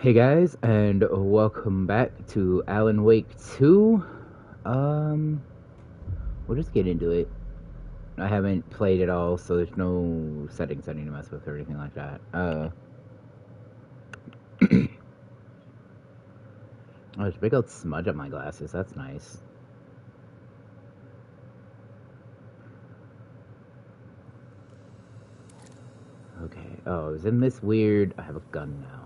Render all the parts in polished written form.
Hey guys, and welcome back to Alan Wake 2. We'll just get into it. I haven't played it all, so there's no settings I need to mess with or anything like that. Oh, there's a big old smudge on my glasses. That's nice. Okay. Oh, is in this weird... I have a gun now.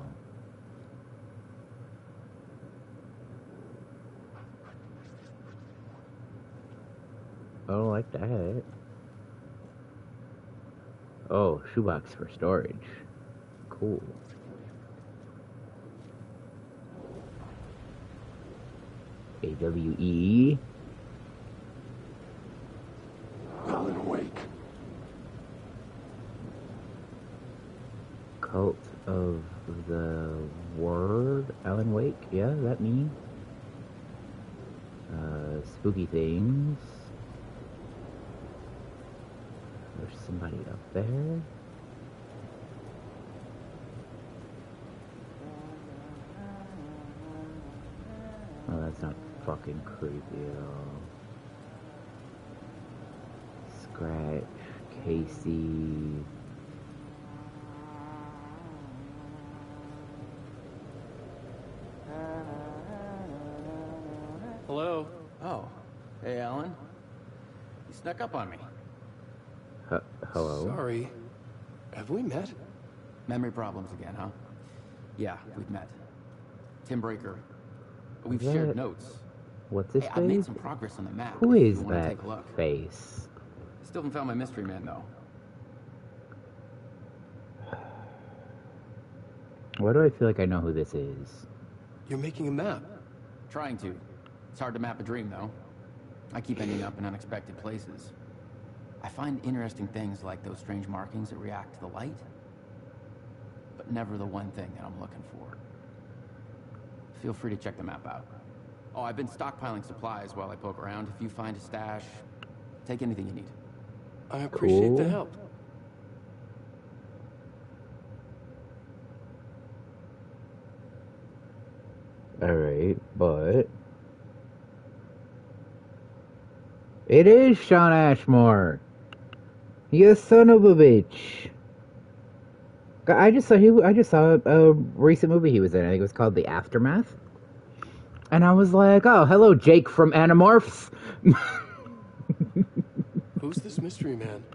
Oh, like that. Oh, shoebox for storage. Cool. AWE. Alan Wake. Cult of the Word. Alan Wake. Yeah, that me. Spooky things. There's somebody up there. Oh, that's not fucking creepy at all. Scratch, Casey. Hello? Oh. Hey, Alan. You snuck up on me. Hello? Sorry. Have we met? Memory problems again, huh? Yeah, we've met. Tim Breaker. We've What? shared notes. What's his Hey, face? I've made some progress on the map. Who if is you wanna that take a look. face? Still haven't found my mystery man, though. Why do I feel like I know who this is? You're making a map. Trying to. It's hard to map a dream, though. I keep ending up in unexpected places. I find interesting things like those strange markings that react to the light, but never the one thing that I'm looking for. Feel free to check the map out. Oh, I've been stockpiling supplies while I poke around. If you find a stash, take anything you need. I appreciate the Cool. help. Alright, but... It is Shawn Ashmore! You son of a bitch! I just saw a recent movie he was in. I think it was called The Aftermath. And I was like, oh, hello, Jake from Animorphs! Who's this mystery man?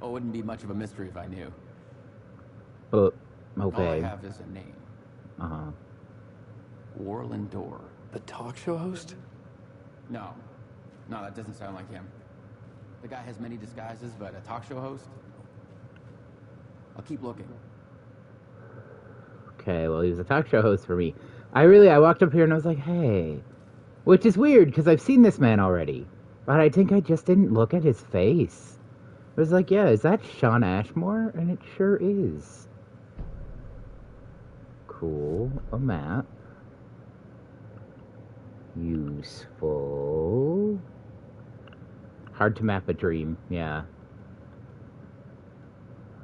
Oh, it wouldn't be much of a mystery if I knew. Oh, All I okay. have is a name. Uh-huh. Warland Dorr. The talk show host? No. No, that doesn't sound like him. The guy has many disguises, but a talk show host? I'll keep looking. Okay, well, he was a talk show host for me. I walked up here and I was like, hey. Which is weird, because I've seen this man already. But I think I just didn't look at his face. I was like, yeah, is that Shawn Ashmore? And it sure is. Cool. A map. Useful. Hard to map a dream, yeah.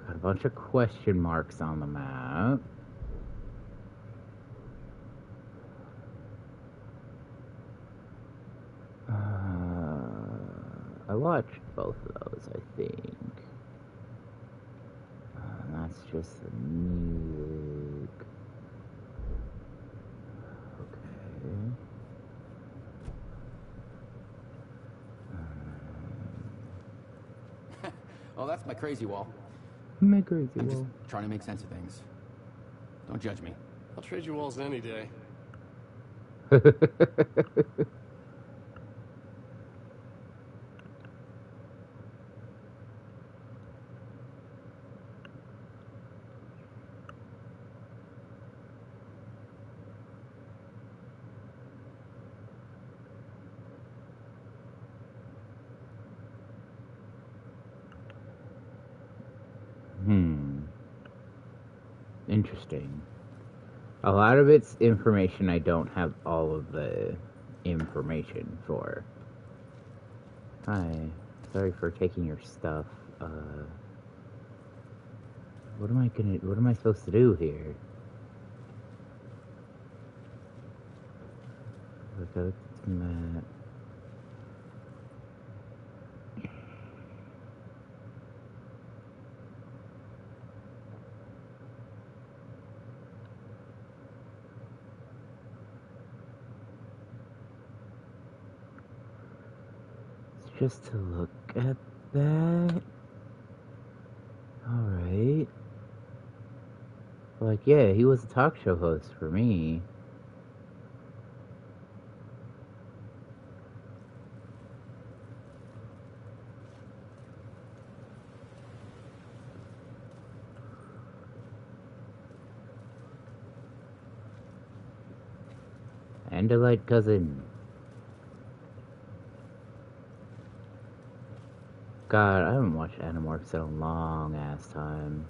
Got a bunch of question marks on the map. I watched both of those, I think. That's just the music. Okay. Oh, that's my crazy wall. My crazy I'm just wall. trying to make sense of things. Don't judge me. I'll trade you walls any day. Interesting. A lot of it's information I don't have all of the information for. Hi. Sorry for taking your stuff. What am I supposed to do here? go to Matt. Just to look at that. Alright. Like, yeah, he was a talk show host for me. And Delight Cousin. God, I haven't watched Animorphs in a long ass time.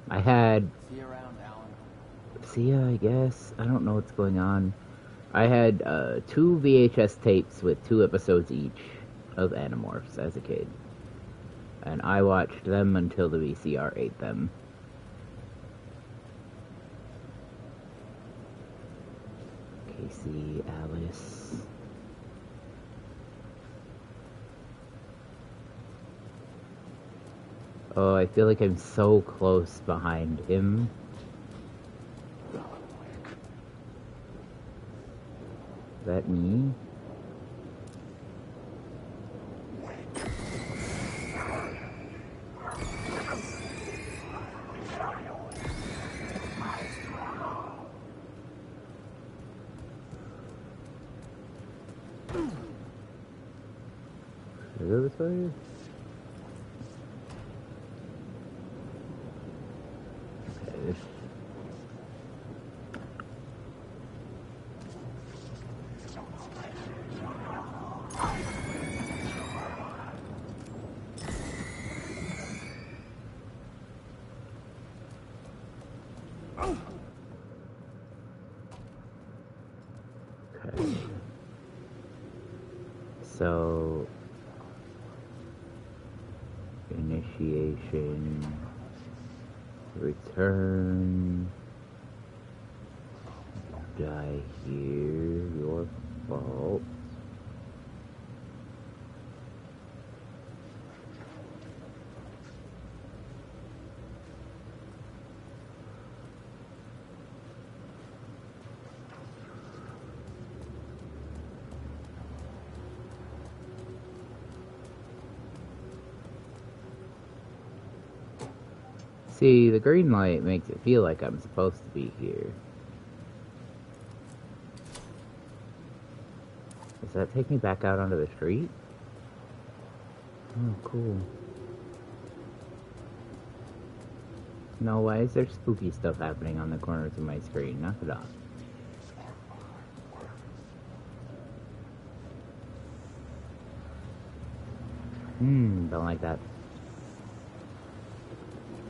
I had. See you around, Alan. See ya, I guess. I don't know what's going on. I had 2 VHS tapes with 2 episodes each of Animorphs as a kid. And I watched them until the VCR ate them. Casey, Alice. Oh, I feel like I'm so close behind him. Is that me? Is it this way? Okay. Okay. So, initiation, return, die here, your fault. See, the green light makes it feel like I'm supposed to be here. Does that take me back out onto the street? Oh, cool. No, why is there spooky stuff happening on the corners of my screen? Knock it off. Don't like that.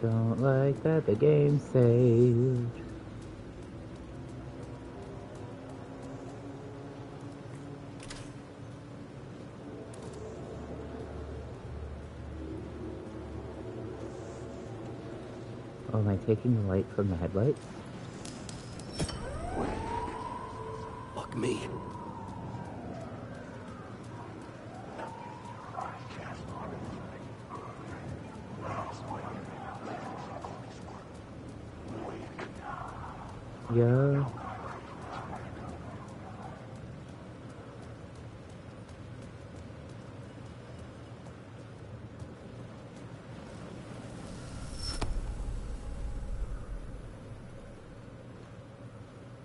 Don't like that the game saved. Oh, am I taking the light from the headlights? Fuck me. Yeah.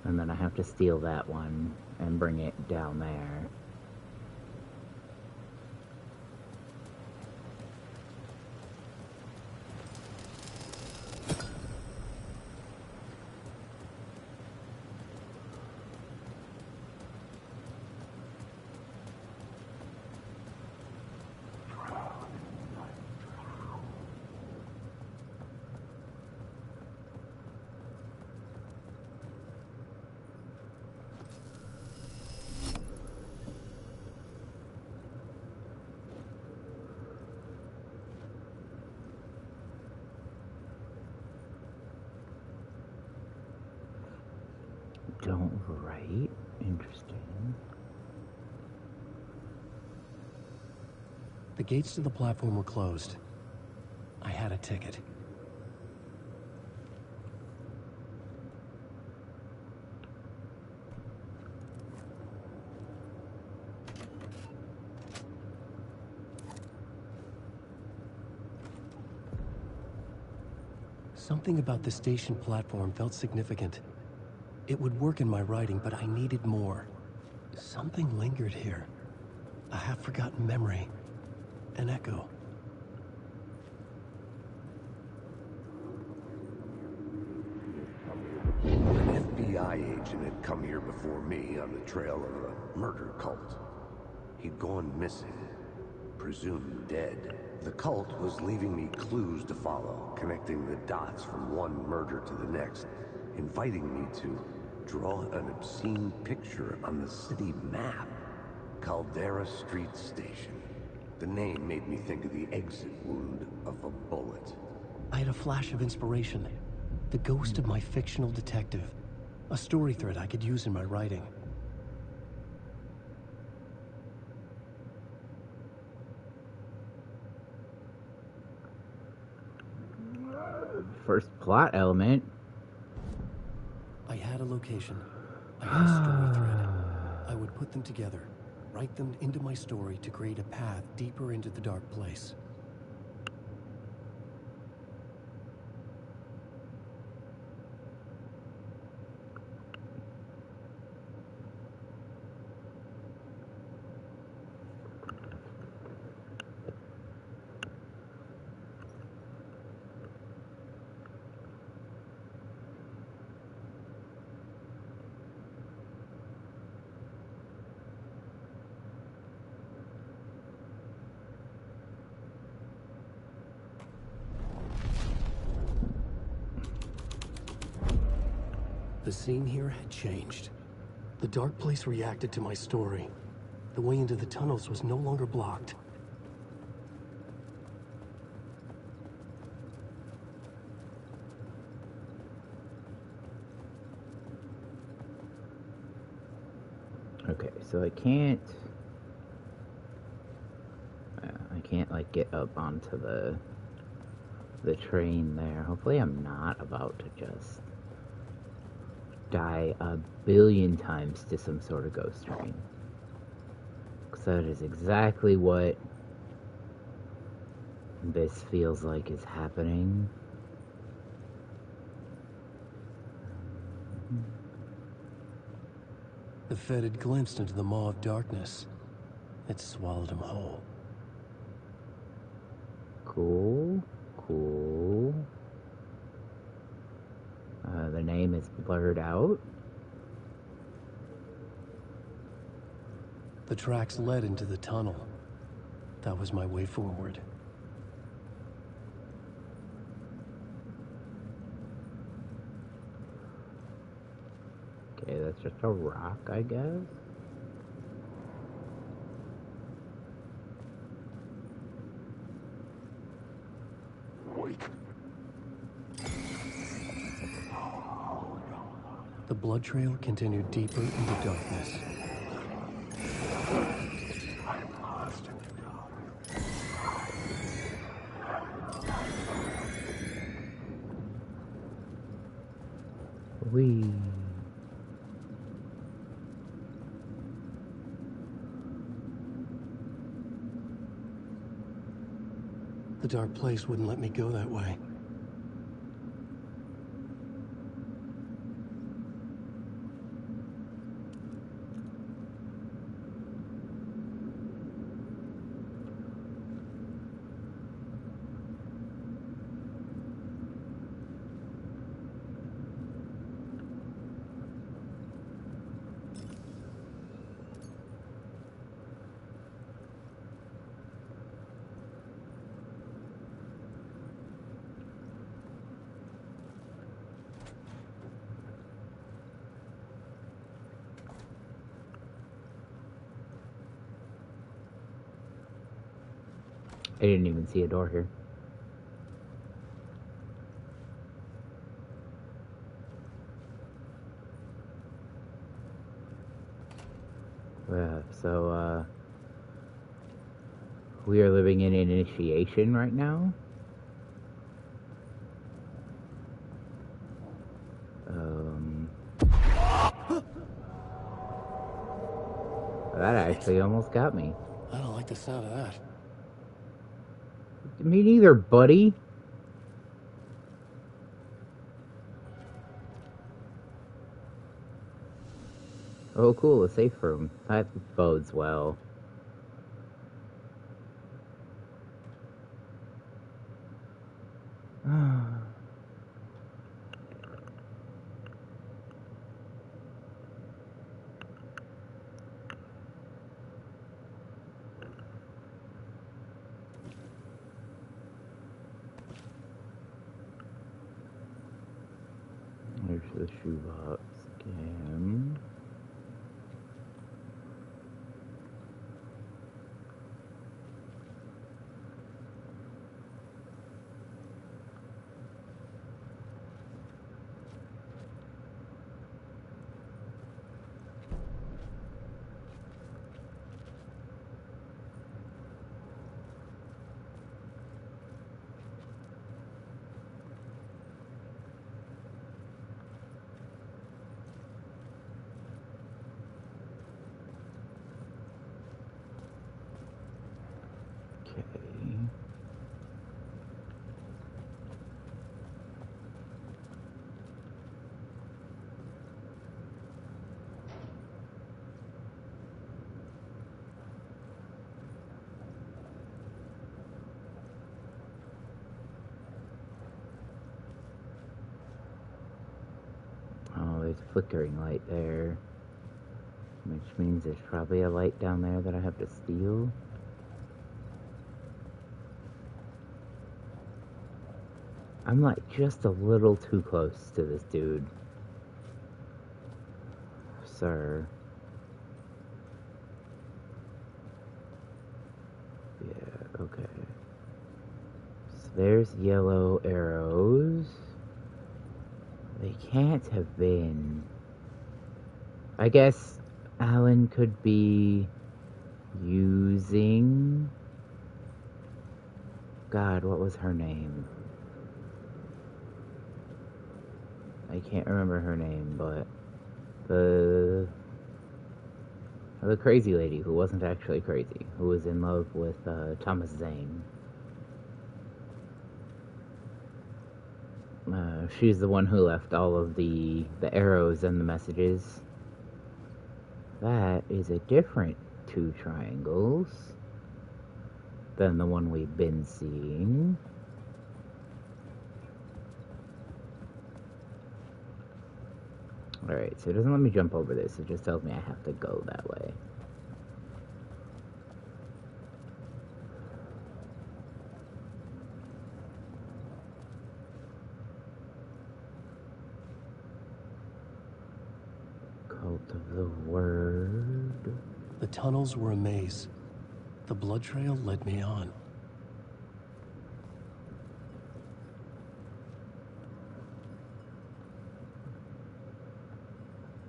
And then I have to steal that one and bring it down there. Don't write Interesting. The gates to the platform were closed. I had a ticket. Something about the station platform felt significant. It would work in my writing, but I needed more. Something lingered here. A half-forgotten memory. An echo. An FBI agent had come here before me on the trail of a murder cult. He'd gone missing, presumed dead. The cult was leaving me clues to follow, connecting the dots from one murder to the next, inviting me to draw an obscene picture on the city map. Caldera Street Station. The name made me think of the exit wound of a bullet. I had a flash of inspiration. The ghost of my fictional detective. A story thread I could use in my writing. First plot element. I had a location. I had a story thread. I would put them together, write them into my story to create a path deeper into the dark place. The scene here had changed. The dark place reacted to my story. The way into the tunnels was no longer blocked. Okay, so I can't like get up onto the train there. Hopefully I'm not about to just die a billion times to some sort of ghost train. Because that is exactly what this feels like is happening. The Fed had glimpsed into the maw of darkness. It swallowed him whole. Cool. The name is blurred out. The tracks led into the tunnel. That was my way forward. Okay, that's just a rock, I guess. Wait. The blood trail continued deeper into darkness. I'm lost. Whee. The dark place wouldn't let me go that way. I didn't even see a door here. So, we are living in an initiation right now. That actually almost got me. I don't like the sound of that. Me neither, buddy. Oh, cool, a safe room. That bodes well. There's the shoebox again. Oh, there's a flickering light there. Which means there's probably a light down there that I have to steal. I'm like just a little too close to this dude. Sir. Yeah, okay. So there's yellow arrows. They can't have been... I guess Alan could be using... God, what was her name? I can't remember her name, but the crazy lady who wasn't actually crazy, who was in love with Thomas Zane. She's the one who left all of the arrows and the messages. That is a different two triangles than the one we've been seeing. Alright, so it doesn't let me jump over this, it just tells me I have to go that way. Cult of the Word. The tunnels were a maze. The blood trail led me on.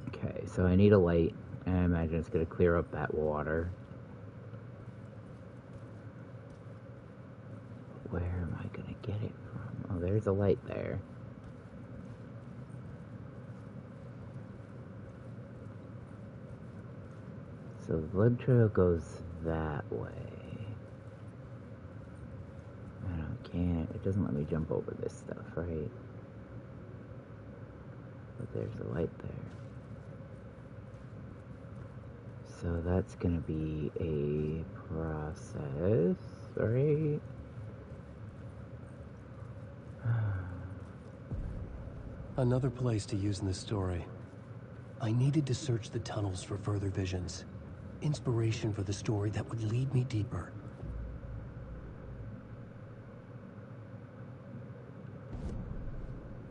Okay, so I need a light, and I imagine it's going to clear up that water. Where am I going to get it from? Oh, there's a light there. So the blood trail goes that way. I can't, it doesn't let me jump over this stuff, right? But there's a light there. So that's gonna be a process, right? Another place to use in the story. I needed to search the tunnels for further visions. Inspiration for the story that would lead me deeper.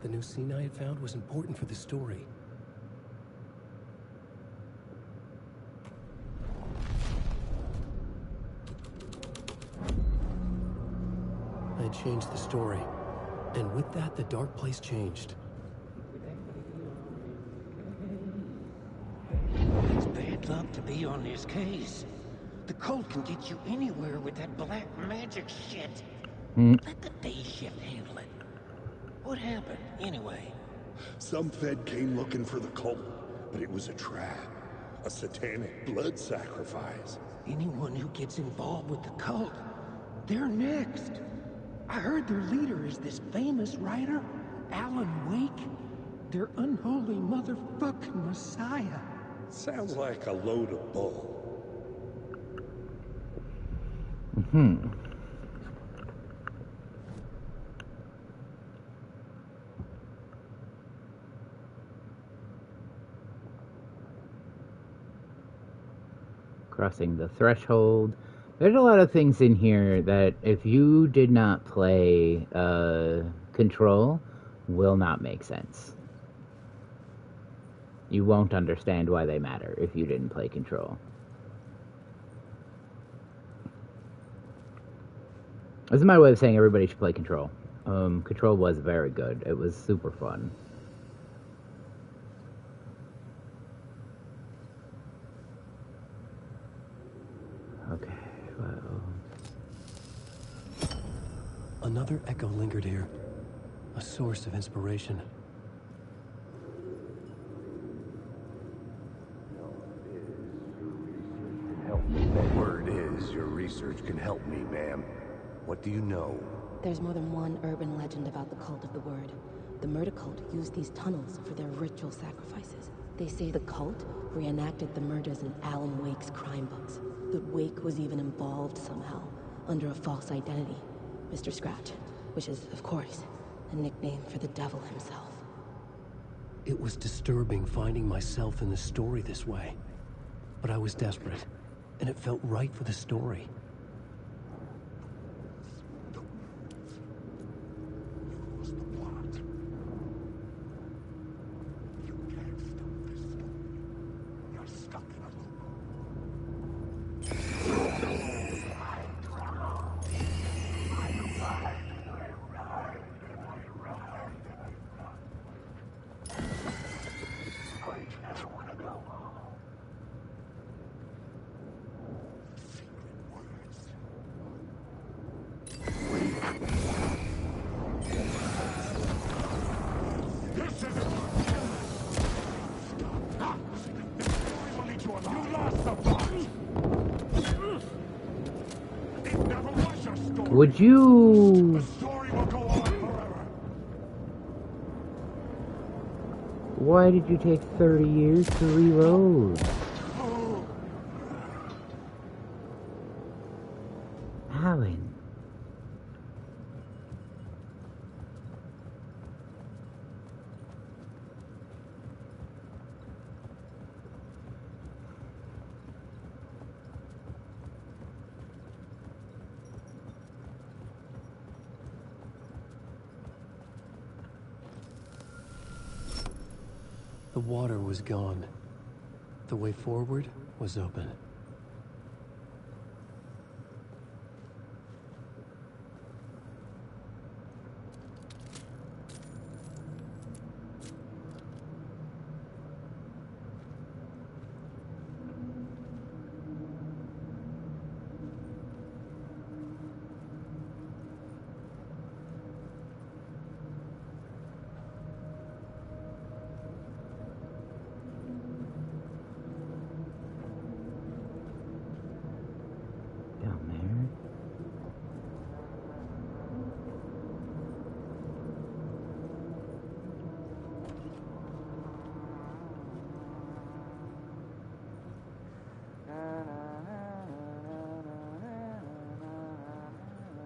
The new scene I had found was important for the story. I had changed the story, and with that, the dark place changed. It's bad luck. to be on this case. The cult can get you anywhere with that black magic shit. Let the day shift handle it. What happened, anyway? Some Fed came looking for the cult, but it was a trap. A satanic blood sacrifice. Anyone who gets involved with the cult, they're next. I heard their leader is this famous writer, Alan Wake. Their unholy motherfucking messiah. Sounds like a load of bull. Crossing the threshold. There's a lot of things in here that if you did not play Control, will not make sense. You won't understand why they matter if you didn't play Control. This is my way of saying everybody should play Control. Control was very good. It was super fun. Okay, well... Another echo lingered here. A source of inspiration. Word is, your research can help me, ma'am. What do you know? There's more than one urban legend about the Cult of the Word. The murder cult used these tunnels for their ritual sacrifices. They say the cult reenacted the murders in Alan Wake's crime books. That Wake was even involved somehow, under a false identity. Mr. Scratch, which is, of course, a nickname for the devil himself. It was disturbing finding myself in the story this way. But I was desperate, and it felt right for the story. Would you... Why did you take 30 years to reload? Alan. The water was gone. The way forward was open.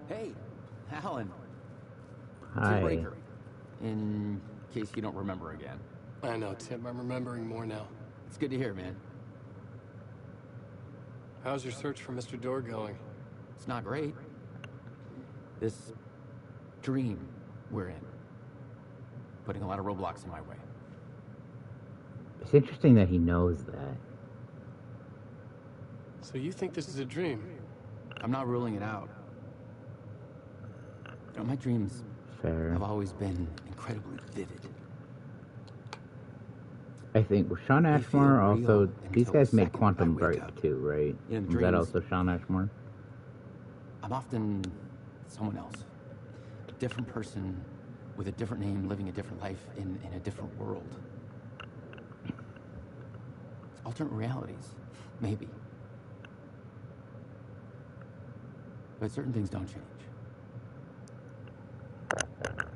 Hey, Alan. Hi. Tim Breaker. In case you don't remember again. I know, Tim. I'm remembering more now. It's good to hear, man. How's your search for Mr. Door going? It's not great. This dream we're in. Putting a lot of roadblocks in my way. It's interesting that he knows that. So you think this is a dream? I'm not ruling it out. You know, my dreams Fair. have always been incredibly vivid. I think Sean They feel Ashmore real also. These until guys the made second I Quantum wake Break up. too, right? In Is that dreams, also Sean Ashmore? I'm often someone else. A different person with a different name, living a different life in a different world. Alternate realities, maybe. But certain things don't change.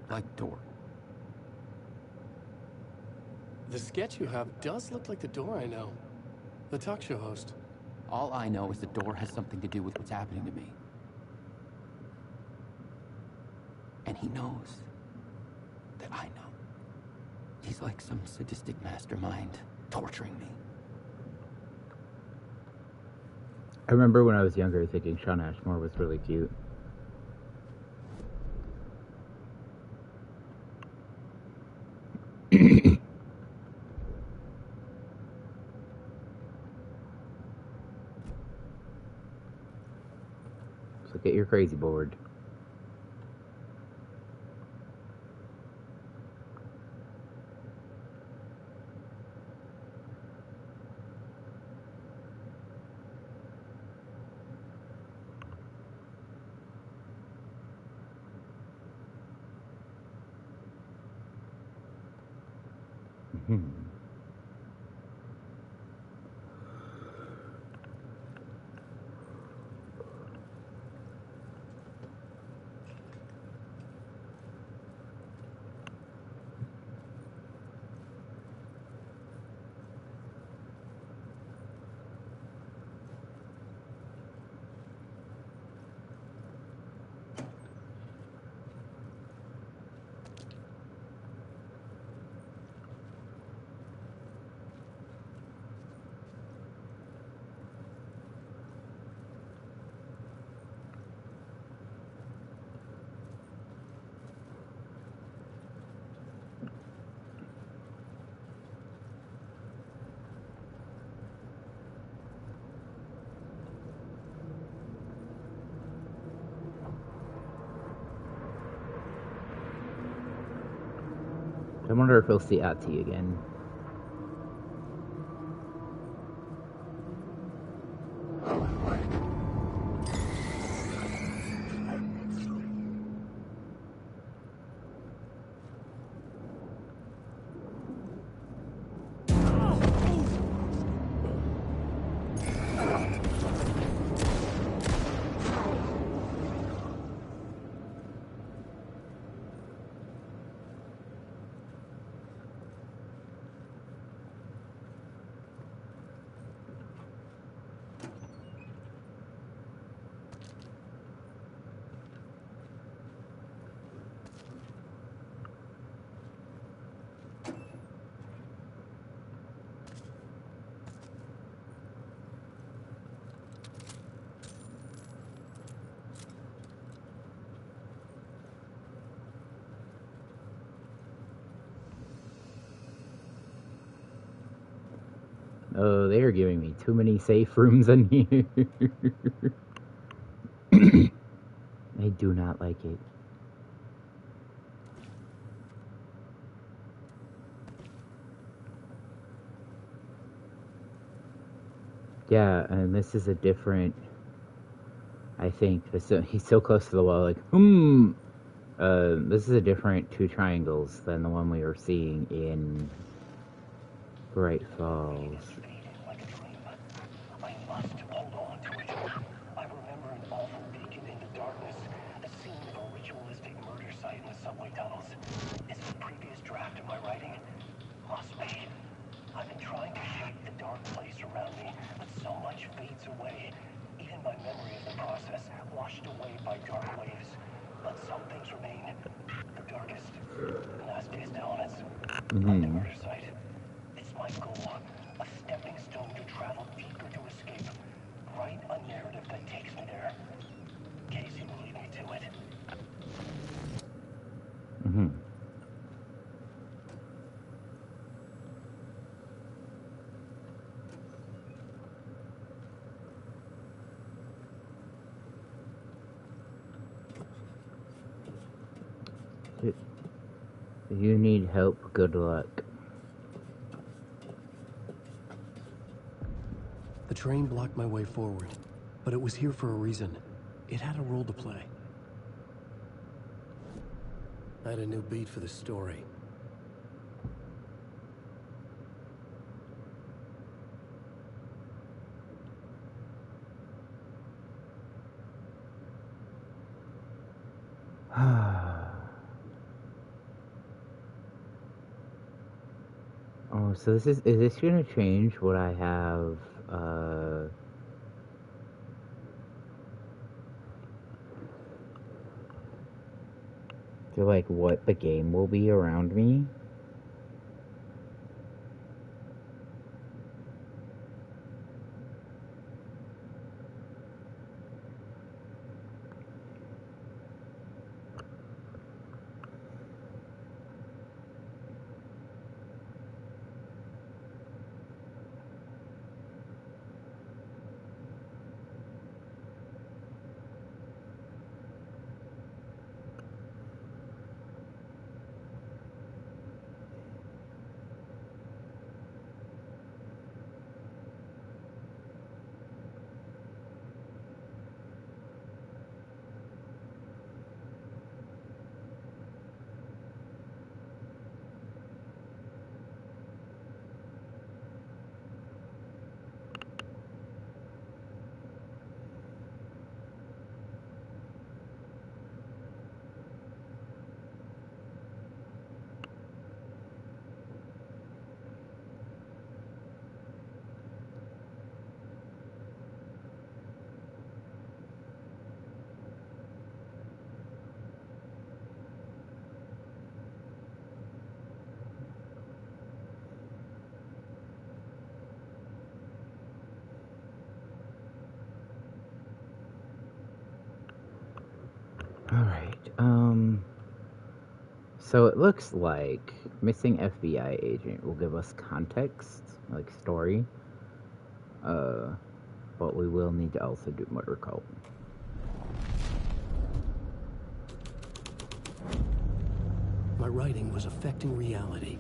Like Door. The sketch you have does look like the Door I know. The talk show host. All I know is the Door has something to do with what's happening to me. And he knows that I know. He's like some sadistic mastermind torturing me. I remember when I was younger thinking Sean Ashmore was really cute. So get your crazy board. I wonder if we'll see Ati again. Oh, they are giving me too many safe rooms in here. I do not like it. Yeah, and this is a different. I think he's so close to the wall. Like, this is a different two triangles than the one we were seeing in Bright Falls. I must hold on to it. I remember an awful beacon in the darkness, the scene of a ritualistic murder site in the subway tunnels. Is it a previous draft of my writing? Must be. I've been trying to shape the dark place around me, but so much fades away. Even my memory of the process washed away by dark waves. But some things remain. The darkest, nastiest elements of the murder site. It's my goal. A stepping stone to travel deeper to escape. Write a narrative that takes me there. Casey will lead me to it. If you need help, good luck. train blocked my way forward, but it was here for a reason. It had a role to play. I had a new beat for the story. Oh, so is this gonna change what I have, to, like, what the game will be around me? Alright, so it looks like missing FBI agent will give us context, like story, but we will need to also do murder cult. My writing was affecting reality.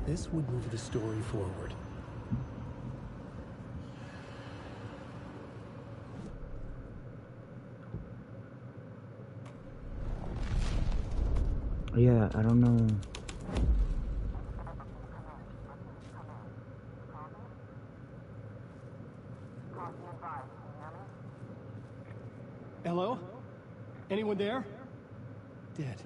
This would move the story forward. Yeah, I don't know. Hello? Anyone there? Dead.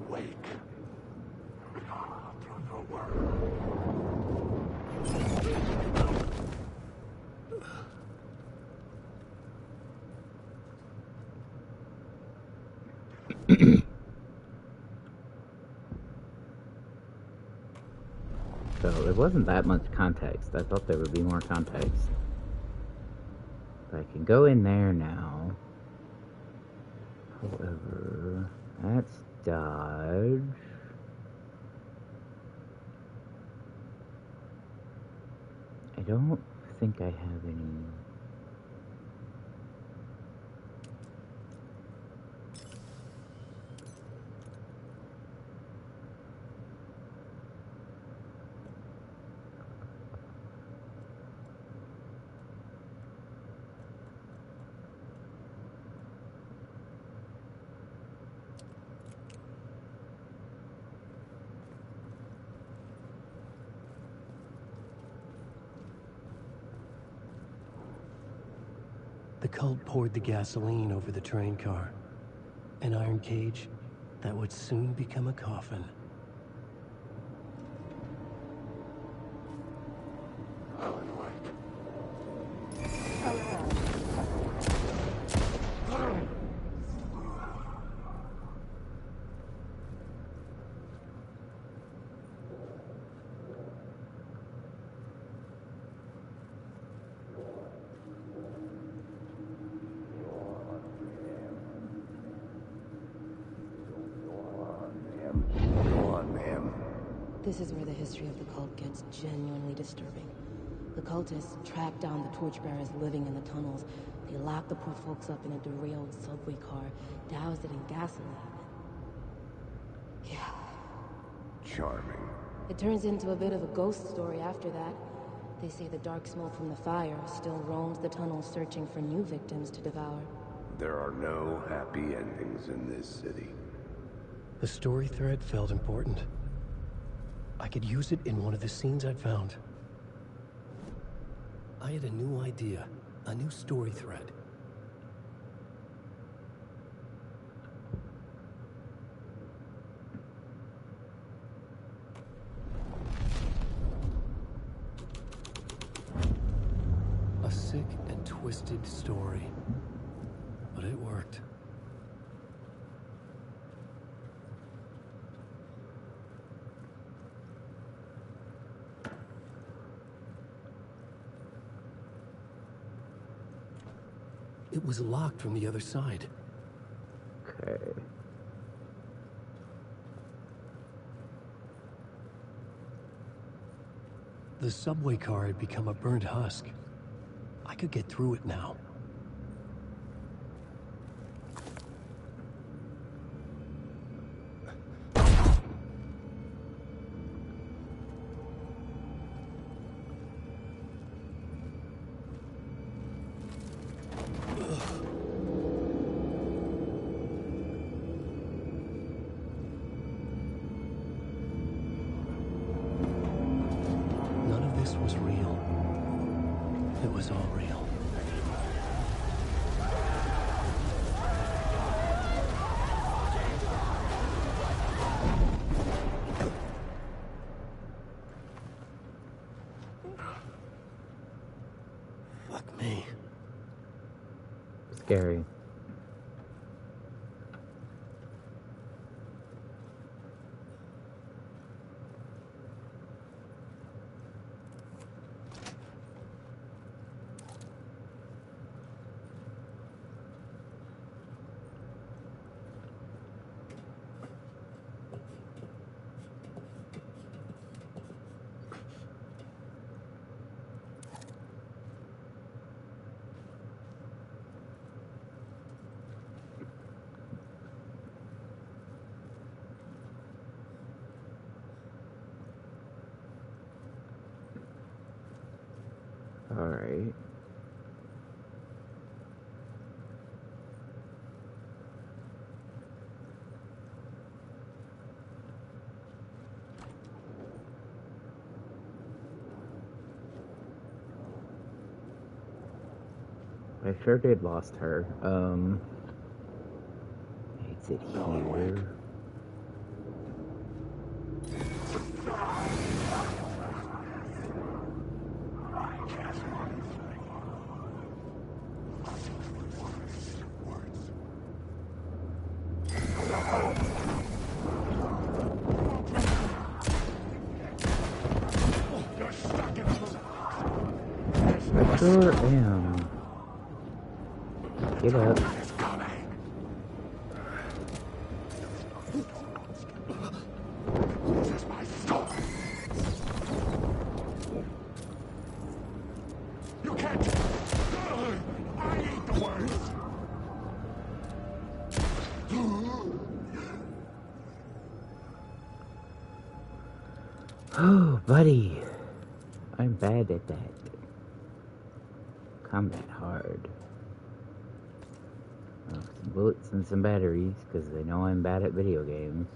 Wake. Through the world. So it wasn't that much context. I thought there would be more context. But I can go in there now. However, that's Dodge. I don't think I have any. The cult poured the gasoline over the train car. An iron cage that would soon become a coffin. This is where the history of the cult gets genuinely disturbing. The cultists tracked down the torchbearers living in the tunnels. They locked the poor folks up in a derailed subway car, doused it in gasoline. Yeah. Charming. It turns into a bit of a ghost story after that. They say the dark smoke from the fire still roams the tunnels searching for new victims to devour. There are no happy endings in this city. The story thread felt important. I could use it in one of the scenes I'd found. I had a new idea, a new story thread. A sick and twisted story, but it worked. It was locked from the other side. Okay. The subway car had become a burnt husk. I could get through it now. None of this was real. It was all real. Fuck me. Scary. All right. I sure did lost her. Is it here? I sure am. Get up. You can't. I eat the words. Oh, buddy. I'm bad at that. Combat hard. Some bullets and some batteries, because they know I'm bad at video games.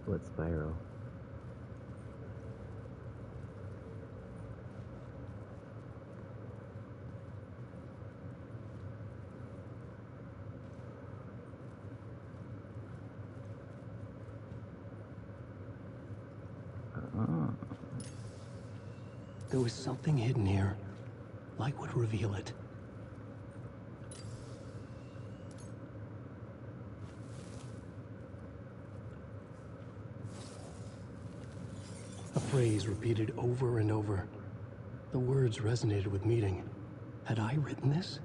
What spiral? There was something hidden here. Light would reveal it. phrase repeated over and over. The words resonated with meaning. Had I written this?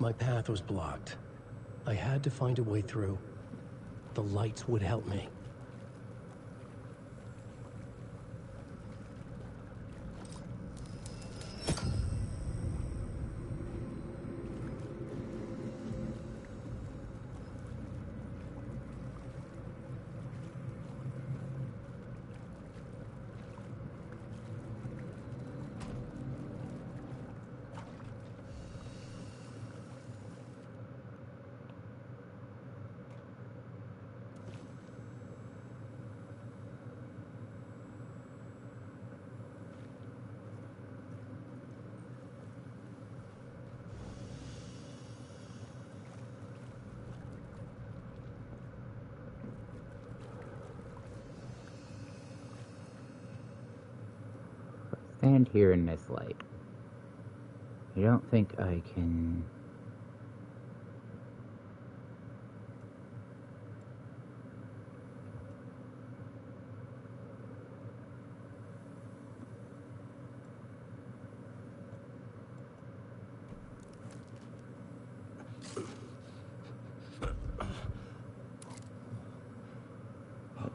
My path was blocked. I had to find a way through. The lights would help me. Stand here in this light. I don't think I can...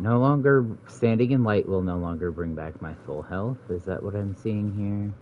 No longer standing in light will no longer bring back my full health. Is that what I'm seeing here?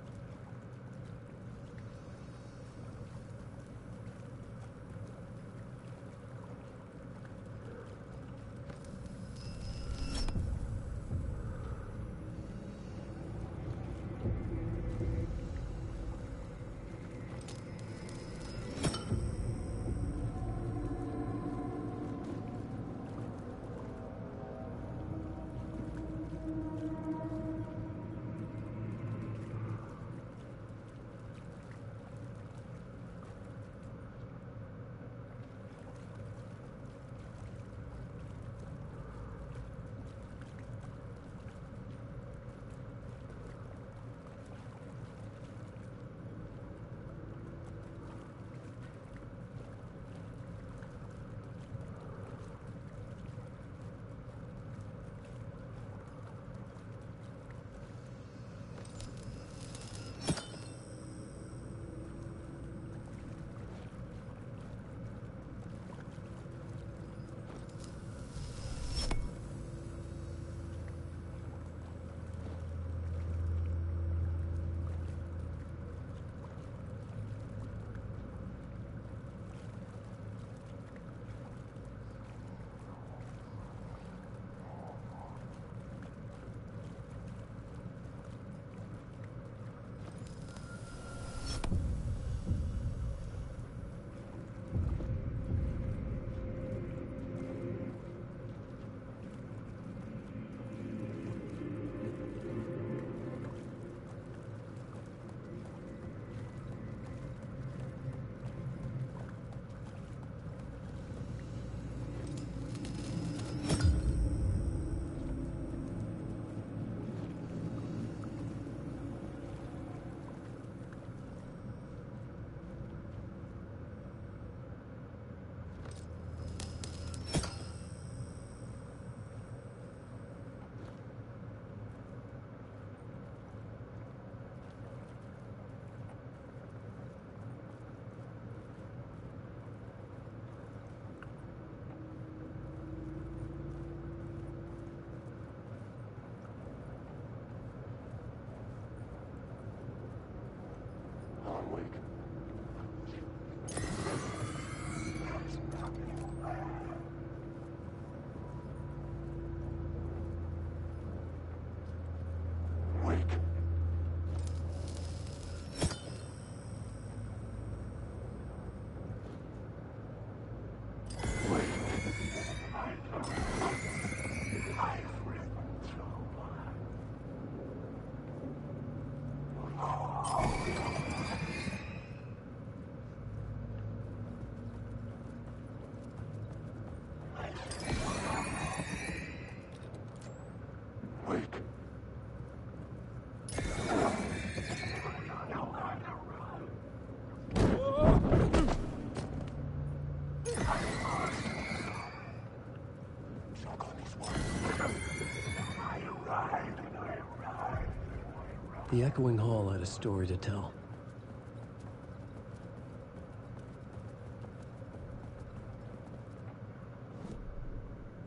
The echoing hall had a story to tell.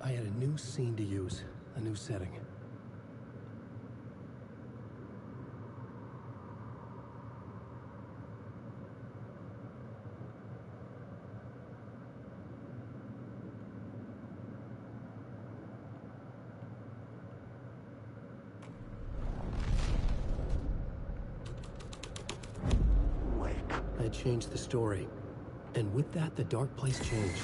I had a new scene to use, a new setting. I had changed the story, and with that, the dark place changed.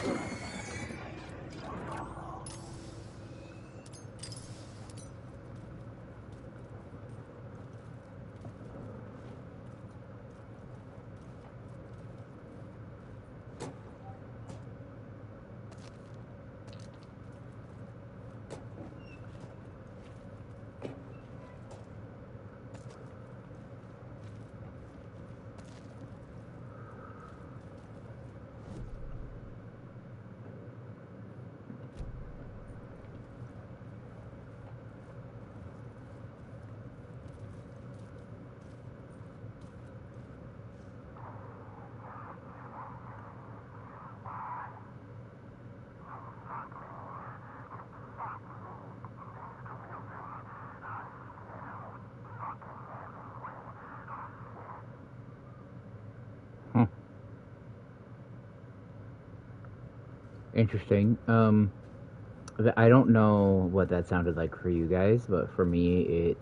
Interesting. I don't know what that sounded like for you guys, but for me, it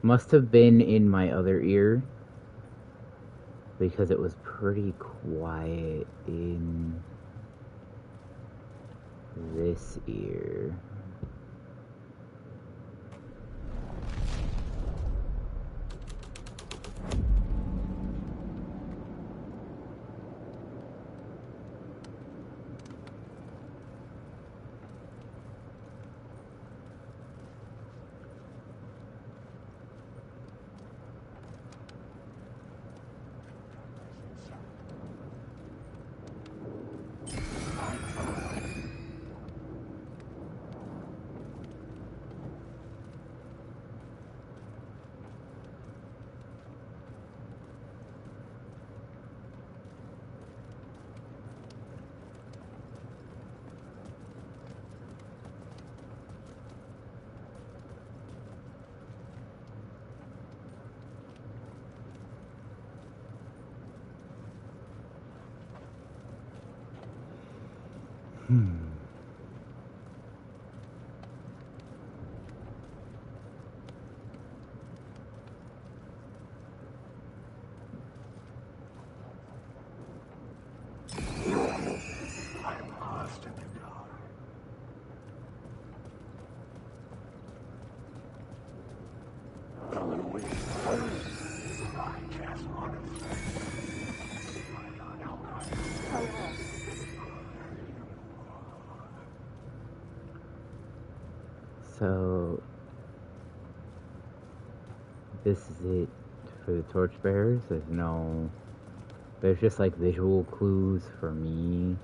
must have been in my other ear because it was pretty quiet in this ear. So, this is it for the torchbearers. There's just like visual clues for me.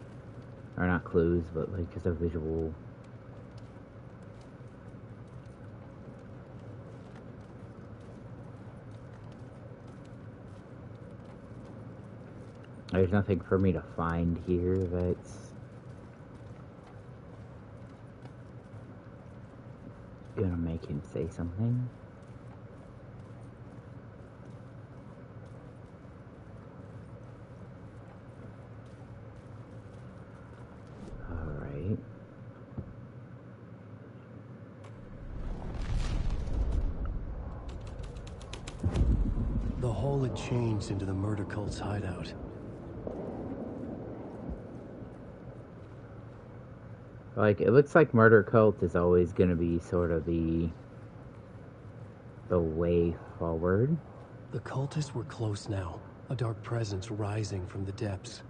Or not clues, but like just a visual. There's nothing for me to find here that's gonna make him say something. Alright. The hall had changed into the murder cult's hideout. Like, it looks like Murder Cult is always going to be sort of the way forward. The cultists were close now, a dark presence rising from the depths.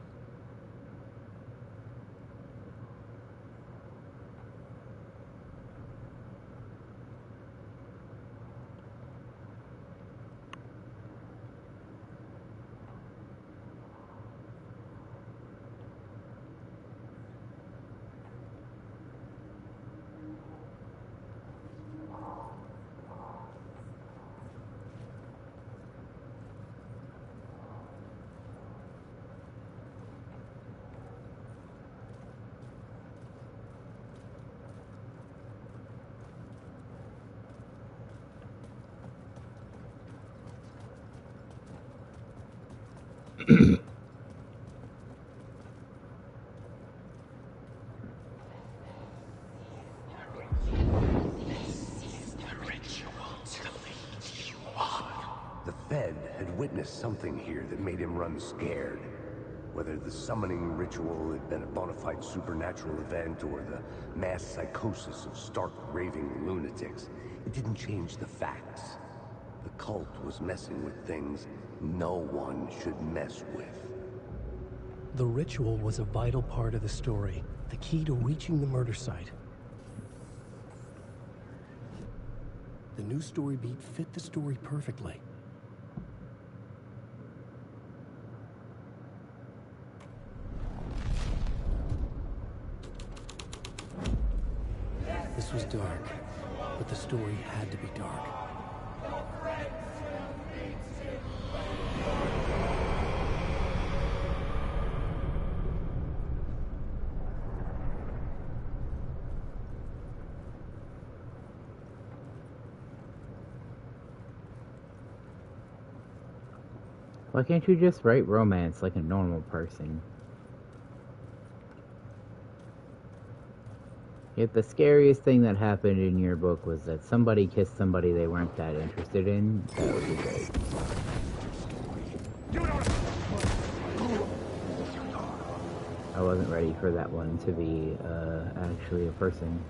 The Fed had witnessed something here that made him run scared. Whether the summoning ritual had been a bona fide supernatural event or the mass psychosis of stark raving lunatics, it didn't change the facts. The cult was messing with things no one should mess with. The ritual was a vital part of the story, the key to reaching the murder site. The new story beat fit the story perfectly. This was dark, but the story had to be dark. Why can't you just write romance like a normal person? Yet the scariest thing that happened in your book was that somebody kissed somebody they weren't that interested in. That would be great. I wasn't ready for that one to be actually a person.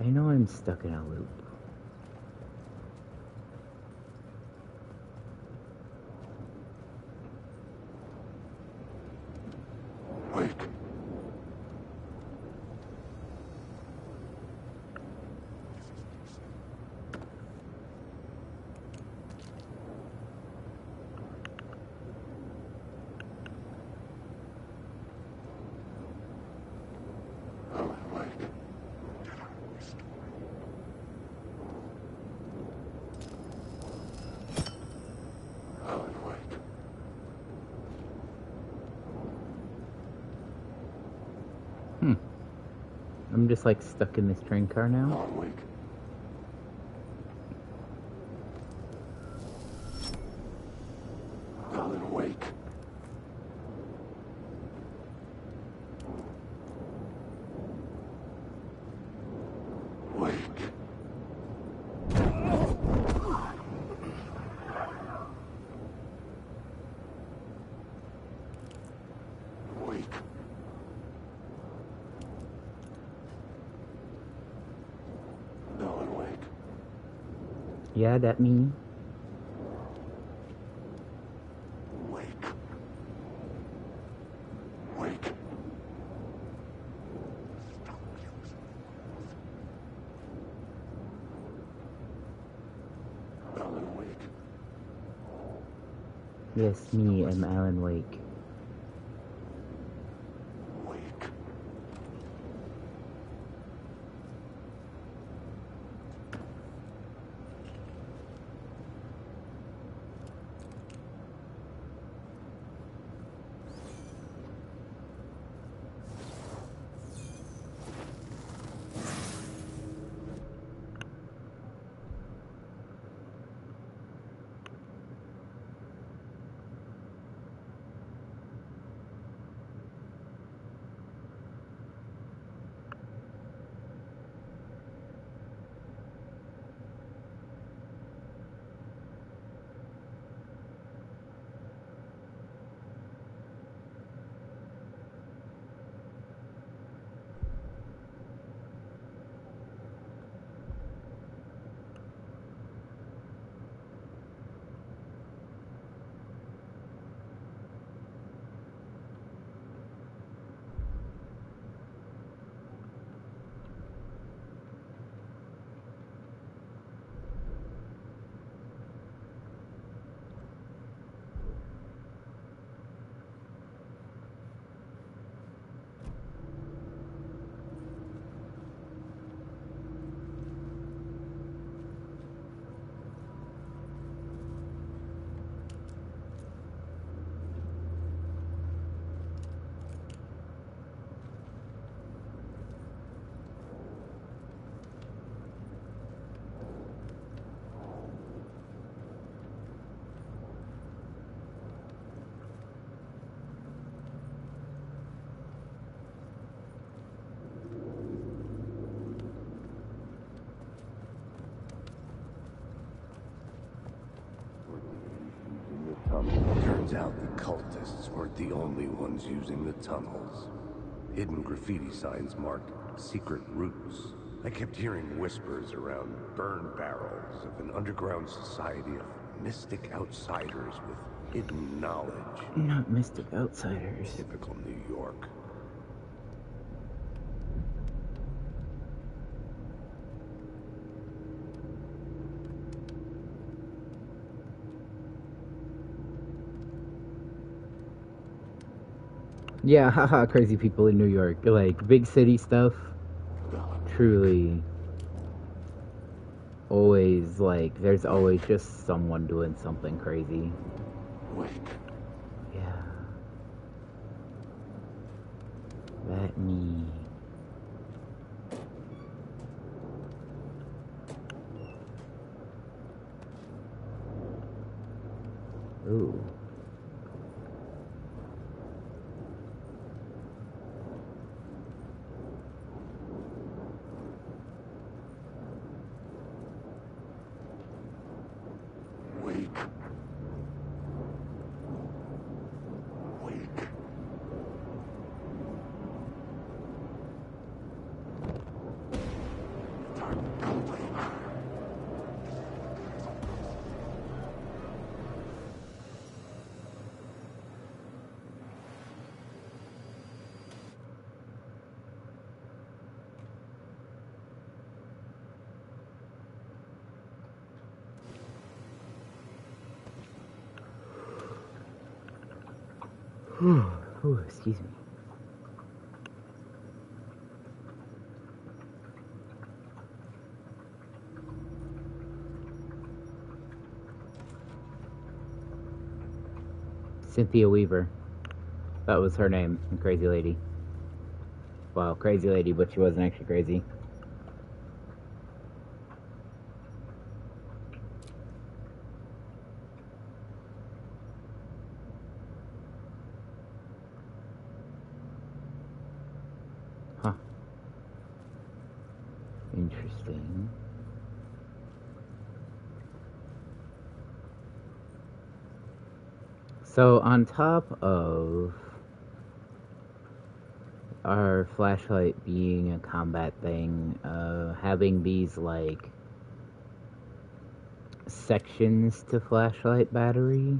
I know I'm stuck in a loop. I'm just like stuck in this train car now. Alan Wake. Wake. Wake. Alan Wake. Yeah, that me. Wake. Wake. Stop using Alan Wake. Yes, me, I'm Alan Wake. Turns out the cultists weren't the only ones using the tunnels. Hidden graffiti signs marked secret routes. I kept hearing whispers around burn barrels of an underground society of mystic outsiders with hidden knowledge. Not mystic outsiders. Typical New York. Yeah, haha, crazy people in New York. Like, big city stuff. Truly. Always, like, there's always just someone doing something crazy. Wait. Yeah. That me. Ooh. Ooh, excuse me. Cynthia Weaver. That was her name, Crazy Lady. Well, Crazy Lady, but she wasn't actually crazy. Huh. Interesting. So, on top of our flashlight being a combat thing, having these, like, sections to flashlight battery.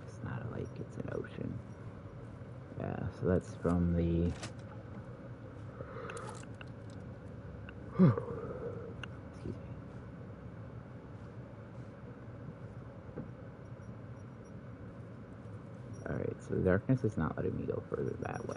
It's not a lake, it's an ocean. Yeah. that's from the... Excuse me. Alright, so the darkness is not letting me go further that way.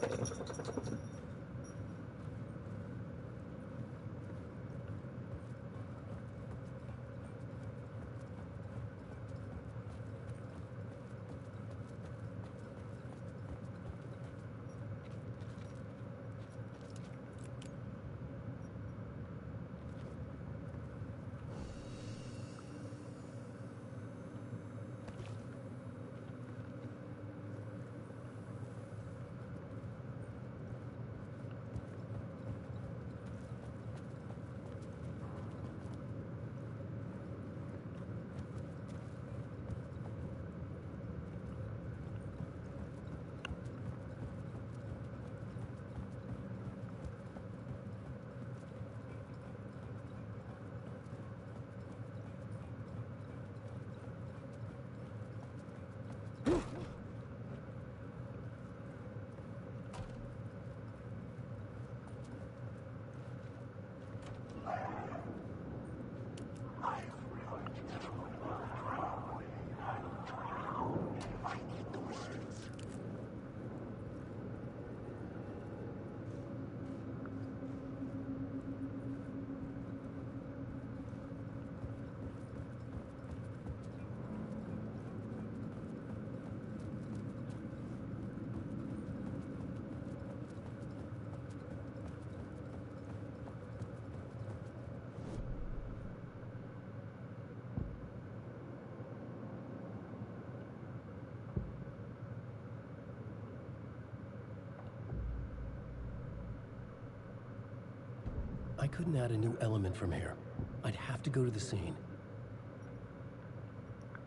I couldn't add a new element from here. I'd have to go to the scene.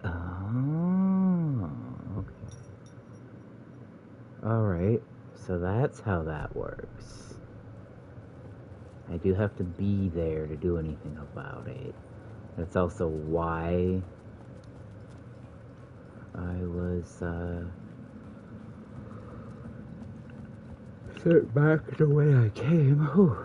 Oh, okay. Alright, so that's how that works. I do have to be there to do anything about it. That's also why I was, sent back the way I came. Whew.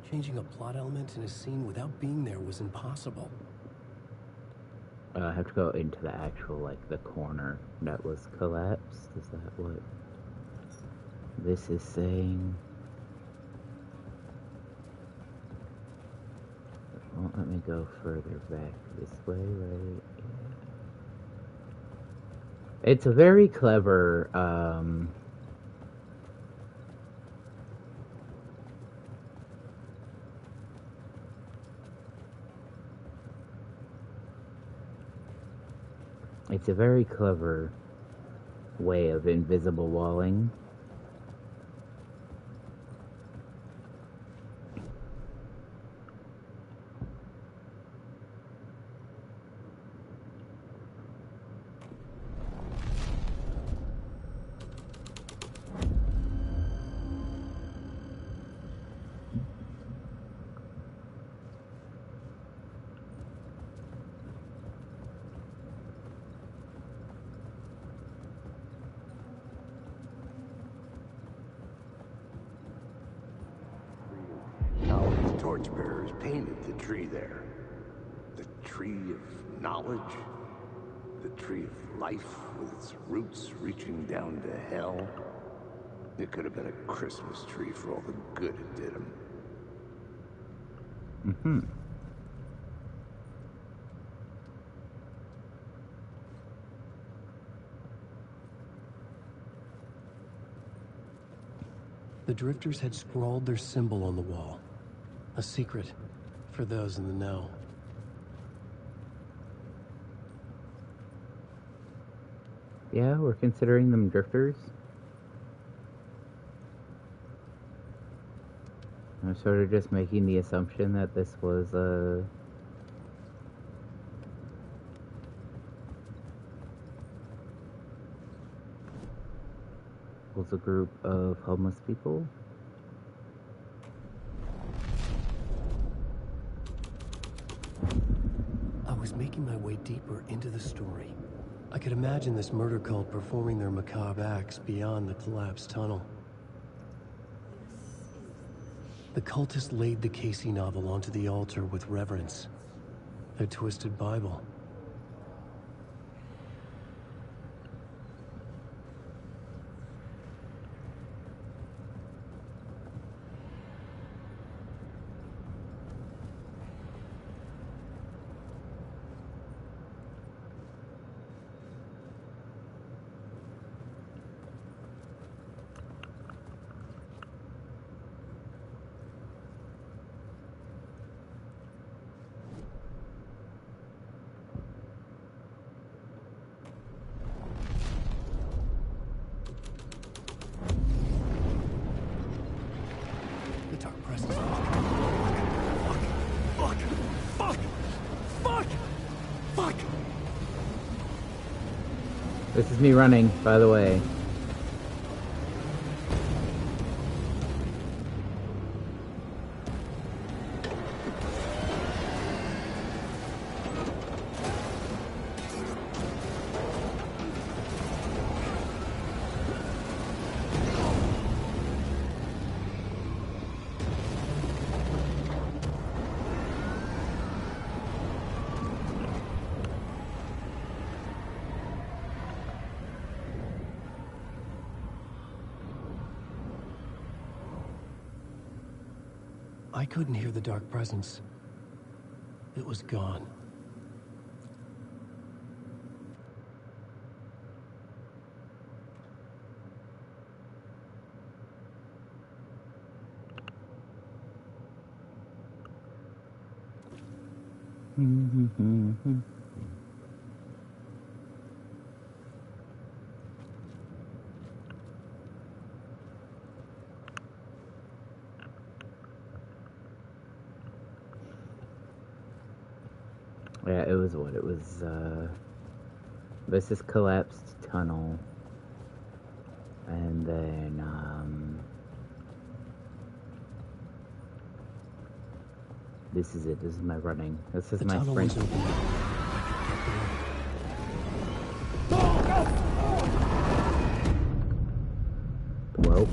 Changing a plot element in a scene without being there was impossible. I have to go into the actual, like, the corner that was collapsed. Is that what this is saying? It won't let me go further back this way, right? Yeah. It's a very clever, it's a very clever way of invisible walling. Torchbearers painted the tree there. The tree of knowledge. The tree of life with its roots reaching down to hell. It could have been a Christmas tree for all the good it did him. Mm-hmm. The drifters had scrawled their symbol on the wall. A secret for those in the know. Yeah, we're considering them drifters. I'm sort of just making the assumption that this was a group of homeless people. I was making my way deeper into the story. I could imagine this murder cult performing their macabre acts beyond the collapsed tunnel. The cultists laid the Casey novel onto the altar with reverence. Their twisted Bible. This is me running, by the way. I couldn't hear the dark presence. It was gone. Yeah, it was what? It was, this is collapsed tunnel. And then, this is it. This is my running. This is my sprint. Whoa.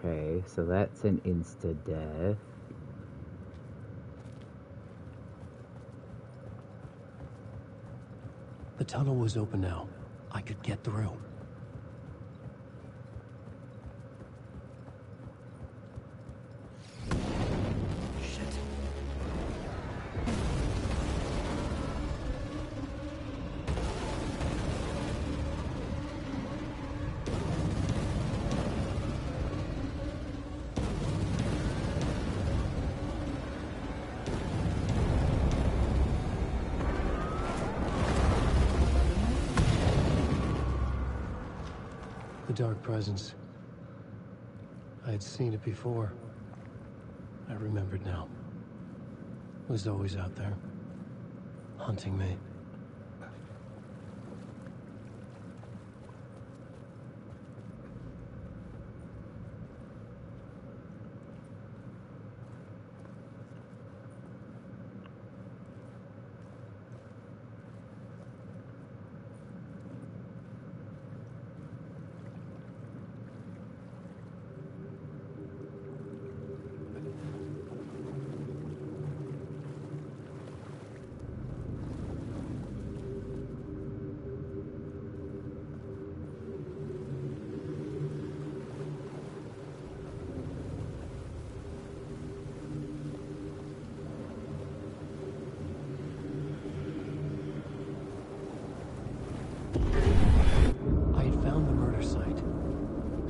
Okay, so that's an insta-death. The tunnel was open now. I could get through. The dark presence. I had seen it before. I remembered now. It was always out there, hunting me.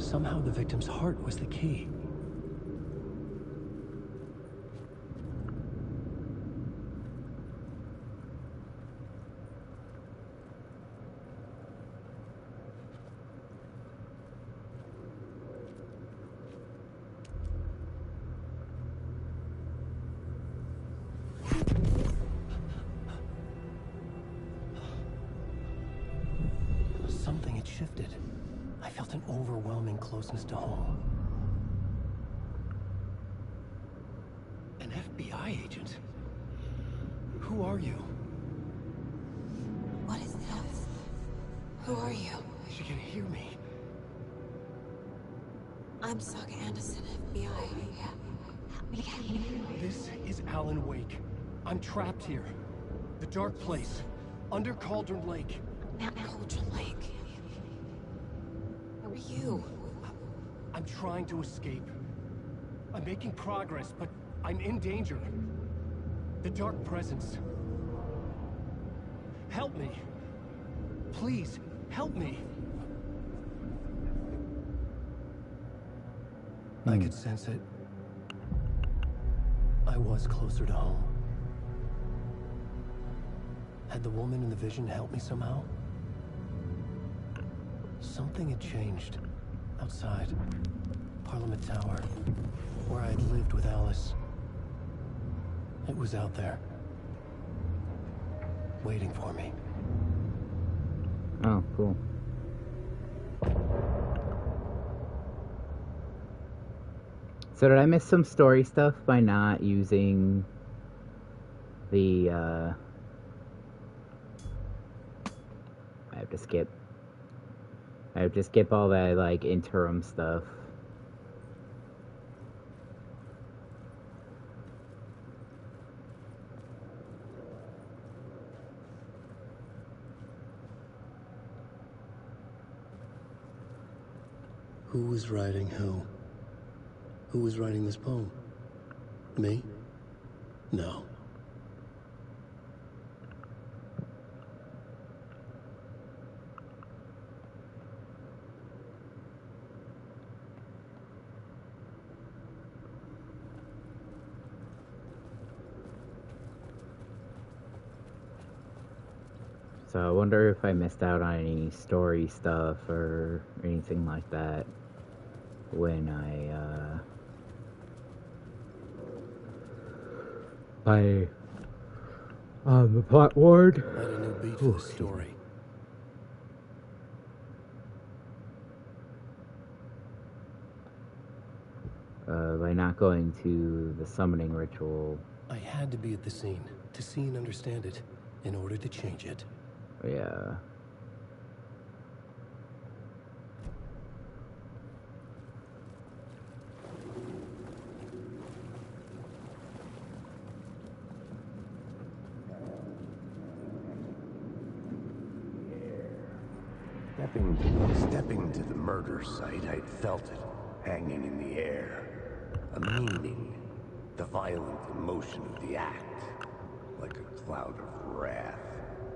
Somehow the victim's heart was the key. Something had shifted. I felt an overwhelming closeness to home. An FBI agent? Who are you? What is this? Who are you? She can hear me. I'm Saga Anderson, FBI. We can't hear you. This is Alan Wake. I'm trapped here. The dark place. Under Cauldron Lake. Mount Cauldron Lake. Where are you? I'm trying to escape. I'm making progress, but I'm in danger. The Dark Presence. Help me. Please, help me. I could sense it. I was closer to home. Had the woman in the vision helped me somehow? Something had changed. Outside. Parliament Tower. Where I had lived with Alice. It was out there. Waiting for me. Oh, cool. So did I miss some story stuff by not using the, I have to skip all that, like, interim stuff. Who was writing who? Who was writing this poem? Me? No. So I wonder if I missed out on any story stuff or anything like that when on the plot ward. I had a new beat for the story. By not going to the summoning ritual. I had to be at the scene to see and understand it in order to change it. Yeah. Stepping to the murder site, I'd felt it, hanging in the air. A meaning, the violent emotion of the act, like a cloud of wrath.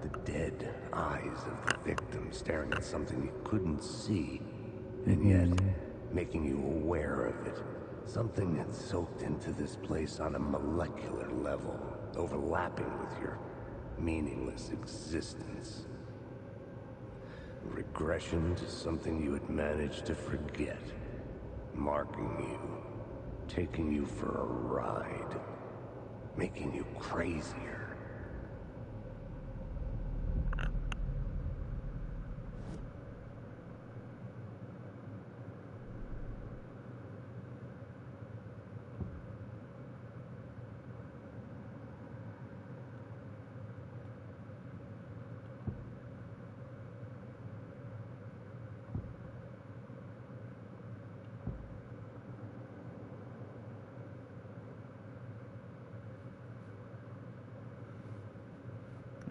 The dead eyes of the victim staring at something you couldn't see, and yet making you aware of it. Something had soaked into this place on a molecular level, overlapping with your meaningless existence. Regression to something you had managed to forget. Marking you. Taking you for a ride. Making you crazier.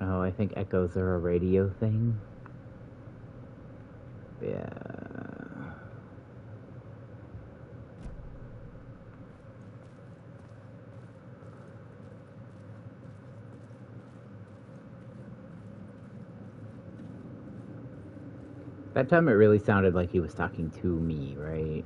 Oh, I think echoes are a radio thing. Yeah. That time it really sounded like he was talking to me, right?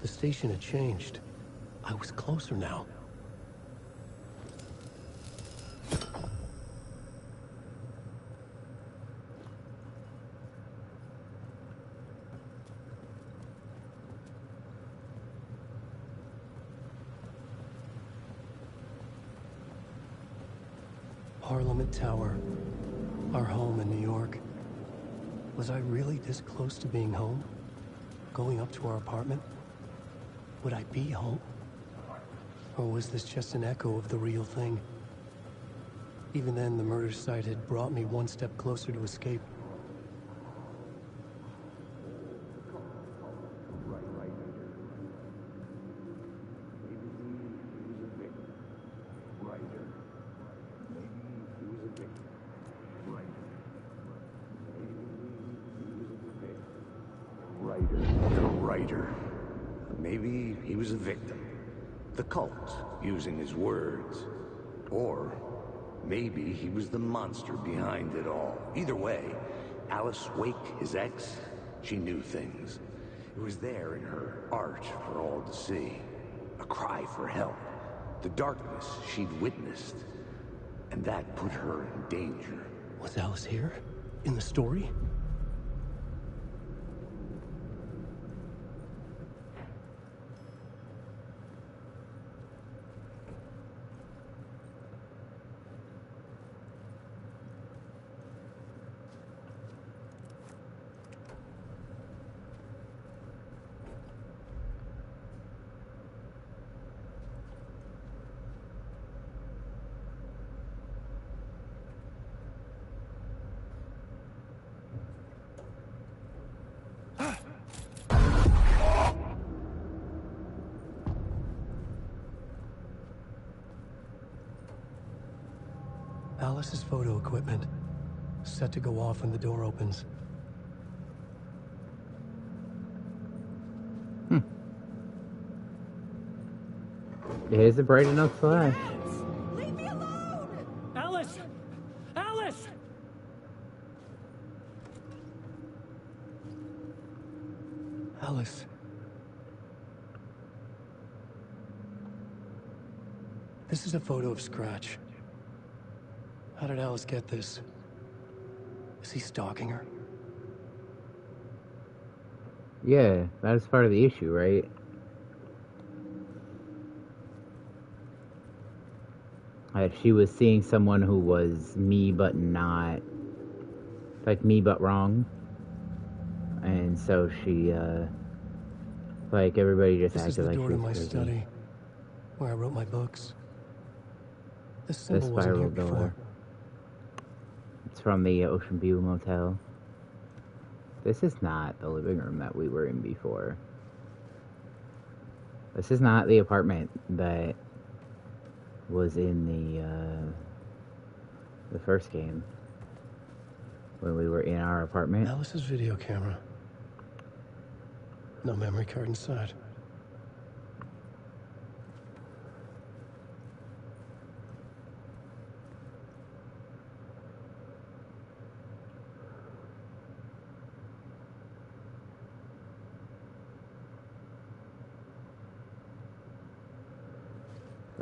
The station had changed. I was closer now. Parliament Tower. Our home in New York. Was I really this close to being home? Going up to our apartment? Would I be home? Or was this just an echo of the real thing? Even then, the murder site had brought me one step closer to escape. Maybe he was a victim. The cult, using his words. Or maybe he was the monster behind it all. Either way, Alice Wake, his ex, she knew things. It was there in her art for all to see. A cry for help. The darkness she'd witnessed. And that put her in danger. Was Alice here? In the story? Alice's photo equipment, set to go off when the door opens. It is a bright enough flash. Leave me alone! Alice! Alice! Alice. This is a photo of Scratch. How did Alice get this? Is he stalking her? Yeah, that is part of the issue, right? She was seeing someone who was me but not, like me but wrong. And so she, like everybody just This is acted the like door she to was my crazy. study, where I wrote my books. This The symbol wasn't here spiral before. door. It's from the Ocean View Motel. This is not the living room that we were in before. This is not the apartment that was in The first game. When we were in our apartment. Alice's video camera. No memory card inside.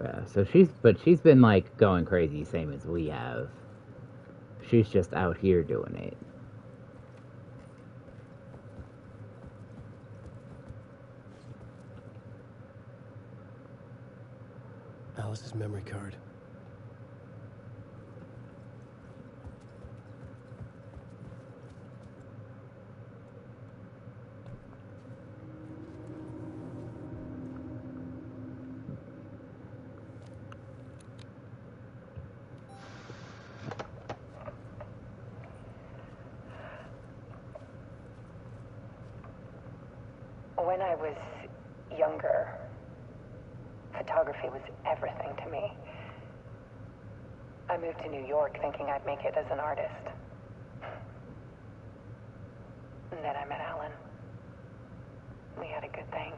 Yeah, so she's been like going crazy, same as we have. She's just out here doing it. Alice's memory card. When I was younger, photography was everything to me. I moved to New York thinking I'd make it as an artist. And then I met Alan. We had a good thing.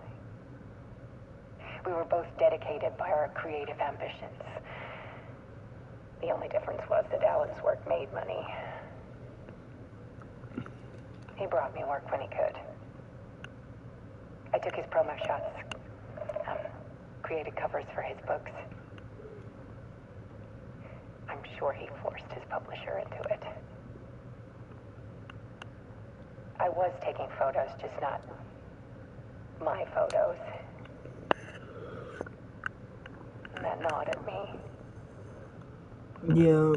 We were both dedicated by our creative ambitions. The only difference was that Alan's work made money. He brought me work when he could. I took his promo shots, created covers for his books. I'm sure he forced his publisher into it. I was taking photos, just not my photos. And that gnawed at me. Yeah.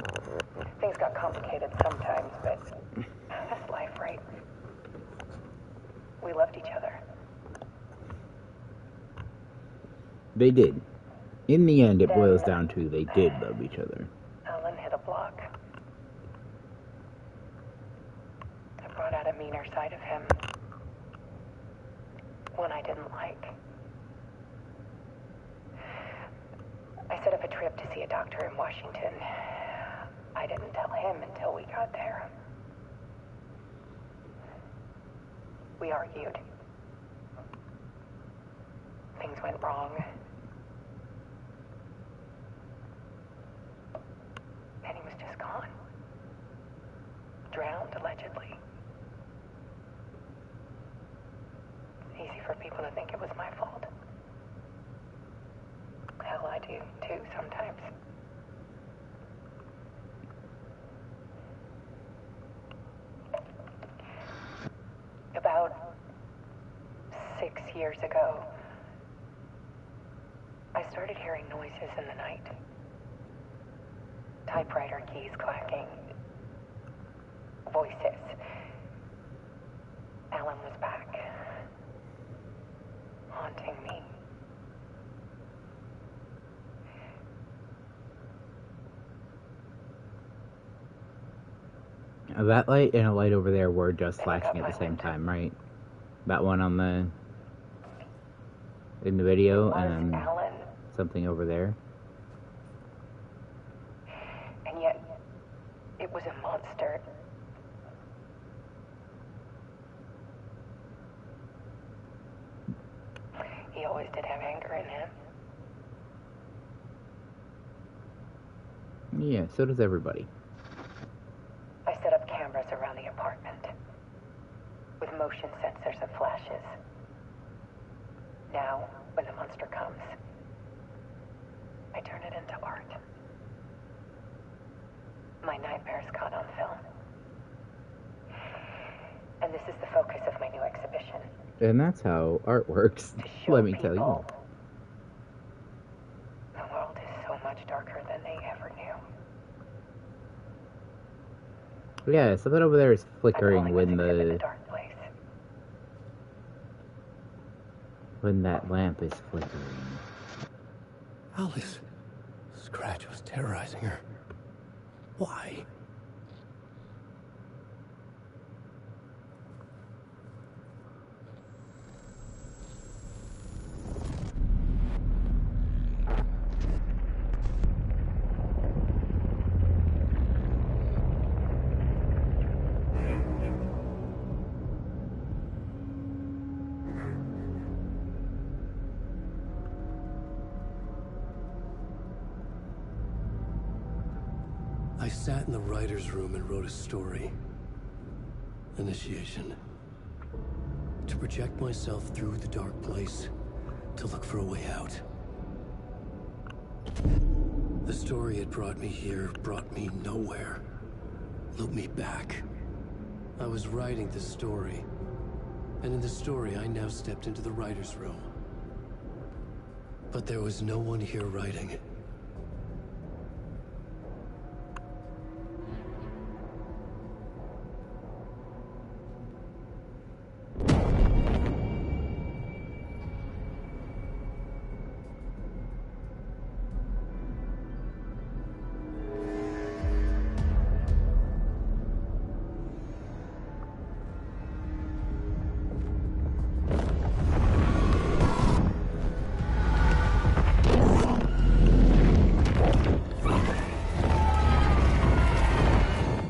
Things got complicated sometimes, but that's life, right? We loved each other. They did. In the end, it boils down to they did love each other. Alan hit a block. I brought out a meaner side of him. One I didn't like. I set up a trip to see a doctor in Washington. I didn't tell him until we got there. We argued. Things went wrong. And he was just gone. Drowned, allegedly. Easy for people to think it was my fault. Hell, I do, too, sometimes. About 6 years ago, I started hearing noises in the night. Typewriter keys clacking. Voices. Alan was back. Haunting me. That light and a light over there were just flashing at the same time, right? That one on the... in the video, and then something over there. And yet, it was a monster. He always did have anger in him. Yeah, so does everybody. I set up cameras around the apartment with motion sensors and flashes. Now, when the monster comes, I turn it into art. My nightmares caught on film. And this is the focus of my new exhibition. And that's how art works, let me tell you. The world is so much darker than they ever knew. Yeah, something over there is flickering when that lamp is flickering. Alice. Scratch was terrorizing her. Why? I sat in the writer's room and wrote a story. Initiation. To project myself through the dark place, to look for a way out. The story had brought me here, brought me nowhere. Looped me back. I was writing the story. And in the story, I now stepped into the writer's room. But there was no one here writing it.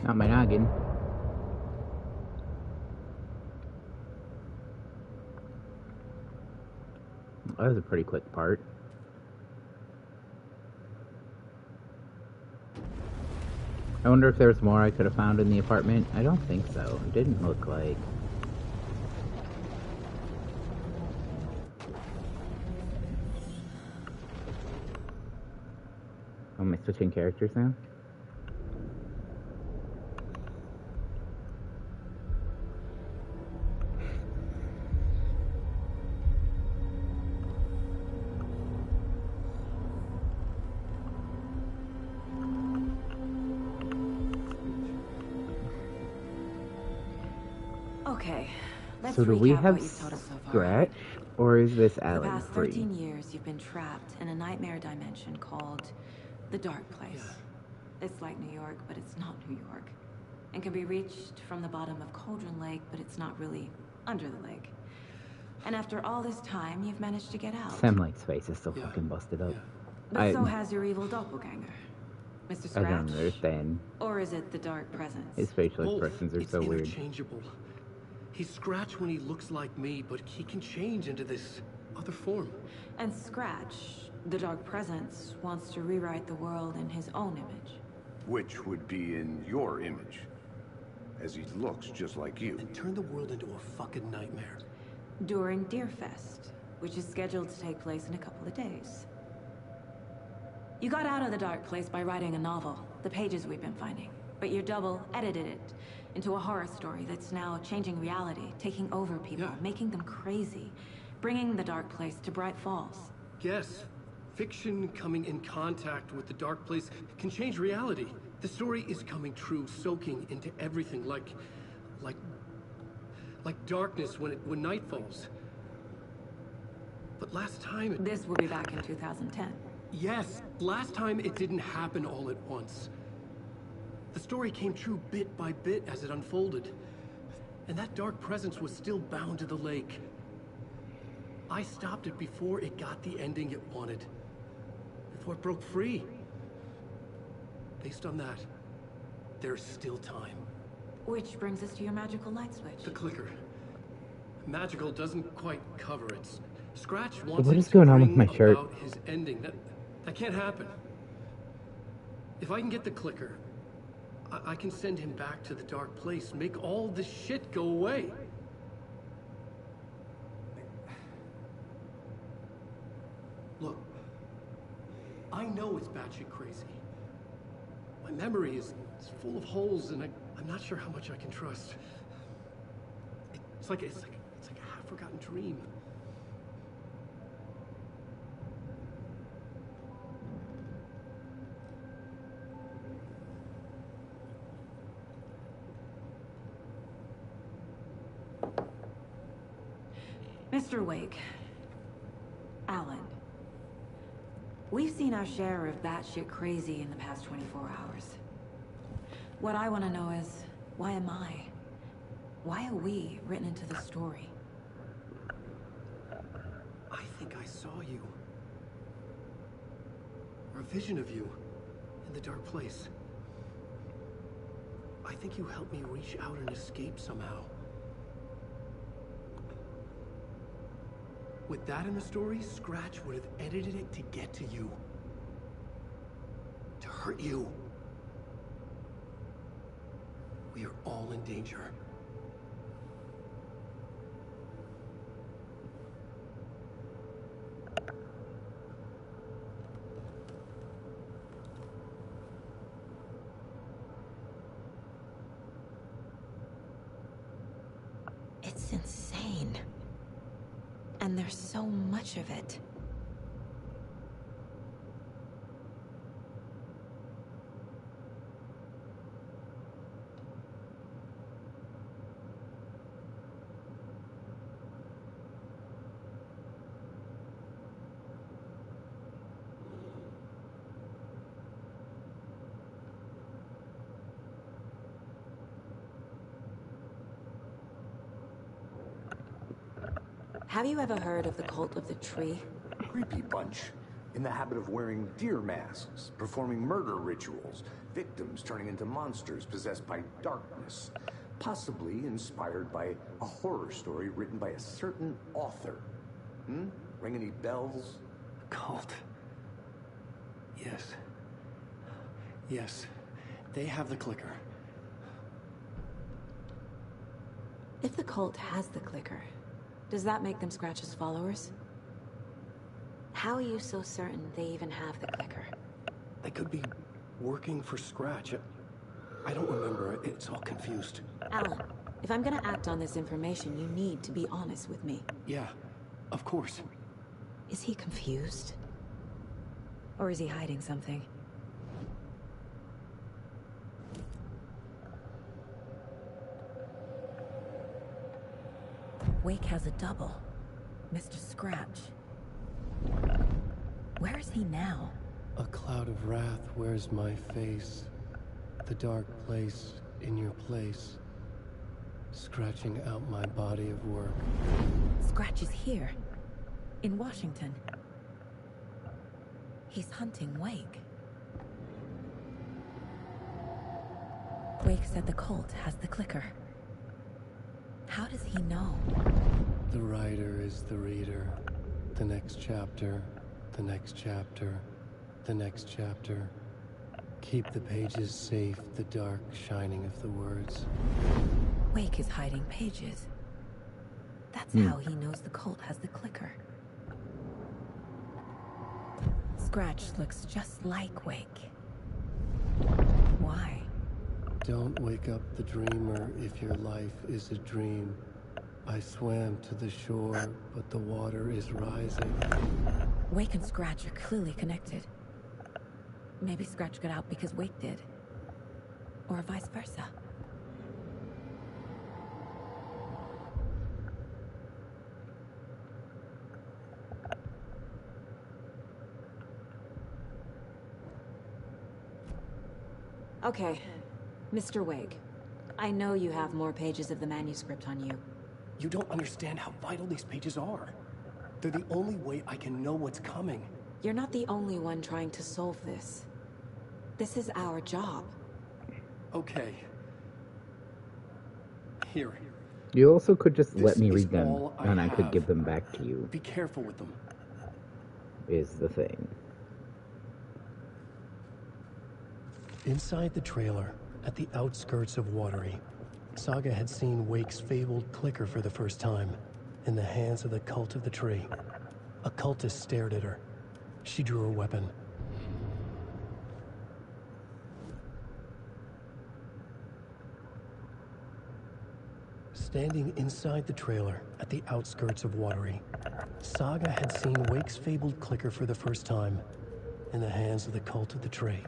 Not my noggin. That was a pretty quick part. I wonder if there's more I could have found in the apartment. I don't think so. It didn't look like. Am I switching characters now? Okay, let's So do we recap have what you've told us so far. Scratch, or is this For the Alan past free? 13 years, you've been trapped in a nightmare dimension called the Dark Place. It's like New York, but it's not New York. And can be reached from the bottom of Cauldron Lake, but it's not really under the lake. And after all this time, you've managed to get out. Sam Lake's face is still fucking busted up. But so has your evil doppelganger, Mr. I Scratch. don't understand. Or is it the Dark Presence? His facial expressions are It's so weird. interchangeable. He's Scratch when he looks like me, but he can change into this other form. And Scratch, the Dark Presence, wants to rewrite the world in his own image. Which would be in your image, as he looks just like you. And turn the world into a fucking nightmare. During Deerfest, which is scheduled to take place in a couple of days. You got out of the Dark Place by writing a novel, the pages we've been finding. But your double edited it into a horror story that's now changing reality, taking over people, making them crazy, bringing the Dark Place to Bright Falls. Yes, fiction coming in contact with the Dark Place can change reality. The story is coming true, soaking into everything, like darkness when night falls. But last time This will be back in 2010. Yes, last time it didn't happen all at once. The story came true bit by bit as it unfolded. And that Dark Presence was still bound to the lake. I stopped it before it got the ending it wanted. Before it broke free. Based on that, there's still time. Which brings us to your magical light switch. The clicker. Magical doesn't quite cover it. Scratch wants What it is to going on with bring my shirt? about his ending. That can't happen. If I can get the clicker, I can send him back to the Dark Place, make all this shit go away. Look, I know it's batshit crazy. My memory is full of holes, and I'm not sure how much I can trust. It's like a half-forgotten dream. Mr. Wake, Alan, we've seen our share of batshit crazy in the past 24 hours. What I want to know is, why am I? Why are we written into the story? I think I saw you. Or a vision of you in the Dark Place. I think you helped me reach out and escape somehow. With that in the story, Scratch would have edited it to get to you. To hurt you. We are all in danger. It's insane. And there's so much of it. Have you ever heard of the Cult of the Tree? Creepy bunch. In the habit of wearing deer masks, performing murder rituals, victims turning into monsters possessed by darkness. Possibly inspired by a horror story written by a certain author. Ring any bells? Cult. Yes. Yes. They have the clicker. If the cult has the clicker, does that make them Scratch's followers? How are you so certain they even have the clicker? They could be working for Scratch. I don't remember. It's all confused. Alan, if I'm gonna act on this information, you need to be honest with me. Yeah, of course. Is he confused? Or is he hiding something? Wake has a double. Mr. Scratch. Where is he now? A cloud of wrath wears my face. The dark place in your place. Scratching out my body of work. Scratch is here. In Washington. He's hunting Wake. Wake said the cult has the clicker. How does he know? The writer is the reader. The next chapter, the next chapter, the next chapter. Keep the pages safe, the dark shining of the words. Wake is hiding pages. That's how he knows the cult has the clicker. Scratch looks just like Wake. Why? Don't wake up the dreamer if your life is a dream. I swam to the shore, but the water is rising. Wake and Scratch are clearly connected. Maybe Scratch got out because Wake did. Or vice versa. Okay, Mr. Wake. I know you have more pages of the manuscript on you. You don't understand how vital these pages are. They're the only way I can know what's coming. You're not the only one trying to solve this. This is our job. Okay. Here. You also could just let me This is read them, all I and I could have. give them back to you, Be careful with them. is the thing. Inside the trailer, at the outskirts of Watery, Saga had seen Wake's fabled clicker for the first time, in the hands of the Cult of the Tree. A cultist stared at her. She drew her weapon. Standing inside the trailer, at the outskirts of Watery, Saga had seen Wake's fabled clicker for the first time, in the hands of the Cult of the Tree.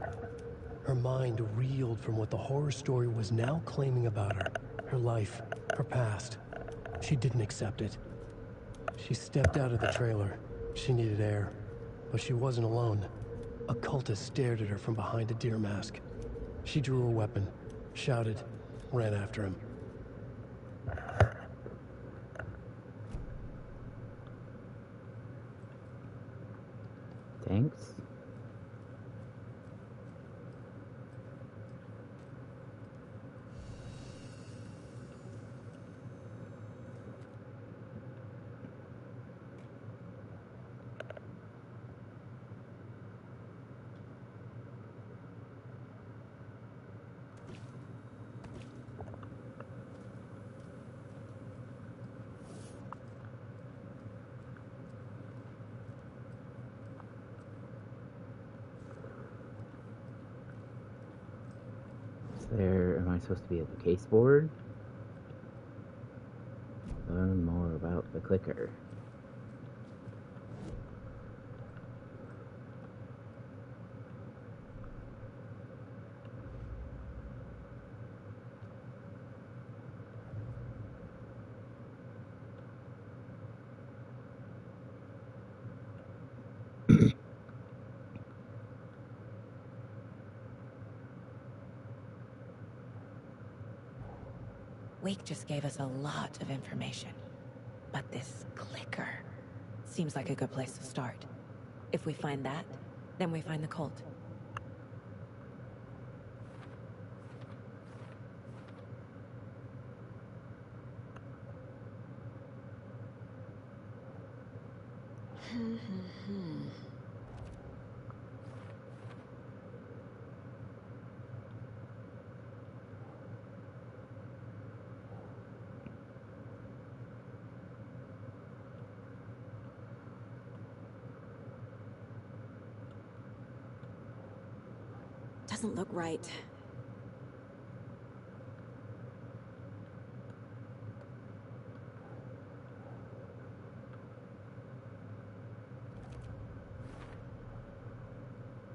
Her mind reeled from what the horror story was now claiming about her. Her life, her past. She didn't accept it. She stepped out of the trailer. She needed air. But she wasn't alone. A cultist stared at her from behind a deer mask. She drew her weapon, shouted, ran after him. Thanks. there? Am I supposed to be at the case board? Learn more about the clicker. Wake just gave us a lot of information. But this clicker seems like a good place to start. If we find that, then we find the cult. Doesn't look right.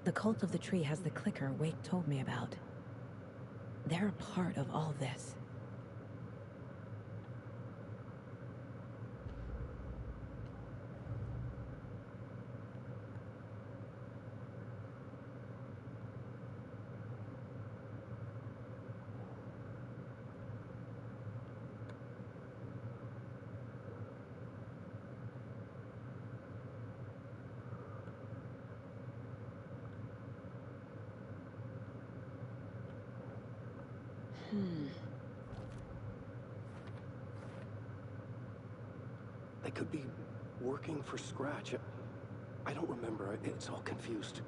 The cult of the tree has the clicker Wake told me about. They're a part of all this. They could be working for Scratch. I don't remember. It's all confused.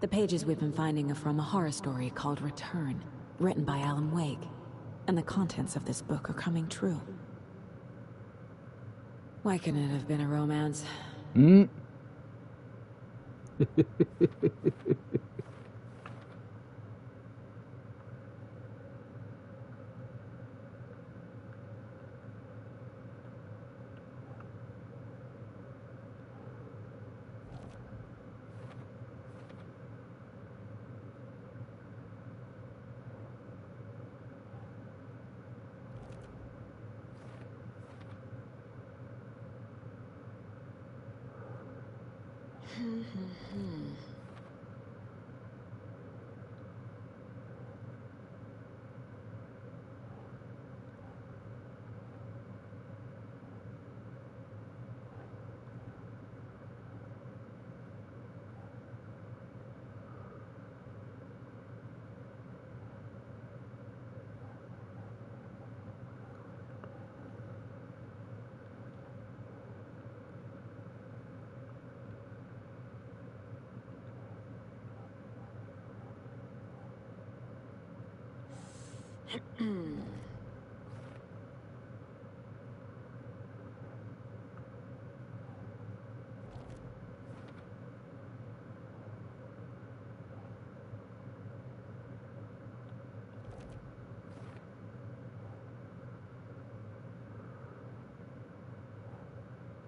The pages we've been finding are from a horror story called Return, written by Alan Wake. And the contents of this book are coming true. Why couldn't it have been a romance?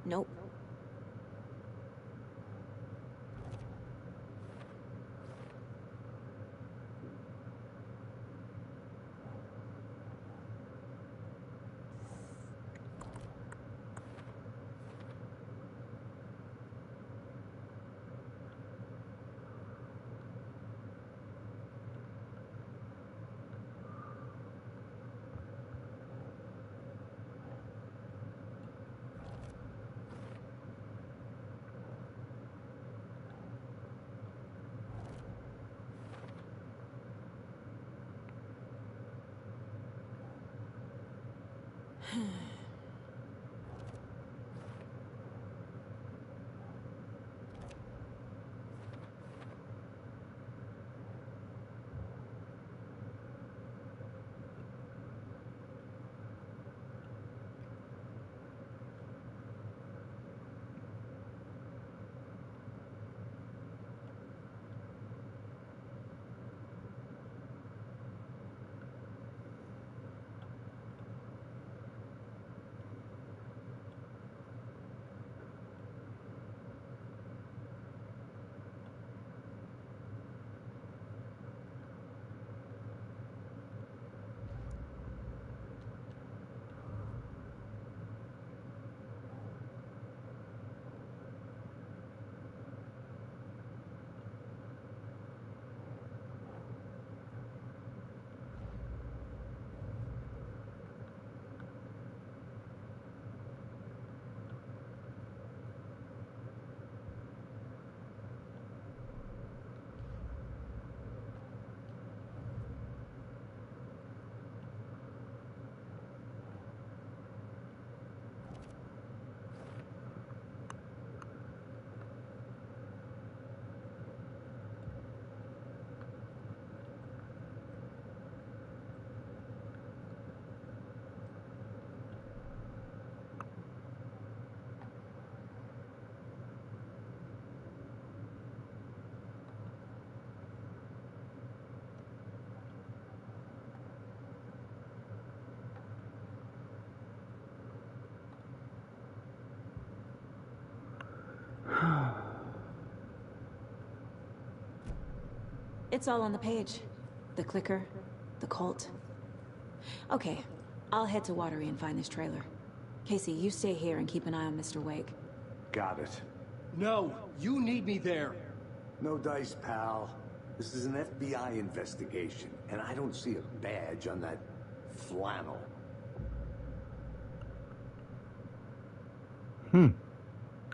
Nope. It's all on the page. The clicker, the cult. Okay, I'll head to Watery and find this trailer. Casey, you stay here and keep an eye on Mr. Wake. Got it. No, you need me there. No dice, pal. This is an FBI investigation, and I don't see a badge on that flannel.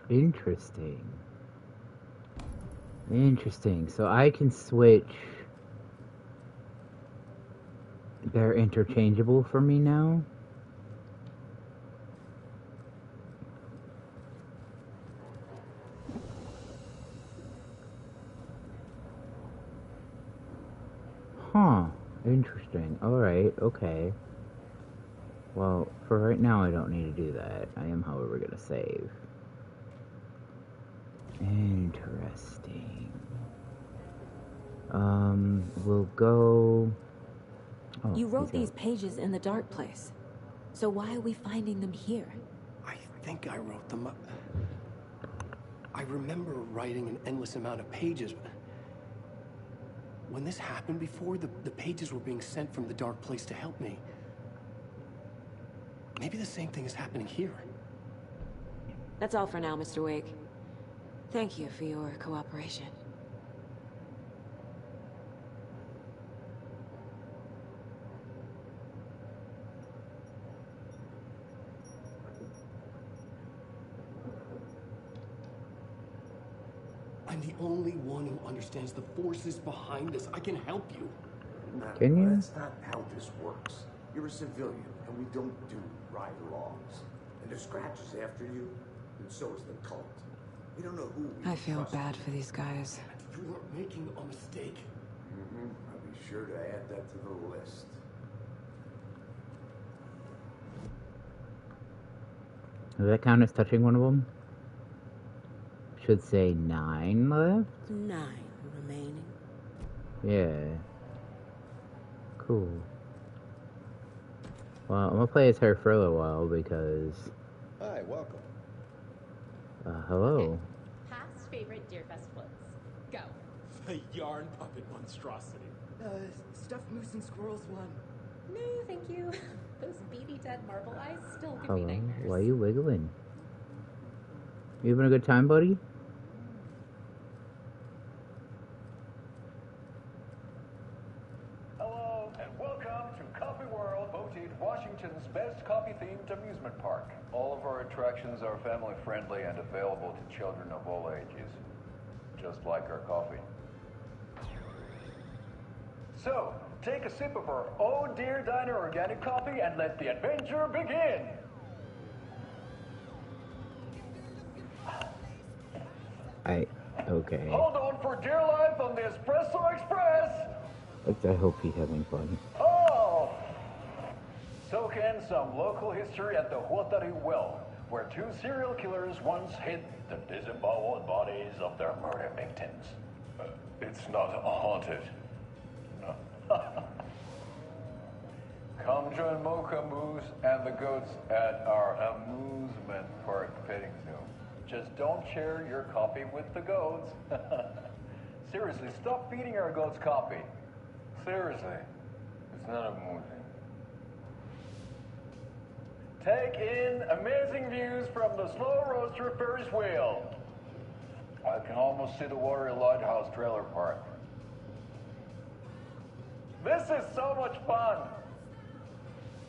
Interesting. Interesting. So I can switch. They're interchangeable for me now? Huh. Interesting. Alright, okay. Well, for right now I don't need to do that. I am, however, gonna save. Interesting. We'll go... Oh, You wrote these pages in the dark place. So why are we finding them here? I think I wrote them up. I remember writing an endless amount of pages. When this happened before, the pages were being sent from the dark place to help me. Maybe the same thing is happening here. That's all for now, Mr. Wake. Thank you for your cooperation. I'm the only one who understands the forces behind this. I can help you. Can you? That's not how this works. You're a civilian, and we don't do ride-alongs. And if Scratch is after you, and so is the cult. We don't know who we I feel trust. bad for these guys. You are making a mistake. I'll be sure to add that to the list. Does that count as touching one of them? Should say 9 left? 9 remaining. Yeah. Cool. Well, I'm gonna play as her for a little while because... Hi, welcome. Hello. Past favorite Deerfest floats. Go. The yarn puppet monstrosity. Stuffed moose and squirrels one. No, thank you. Those beady dead marble eyes still give me Hello. nightmares. Why are you wiggling? You having a good time, buddy? Hello, and welcome to Coffee World, voted Washington's best coffee-themed amusement park. All of our attractions are family-friendly and available to children of all ages, just like our coffee. So, take a sip of our Oh Dear Diner organic coffee and let the adventure begin! Okay. Hold on for dear life on the Espresso Express! I hope he's having fun. Oh! Soak in some local history at the Huatari Well, where 2 serial killers once hid the disemboweled bodies of their murder victims. It's not haunted. No. Come join Mocha Moose and the goats at our amusement park petting zoo. Just don't share your coffee with the goats. Seriously, stop feeding our goats coffee. Seriously, it's not amusing. Take in amazing views from the Slow Roaster Ferris wheel. I can almost see the Watery Lighthouse trailer park. This is so much fun.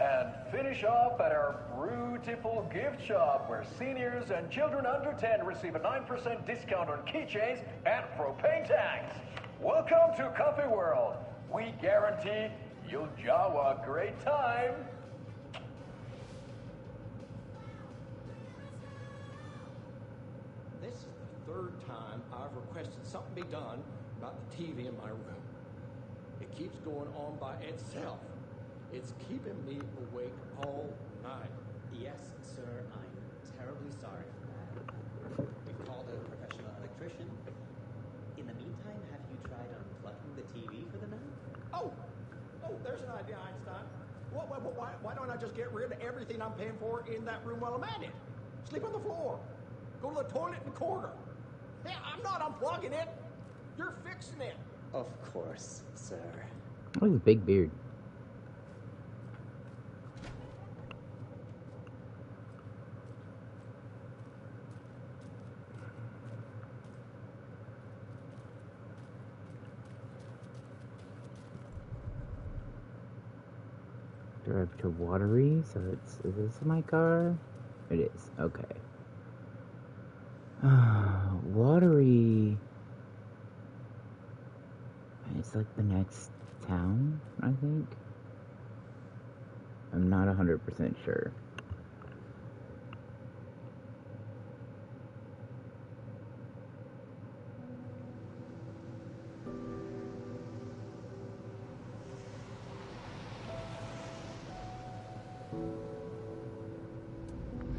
And finish off at our beautiful gift shop where seniors and children under 10 receive a 9% discount on keychains and propane tanks. Welcome to Coffee World. We guarantee you'll jaw a great time. This is the 3rd time I've requested something be done about the TV in my room. It keeps going on by itself. It's keeping me awake all night. Yes, sir, I'm terribly sorry for that. We called a professional electrician. In the meantime, have you tried unplugging the TV for the night? Oh, there's an idea, Einstein. Why don't I just get rid of everything I'm paying for in that room while I'm at it? Sleep on the floor. Go to the toilet in the corner. Hey, I'm not unplugging it. You're fixing it. Of course, sir. What a big beard. Drive to Watery, so is this my car? It is, okay. Watery. It's like the next town, I think. I'm not 100% sure.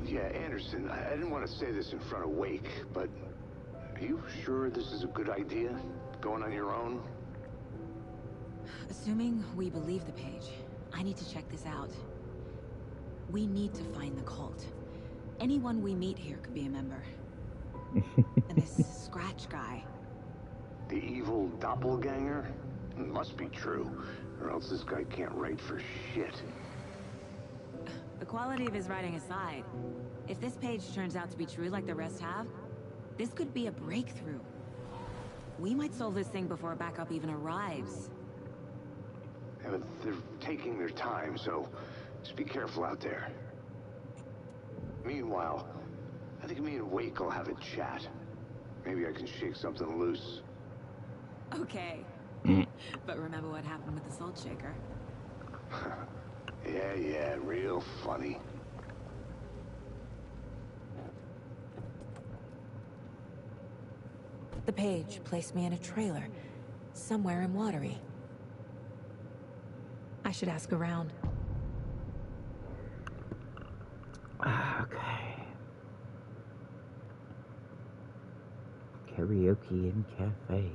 Yeah, Anderson, I didn't want to say this in front of Wake, but are you sure this is a good idea? Going on your own? Assuming we believe the page, I need to check this out. We need to find the cult. Anyone we meet here could be a member. And this Scratch guy. The evil doppelganger? It must be true, or else this guy can't write for shit. The quality of his writing aside, if this page turns out to be true like the rest have, this could be a breakthrough. We might solve this thing before backup even arrives. Yeah, but they're taking their time, so just be careful out there. Meanwhile, I think me and Wake will have a chat. Maybe I can shake something loose. Okay. But remember what happened with the salt shaker? Yeah, real funny. The page placed me in a trailer, somewhere in Watery. I should ask around. Okay. Karaoke and cafe.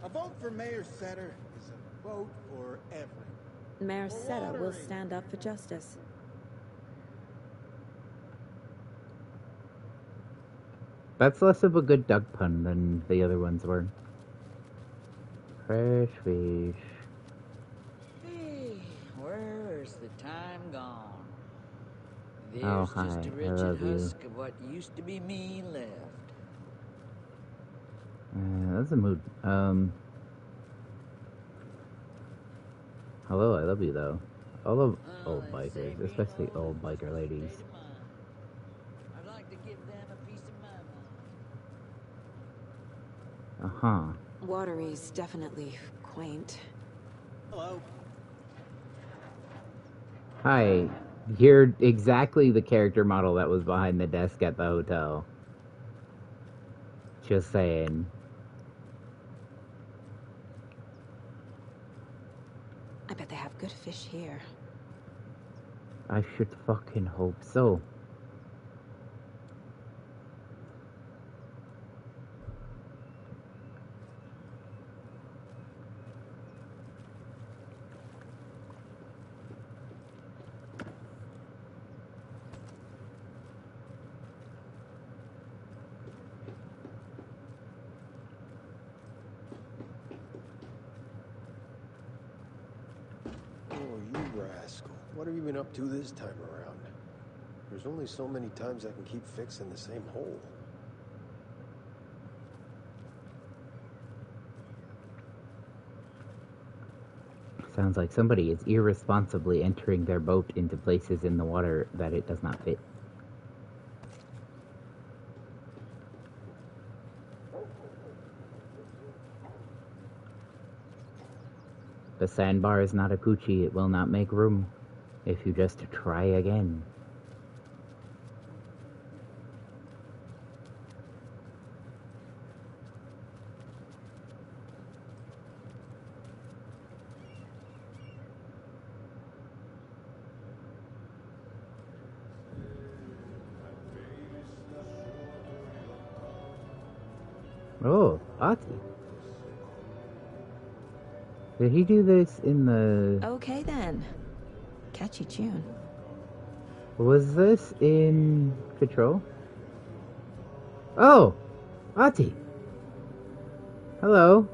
A vote for Mayor Setter is a vote for everyone. Mayor Setter will stand up for justice. That's less of a good duck pun than the other ones were. Fresh fish. Hey, where's the time gone? There's Oh, just hi. a I wretched love you. husk of what used to be me left. That's a mood. Hello, I love you though. All of old bikers, especially old biker ladies. I'd like to give them a piece of my mind. Watery's definitely quaint. Hello. Hi, you're exactly the character model that was behind the desk at the hotel. Just saying. I bet they have good fish here. I should fucking hope so. Oh, you rascal. What have you been up to this time around? There's only so many times I can keep fixing the same hole. Sounds like somebody is irresponsibly entering their boat into places in the water that it does not fit. The sandbar is not a coochie, it will not make room if you just try again. Oh, Ati. Did he do this in the... Okay then. Catchy tune. Was this in Control? Oh! Ati! Hello.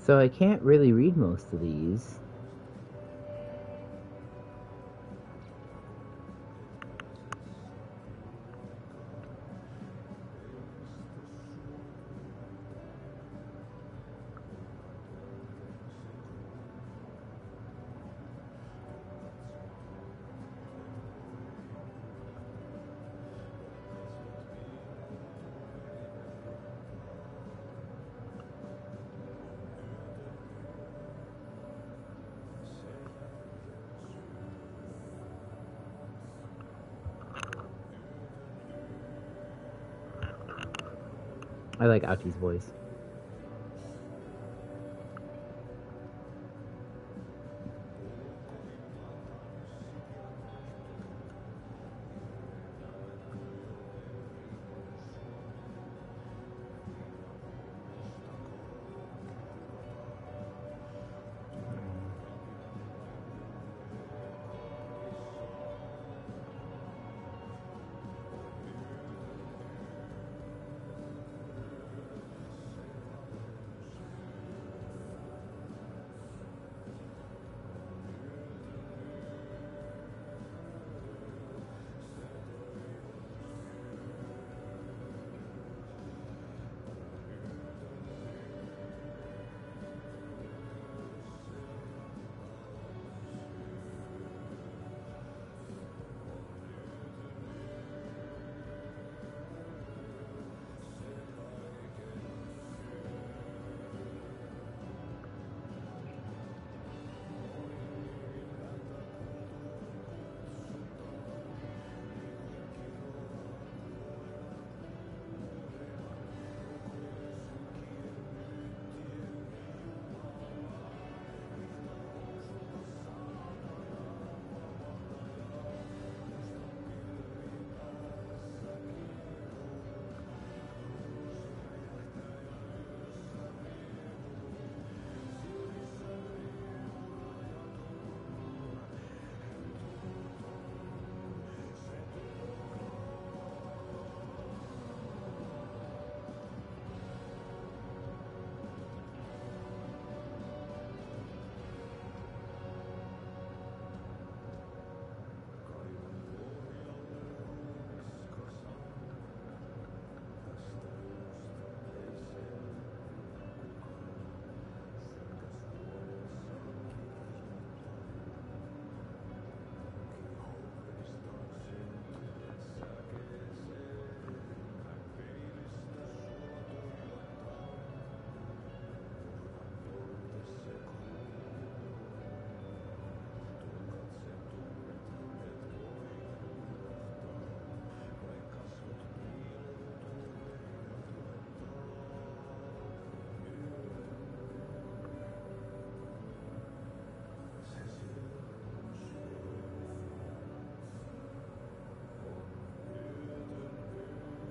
So I can't really read most of these. I like Ouchie's voice.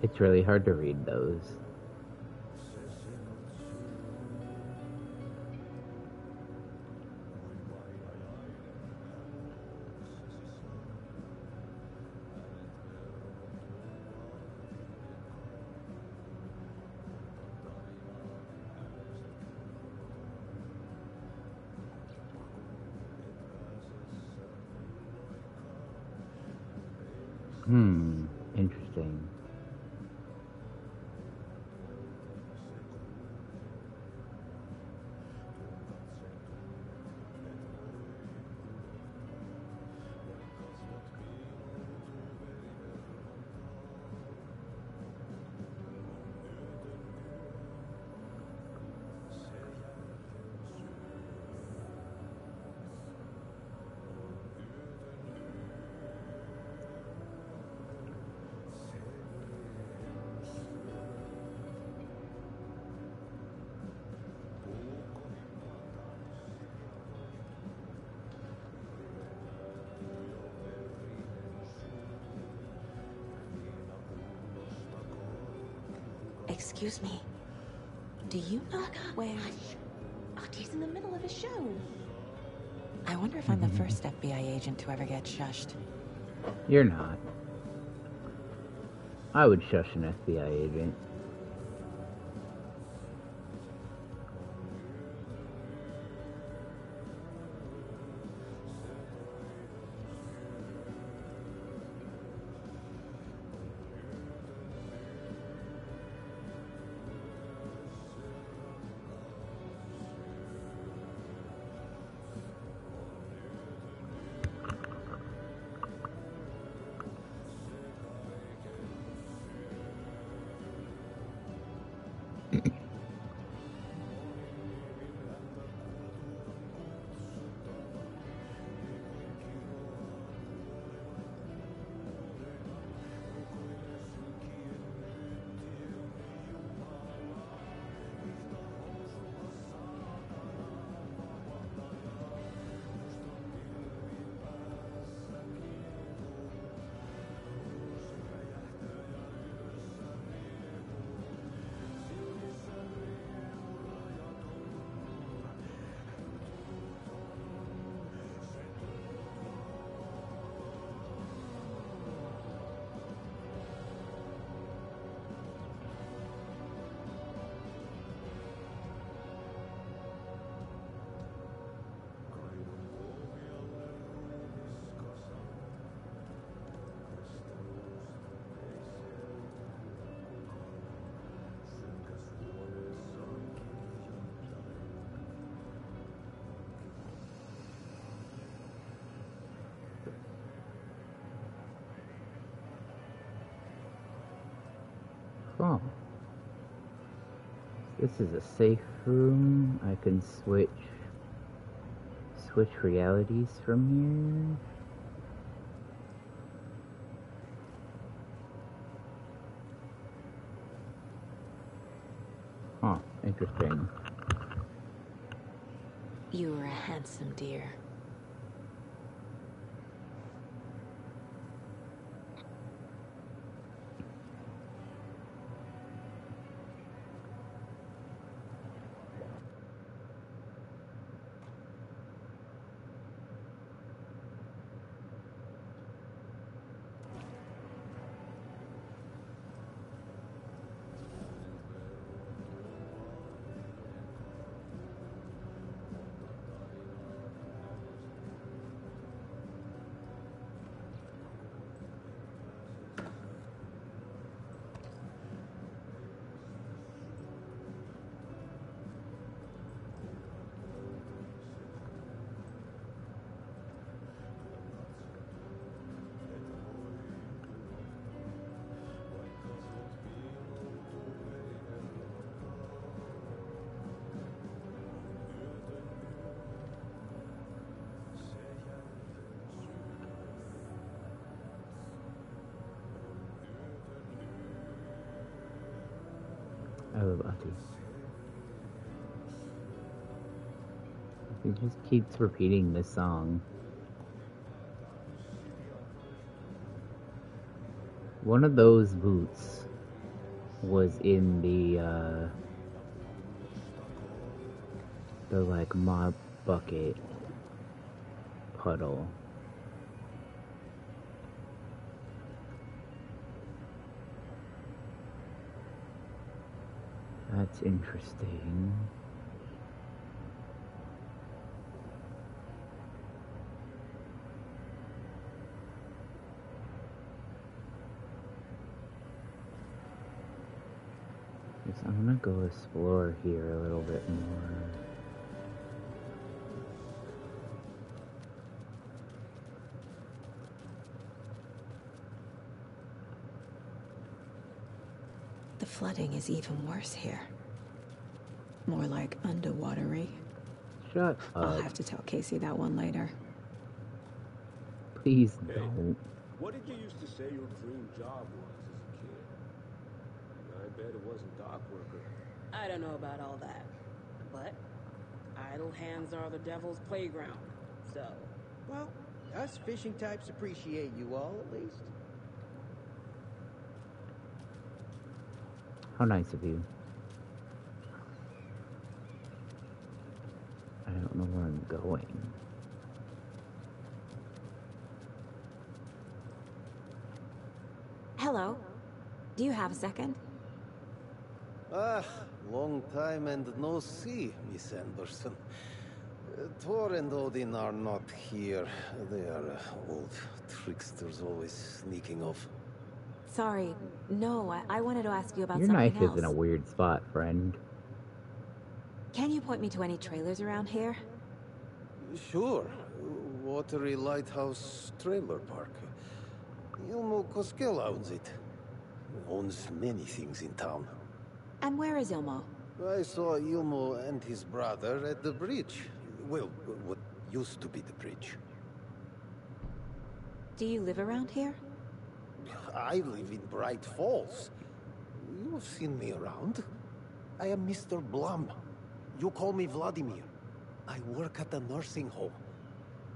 It's really hard to read those. Interesting. Excuse me. Do you know where... He's in the middle of a show. I wonder if I'm the first FBI agent to ever get shushed. You're not. I would shush an FBI agent. Oh. This is a safe room. I can switch realities from here. Huh, interesting. You were a handsome deer. I love Ati. He just keeps repeating this song. One of those boots was in the like mop bucket puddle. That's interesting. Yes, I'm gonna go explore here a little bit more. The flooding is even worse here. More like underwatery. Shut up. I'll have to tell Casey that one later. Please don't. What did you used to say your dream job was as a kid? I bet it wasn't dock worker. I don't know about all that, but idle hands are the devil's playground, so... Well, us fishing types appreciate you all, at least. How nice of you. I don't know where I'm going. Hello. Do you have a second? Ah, long time and no see, Miss Anderson. Thor and Odin are not here. They are old tricksters always sneaking off. Sorry. No, I wanted to ask you about Your something knife else. is in a weird spot, friend. Can you point me to any trailers around here? Sure. Watery Lighthouse Trailer Park. Ilmo Koskela owns it. Owns many things in town. And where is Ilmo? I saw Ilmo and his brother at the bridge. Well, what used to be the bridge. Do you live around here? I live in Bright Falls. You've seen me around. I am Mr. Blum. You call me Vladimir. I work at a nursing home.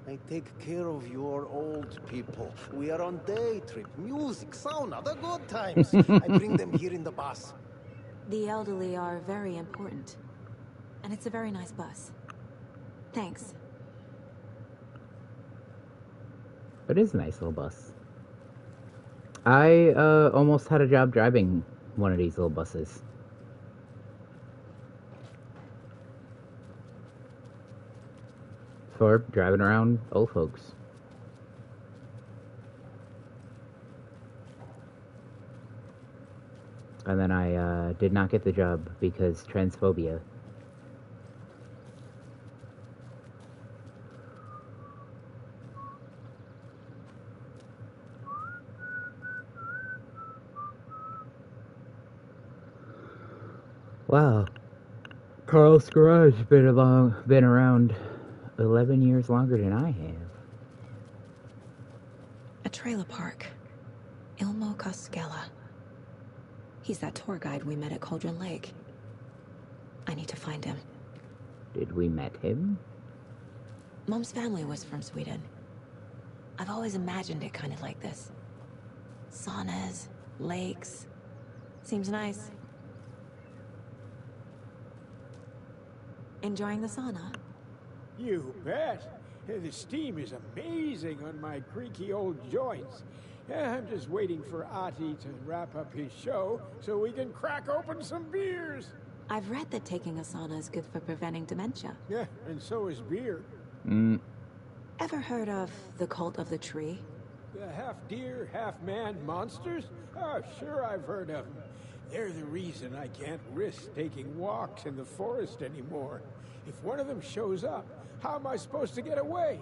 I take care of your old people. We are on day trip, music, sauna, the good times. I bring them here in the bus. The elderly are very important. And it's a very nice bus. Thanks. It is a nice little bus. I almost had a job driving one of these little buses. For driving around old folks. And then I did not get the job because transphobia. Wow. Carl's Garage been around 11 years longer than I have. A trailer park. Ilmo Koskela. He's that tour guide we met at Cauldron Lake. I need to find him. Did we met him? Mom's family was from Sweden. I've always imagined it kind of like this. Saunas, lakes. Seems nice. Enjoying the sauna? You bet. The steam is amazing on my creaky old joints. I'm just waiting for Ati to wrap up his show so we can crack open some beers. I've read that taking a sauna is good for preventing dementia. Yeah, and so is beer. Ever heard of the Cult of the Tree? The half-deer, half-man monsters? Oh, sure I've heard of them. They're the reason I can't risk taking walks in the forest anymore. If one of them shows up, how am I supposed to get away?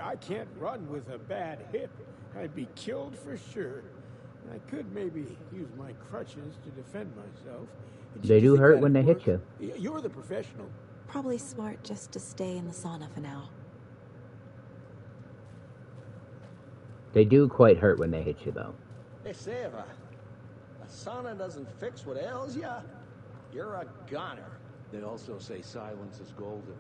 I can't run with a bad hip. I'd be killed for sure. I could maybe use my crutches to defend myself. They do hurt when they hit you. You're the professional. Probably smart just to stay in the sauna for now. They do quite hurt when they hit you, though. They say if a sauna doesn't fix what ails ya, you're a goner. They also say silence is golden.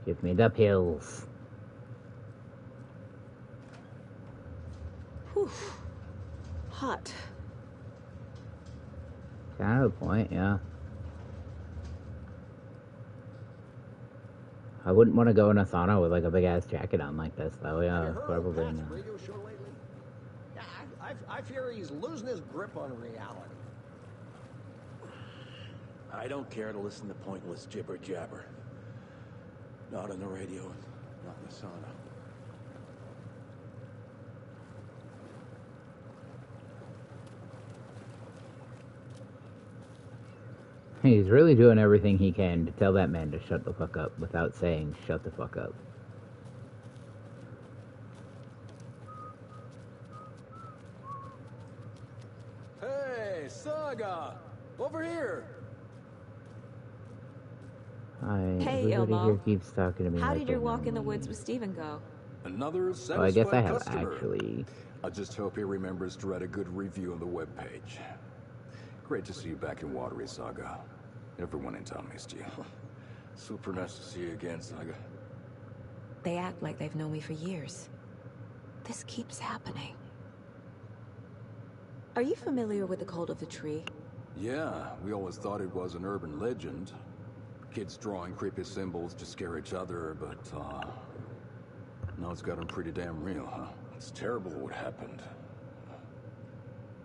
Give me the pills. Whew. Hot. Kind of the point, yeah. I wouldn't want to go in a sauna with like a big ass jacket on like this, though. Yeah, probably not. Radio show lately? Yeah, I fear he's losing his grip on reality. I don't care to listen to pointless jibber jabber. Not on the radio, not in the sauna. He's really doing everything he can to tell that man to shut the fuck up without saying shut the fuck up. Hey, Saga! Over here! Hi, Hey, everybody Ilmo. here keeps talking to me How like did your they walk know in the me. woods with Steven go? Another Well, I guess I satisfied have customer. actually. I just hope he remembers to write a good review on the webpage. Great to see you back in Watery, Saga. Everyone in town missed you. Super nice to see you again, Saga. They act like they've known me for years. This keeps happening. Are you familiar with the Cult of the Tree? Yeah, we always thought it was an urban legend. Kids drawing creepy symbols to scare each other, but, now it's gotten pretty damn real, huh? It's terrible what happened.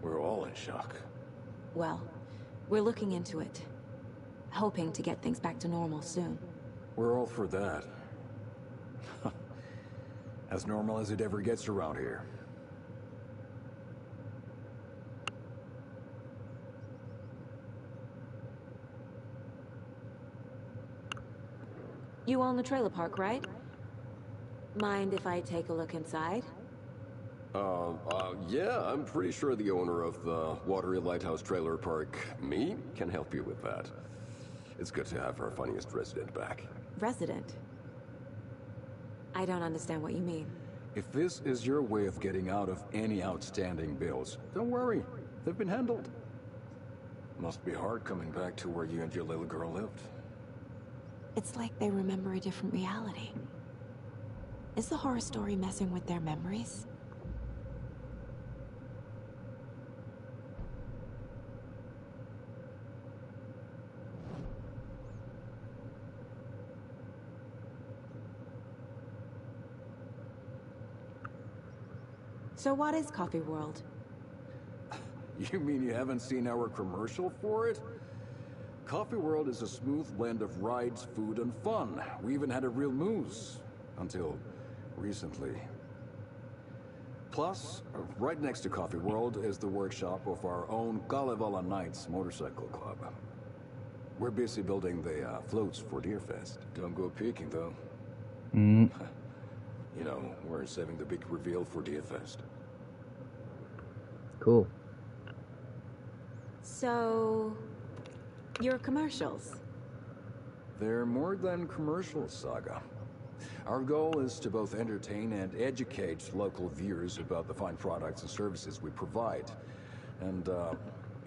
We're all in shock. Well, we're looking into it. Hoping to get things back to normal soon. We're all for that. As normal as it ever gets around here. You own the trailer park, right? Mind if I take a look inside? Yeah, I'm pretty sure the owner of the Watery Lighthouse Trailer Park, me, can help you with that. It's good to have our funniest resident back. Resident? I don't understand what you mean. If this is your way of getting out of any outstanding bills, don't worry. They've been handled. Must be hard coming back to where you and your little girl lived. It's like they remember a different reality. Is the horror story messing with their memories? So what is Coffee World? You mean you haven't seen our commercial for it? Coffee World is a smooth blend of rides, food, and fun. We even had a real moose. Until recently. Plus, right next to Coffee World is the workshop of our own Kalevala Knights Motorcycle Club. We're busy building the floats for Deerfest. Don't go peeking, though. You know, we're saving the big reveal for Deerfest. Cool. So... your commercials? They're more than commercials, Saga. Our goal is to both entertain and educate local viewers about the fine products and services we provide. And,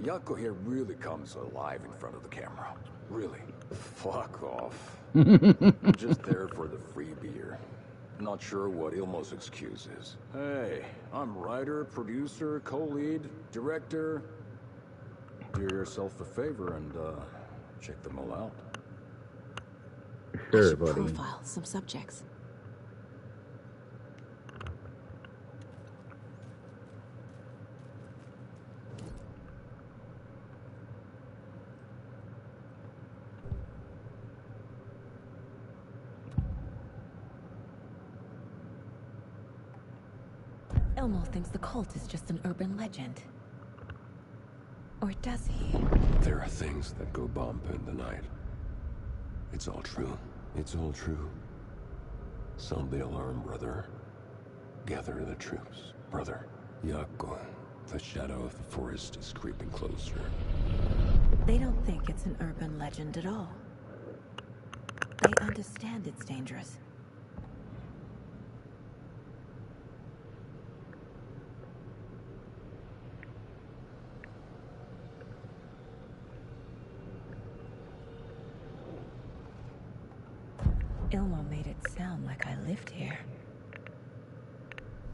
Yako here really comes alive in front of the camera. Really. Fuck off. I'm just there for the free beer. Not sure what Ilmo's excuse is. Hey, I'm writer, producer, co-lead, director. Do yourself a favor and, check them all out. Sure, buddy. Profile some subjects. Ilmo thinks the cult is just an urban legend. Or does he? There are things that go bump in the night. It's all true. It's all true. Sound the alarm, brother. Gather the troops, brother. Yako, the shadow of the forest is creeping closer. They don't think it's an urban legend at all. They understand it's dangerous. Ilmo made it sound like I lived here.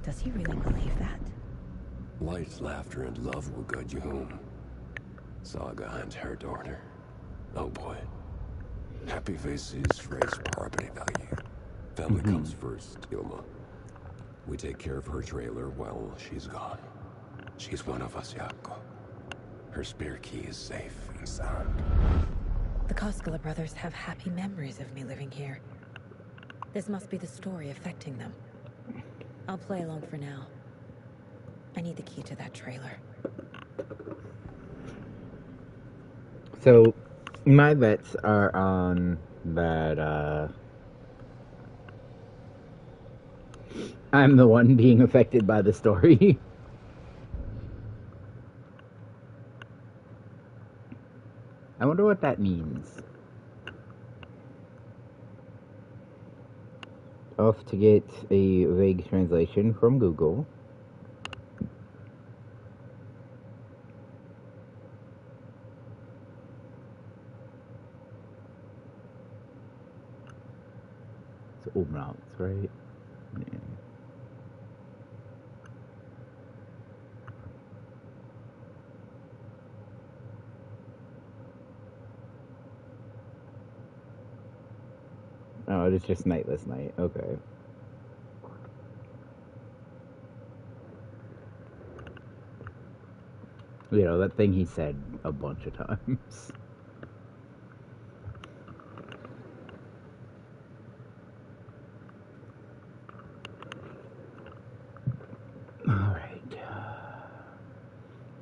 Does he really believe that? Light, laughter, and love will guide you home. Saga and her daughter. Oh boy. Happy faces raise property value. Family comes first, Ilma. We take care of her trailer while she's gone. She's one of us, Yako. Her spare key is safe and sound. The Koskela brothers have happy memories of me living here. This must be the story affecting them. I'll play along for now. I need the key to that trailer. So, my bets are on that, I'm the one being affected by the story. I wonder what that means. off to get a vague translation from Google. It's umlauts, right? Yeah. Oh, it is just Nightless Night. Okay. You know, that thing he said a bunch of times. Alright.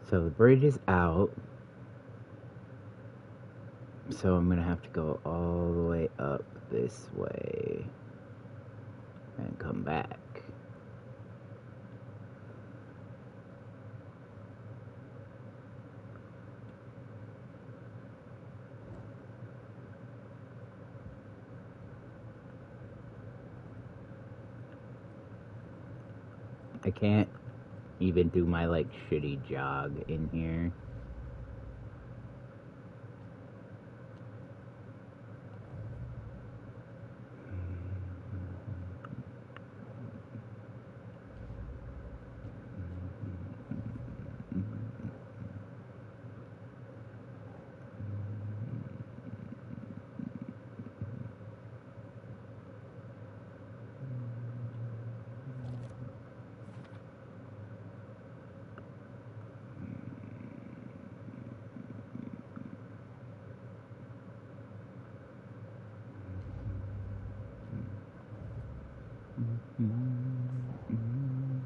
So the bridge is out. So I'm gonna have to go all the way up this way and come back. I can't even do my like shitty jog in here.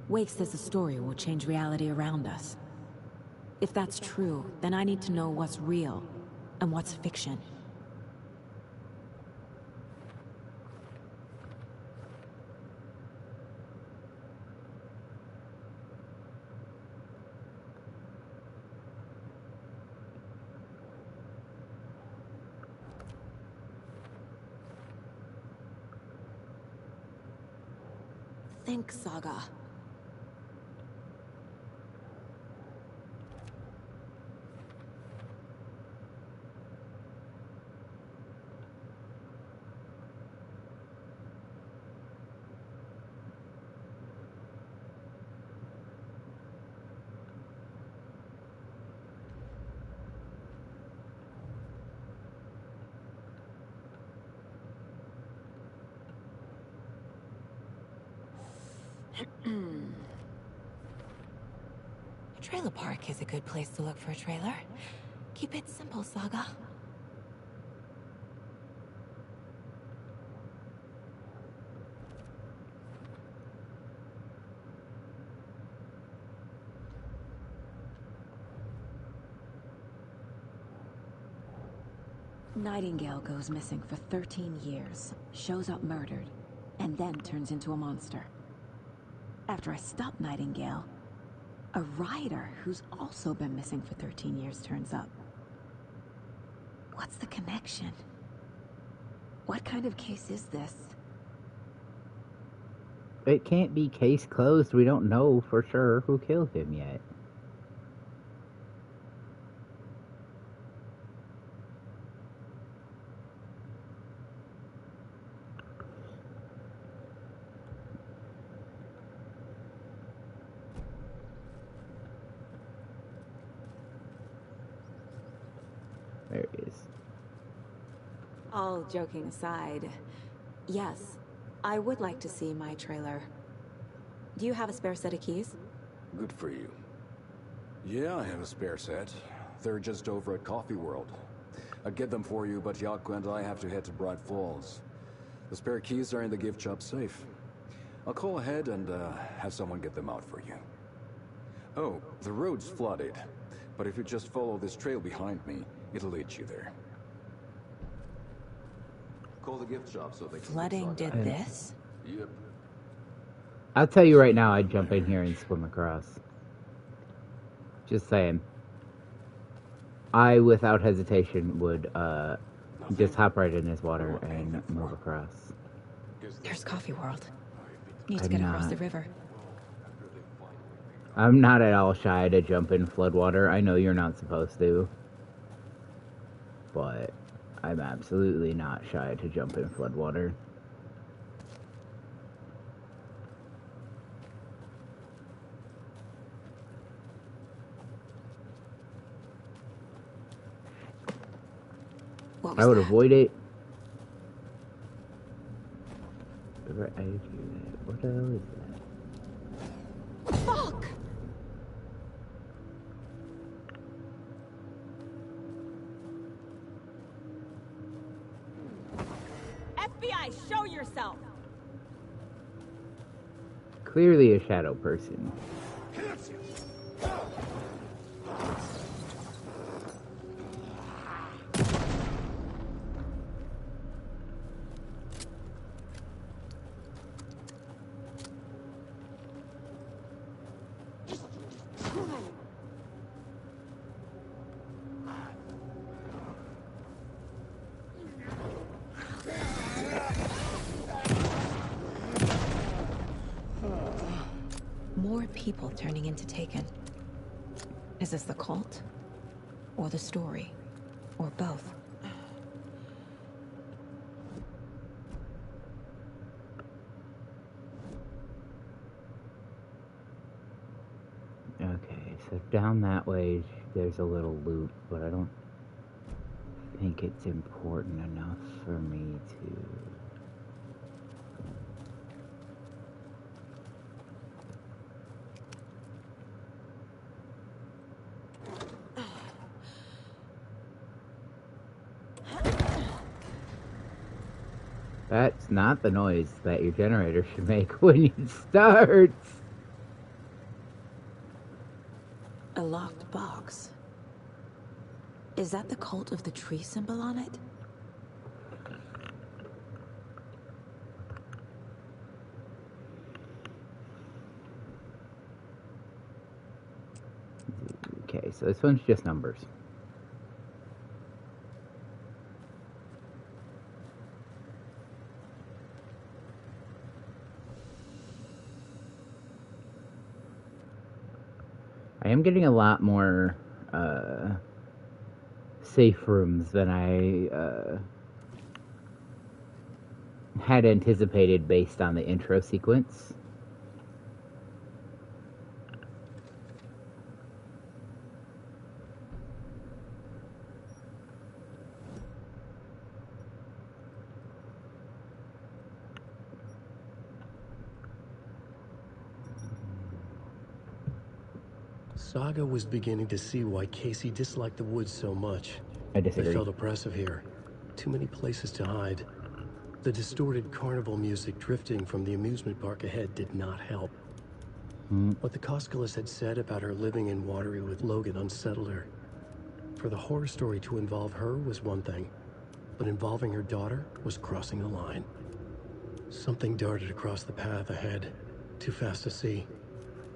Wake says the story will change reality around us. If that's true, then I need to know what's real and what's fiction. Think, Saga. A trailer park is a good place to look for a trailer. Keep it simple, Saga. Nightingale goes missing for 13 years, shows up murdered, and then turns into a monster. After I stop Nightingale, a rider who's also been missing for 13 years turns up. What's the connection? What kind of case is this? It can't be case closed. We don't know for sure who killed him yet. There he is. All joking aside, yes, I would like to see my trailer. Do you have a spare set of keys? Good for you. Yeah, I have a spare set. They're just over at Coffee World. I'd get them for you, but Yaku and I have to head to Bright Falls. The spare keys are in the gift shop safe. I'll call ahead and have someone get them out for you. Oh, the road's flooded, but if you just follow this trail behind me, it'll lead you there. Call the gift shop so they can... Flooding did this? Yep. I'll tell you right now, I'd jump in here and swim across. Just saying. I, without hesitation, would just hop right in this water and move across. There's Coffee World. Need to I'm get across not. the river. I'm not at all shy to jump in floodwater. I know you're not supposed to. But I'm absolutely not shy to jump in floodwater. I would avoid it. What the hell is that? Fuck! FBI, show yourself! Clearly a shadow person. More people turning into Taken. Is this the cult? Or the story? Or both? Okay, so down that way there's a little loop, but I don't think it's important enough for me to... That's not the noise that your generator should make when it starts. A locked box. Is that the cult of the tree symbol on it? Okay, so this one's just numbers. I am getting a lot more safe rooms than I had anticipated based on the intro sequence. Saga was beginning to see why Casey disliked the woods so much. I disagree. It felt oppressive here. Too many places to hide. The distorted carnival music drifting from the amusement park ahead did not help. What the Koskalis had said about her living in Watery with Logan unsettled her. For the horror story to involve her was one thing, but involving her daughter was crossing the line. Something darted across the path ahead, too fast to see.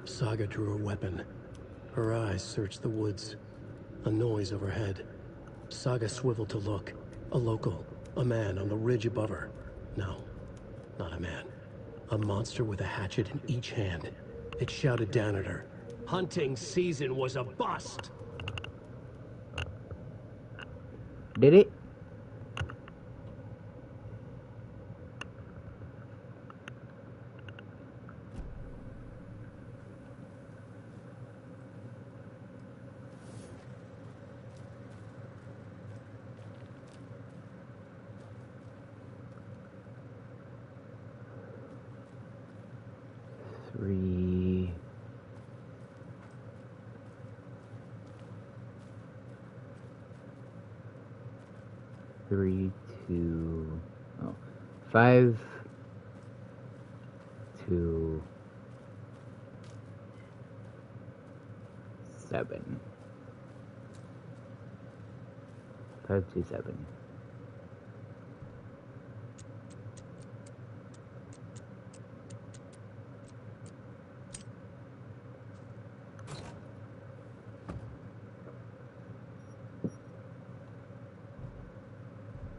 Saga drew her weapon. Her eyes searched the woods. A noise overhead. Saga swiveled to look. A local. A man on the ridge above her. No, not a man. A monster with a hatchet in each hand. It shouted down at her. Hunting season was a bust! Did it? Three. Three, two, oh, 5, 2, 7. 5, 2, 7.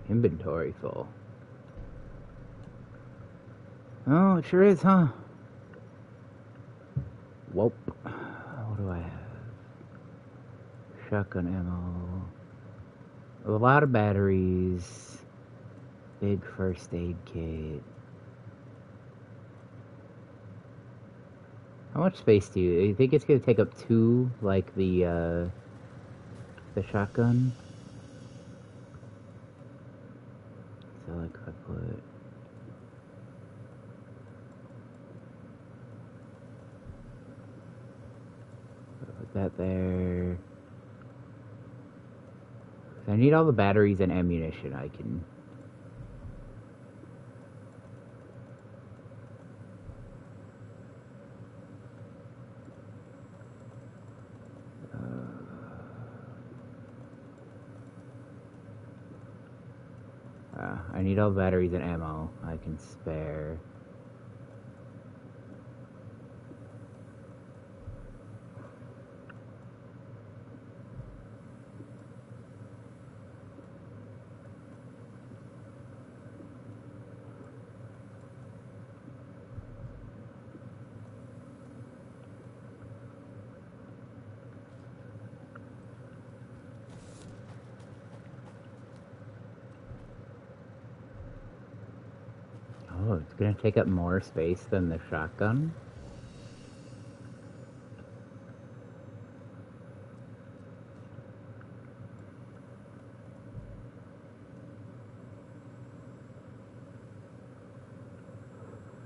Inventory full. Oh, it sure is, huh? Whoop. What do I have? Shotgun ammo. A lot of batteries. Big first aid kit. How much space do you think it's gonna take up two, like the shotgun? So like if I put that there. I need all the batteries and ammunition I can. I need all the batteries and ammo I can spare. Oh, it's gonna take up more space than the shotgun?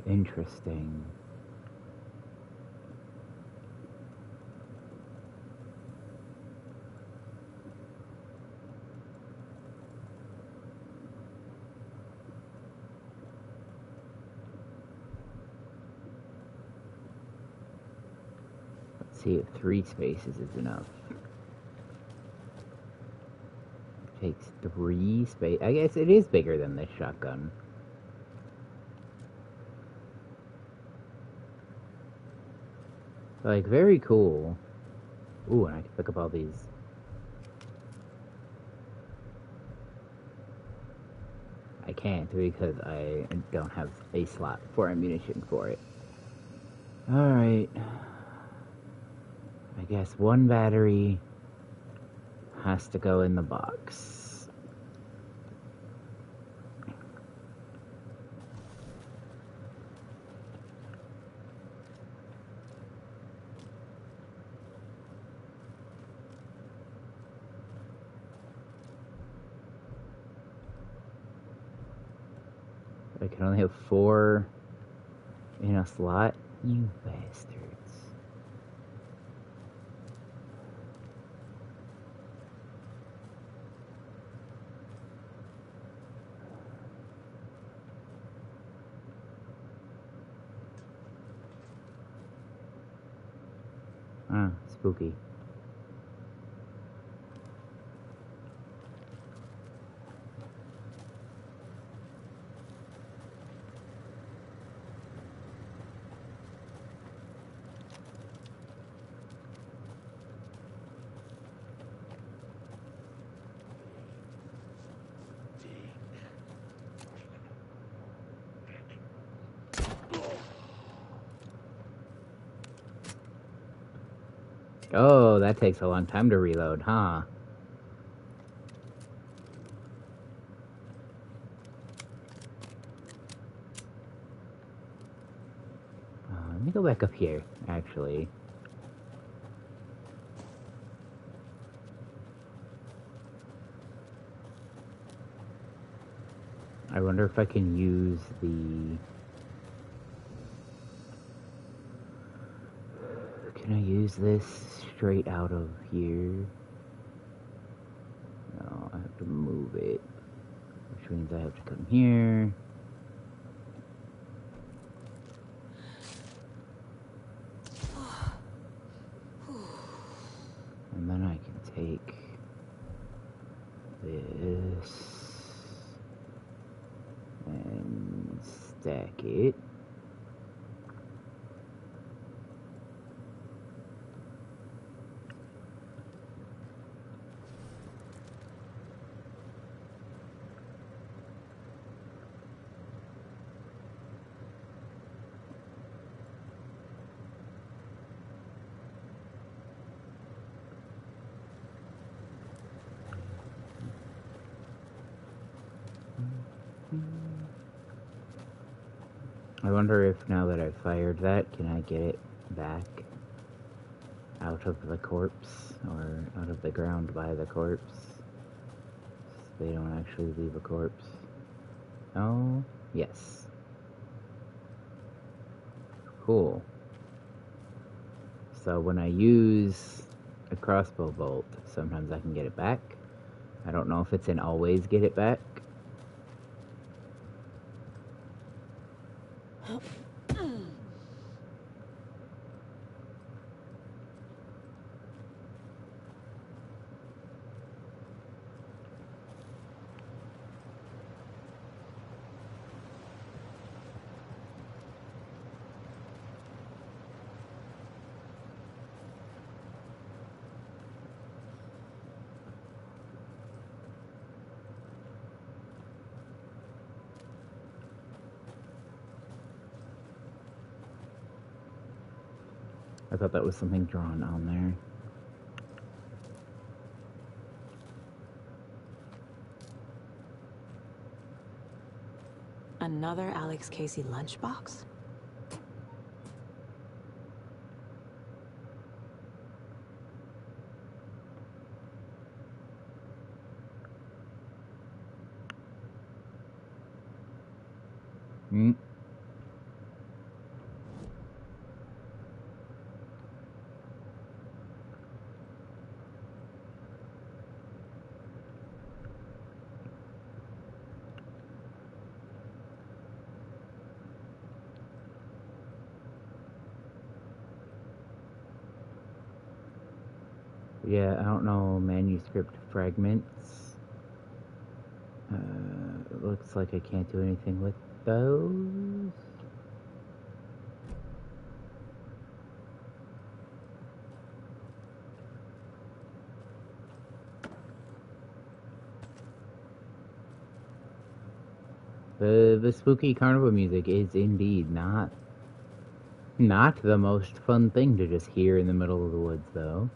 Interesting. See if 3 spaces is enough. Takes 3 space. I guess it is bigger than this shotgun. Like, very cool. Ooh, and I can pick up all these. I can't because I don't have a slot for ammunition for it. Alright. I guess 1 battery has to go in the box. I can only have 4 in a slot? You bastards. Ah, spooky. Oh, that takes a long time to reload, huh? Let me go back up here, actually. I wonder if I can use the... Can I use this straight out of here? No, I have to move it. Which means I have to come here. And then I can take this and stack it. I wonder if now that I've fired that, can I get it back out of the corpse or out of the ground by the corpse? So they don't actually leave a corpse. Oh, yes. Cool. So when I use a crossbow bolt, sometimes I can get it back. I don't know if it's an always get it back. I thought that was something drawn on there. Another Alex Casey lunchbox? Hmm. Yeah, I don't know, manuscript fragments. It looks like I can't do anything with those. The spooky carnival music is indeed not the most fun thing to just hear in the middle of the woods, though.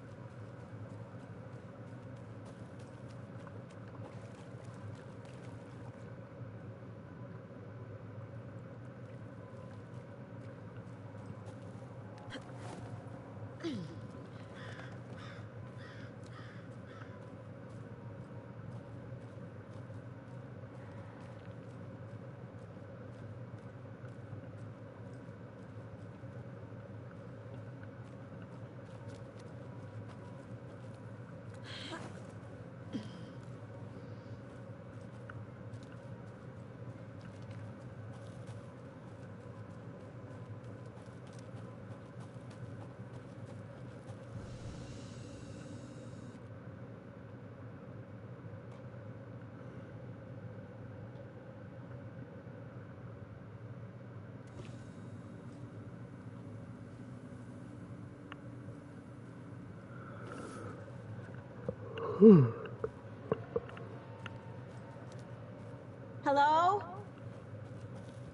Hello?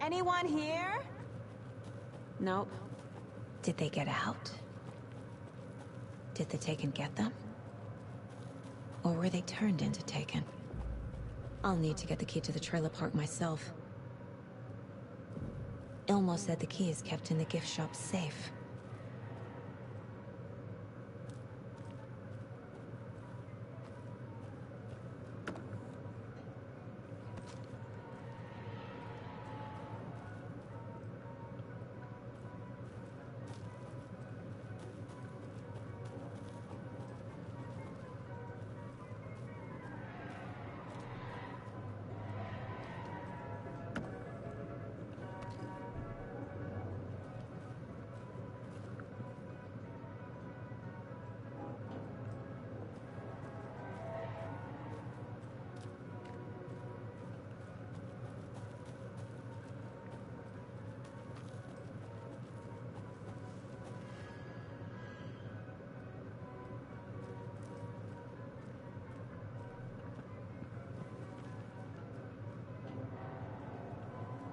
Anyone here? Nope. Did they get out? Did the Taken get them? Or were they turned into Taken? I'll need to get the key to the trailer park myself. Ilmo said the key is kept in the gift shop safe.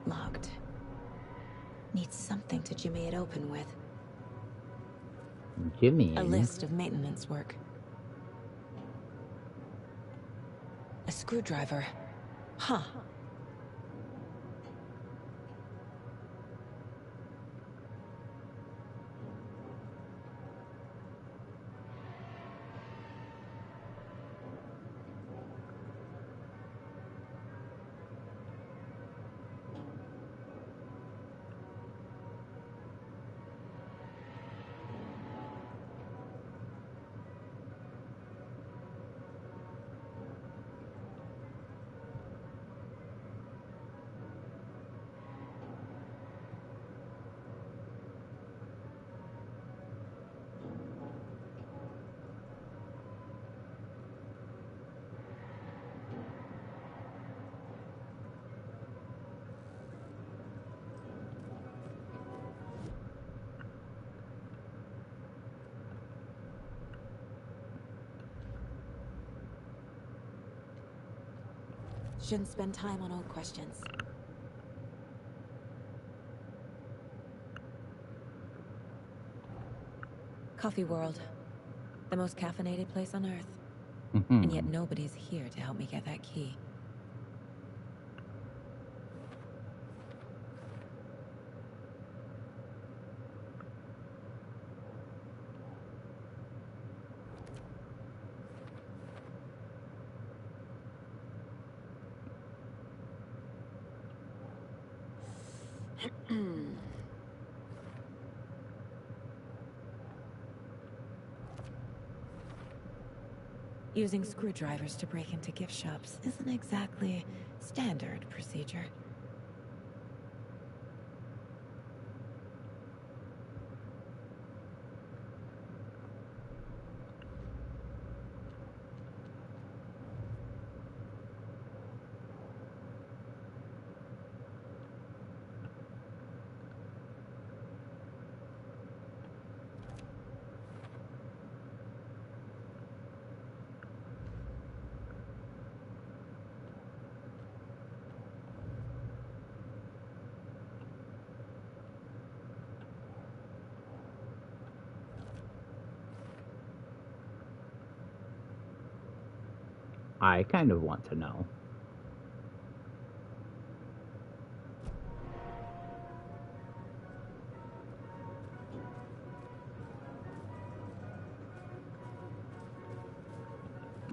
Locked. Need something to jimmy it open with. Jimmy. A list of maintenance work. A screwdriver. Huh. Shouldn't spend time on old questions. Coffee World. The most caffeinated place on Earth. And yet nobody's here to help me get that key. Using screwdrivers to break into gift shops isn't exactly standard procedure. I kind of want to know.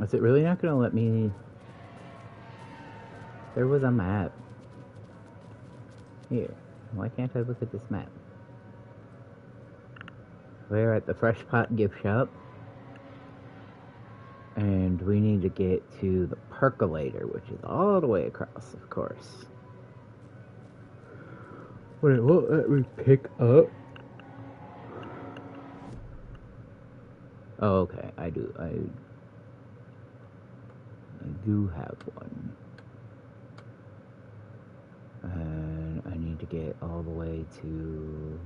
Is it really not going to let me... There was a map. Here. Why can't I look at this map? We're at the Fresh Pot gift shop. And we need to get to the Percolator, which is all the way across, of course. But it won't let me pick up. Oh, okay. I do have one. And I need to get all the way to...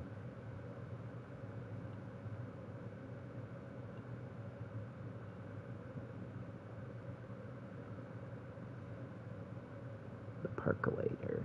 the Percolator.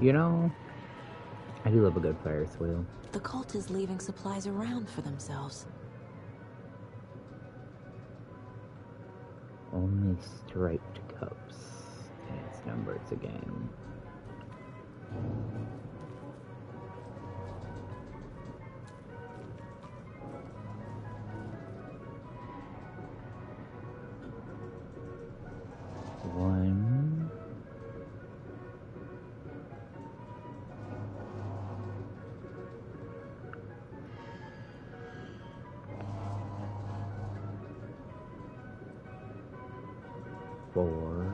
You know, I do love a good Ferris wheel. The cult is leaving supplies around for themselves. Only striped cups. And it's numbers again. One. Four.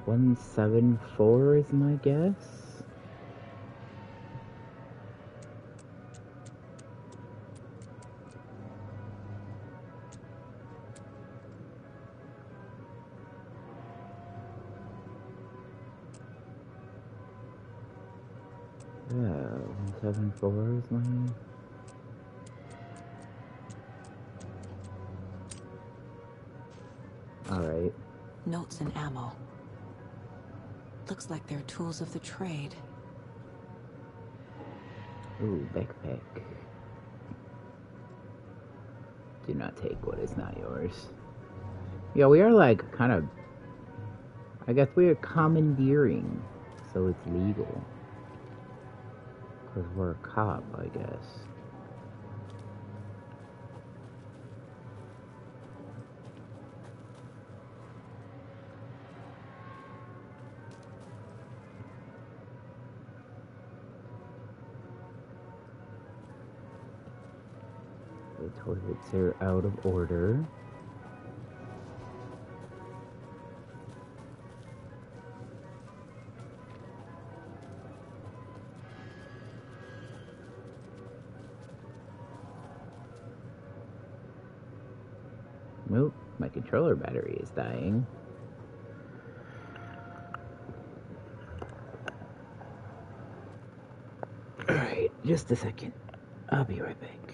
$174 is my guess. Yeah, 174 is mine. Alright. Notes and ammo. Looks like they're tools of the trade. Ooh, backpack. Do not take what is not yours. Yeah, we are like kind of... I guess we are commandeering, so it's legal. Because we're a cop, I guess. The toilets are out of order. Nope, my controller battery is dying. Alright, just a second. I'll be right back.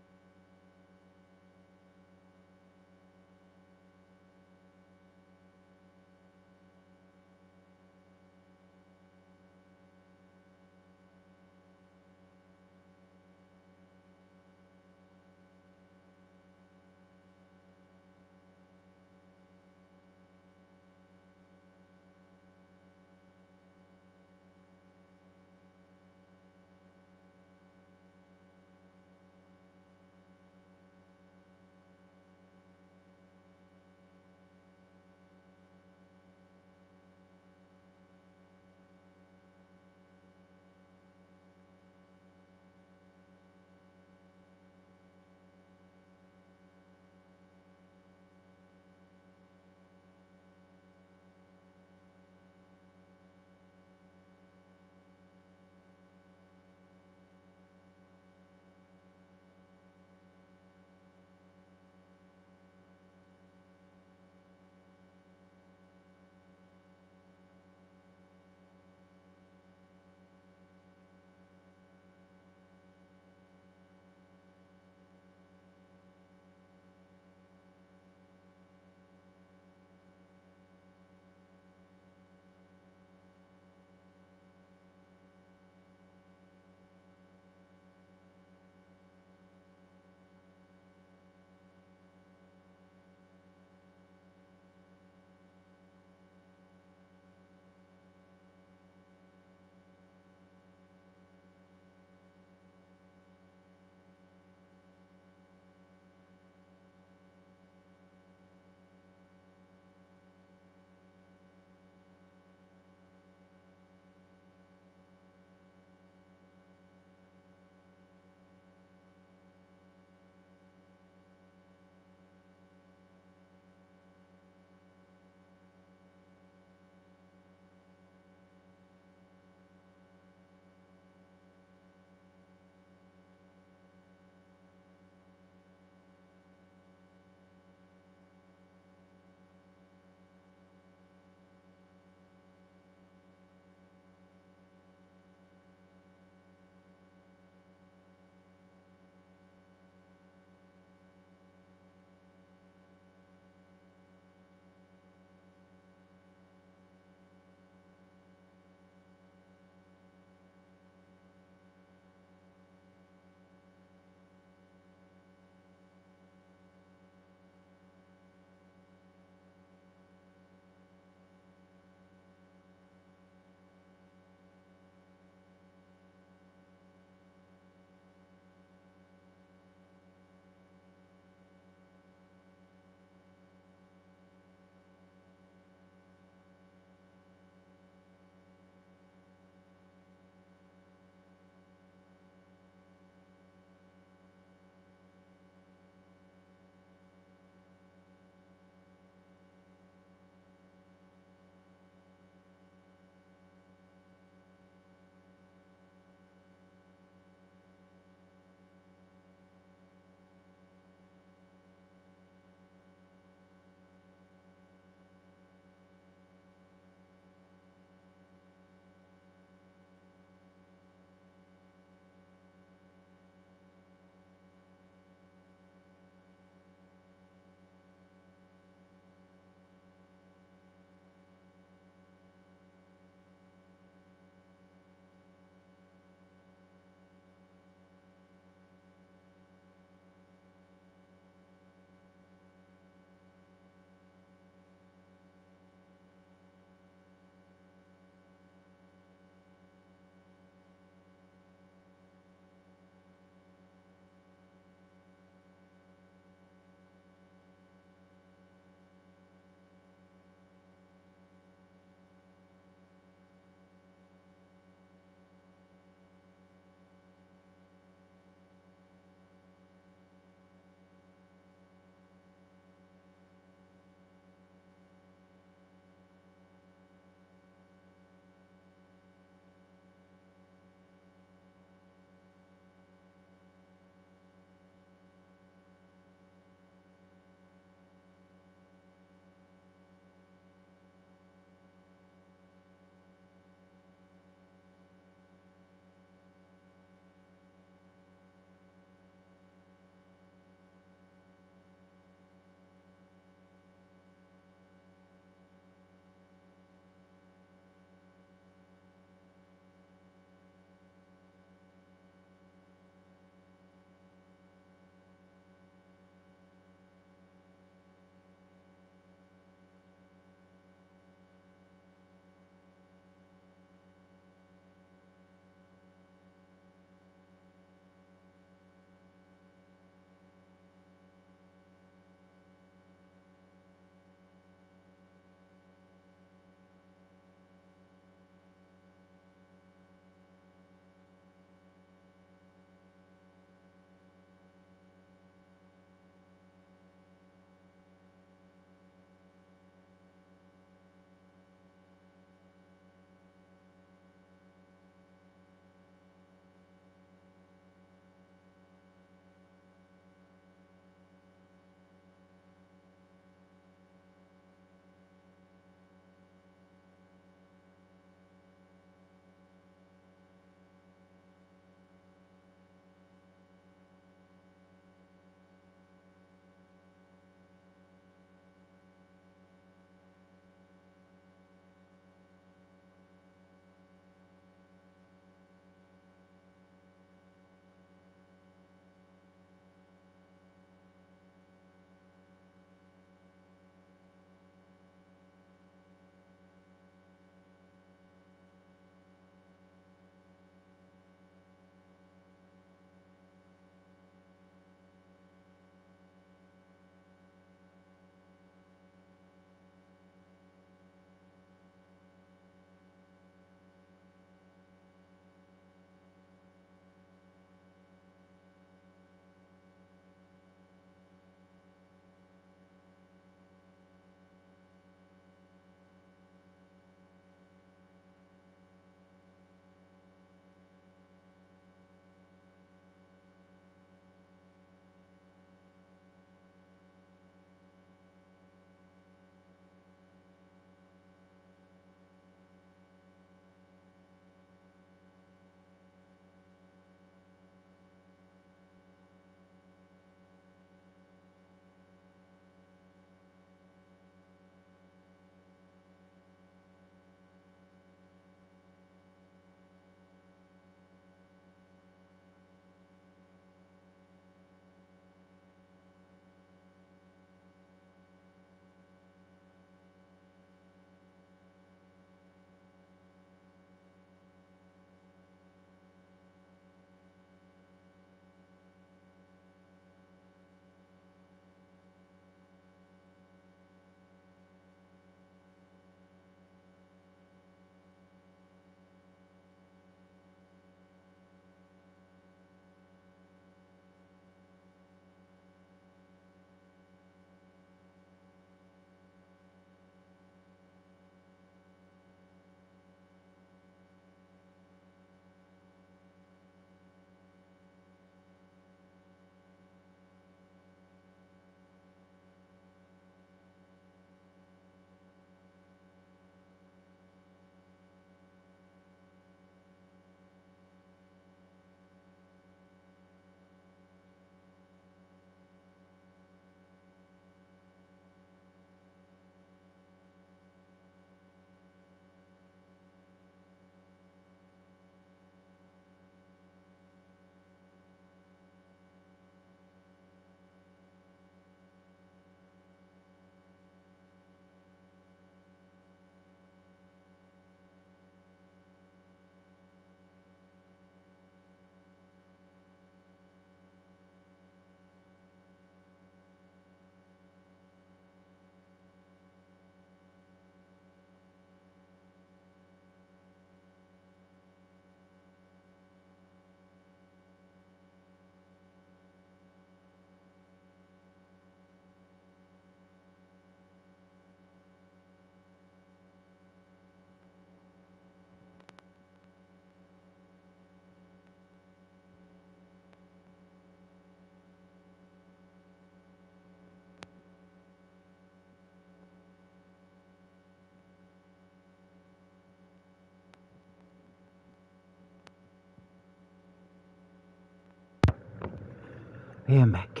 am back.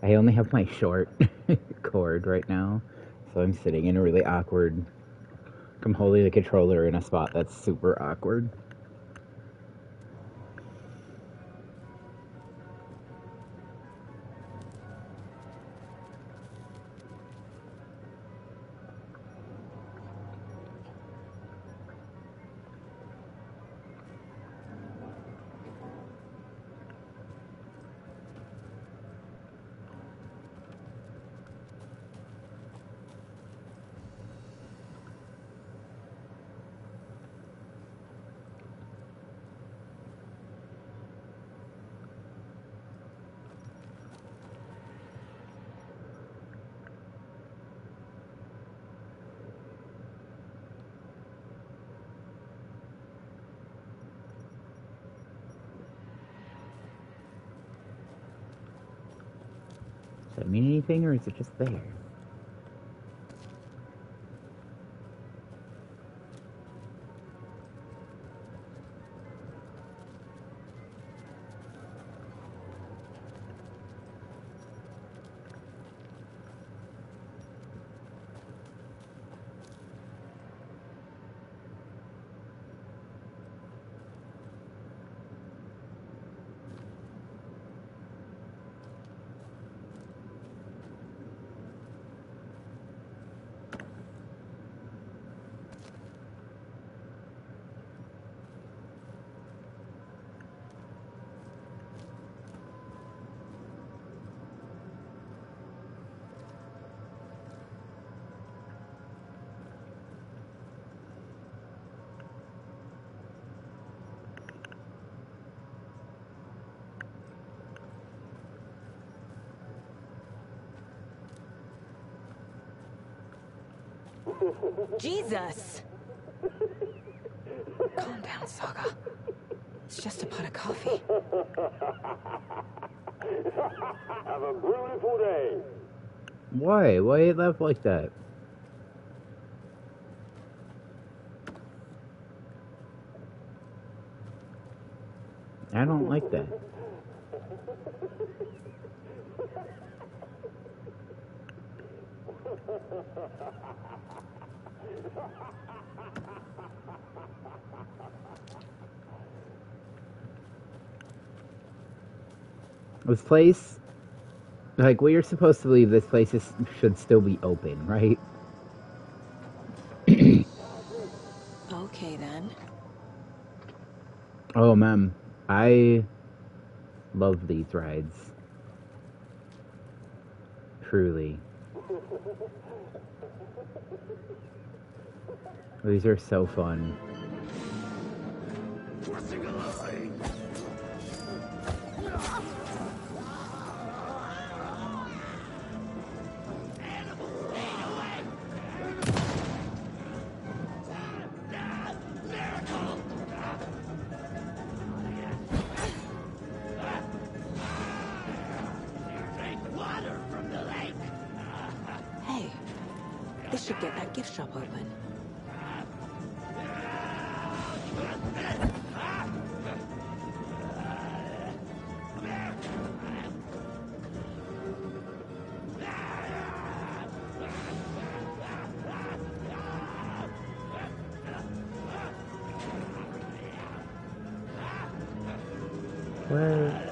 I only have my short cord right now, so I'm sitting in a really awkward... I'm holding the controller in a spot that's super awkward. Does that mean anything, or is it just there? Jesus! Calm down, Saga. It's just a pot of coffee. Have a beautiful day. Why? Why you laugh like that? I don't like that. This place, like, we are supposed to believe this place should still be open, right? Okay, then. Oh, man. I love these rides. Truly. These are so fun. Hey, this should get that gift shop open. Where?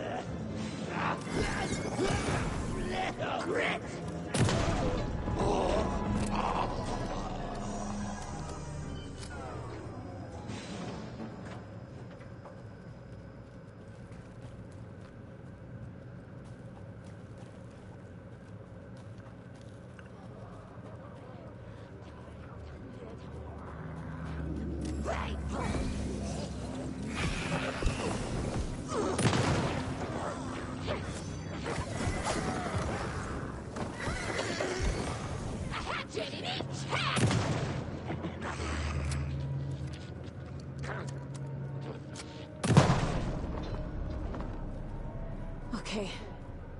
Okay,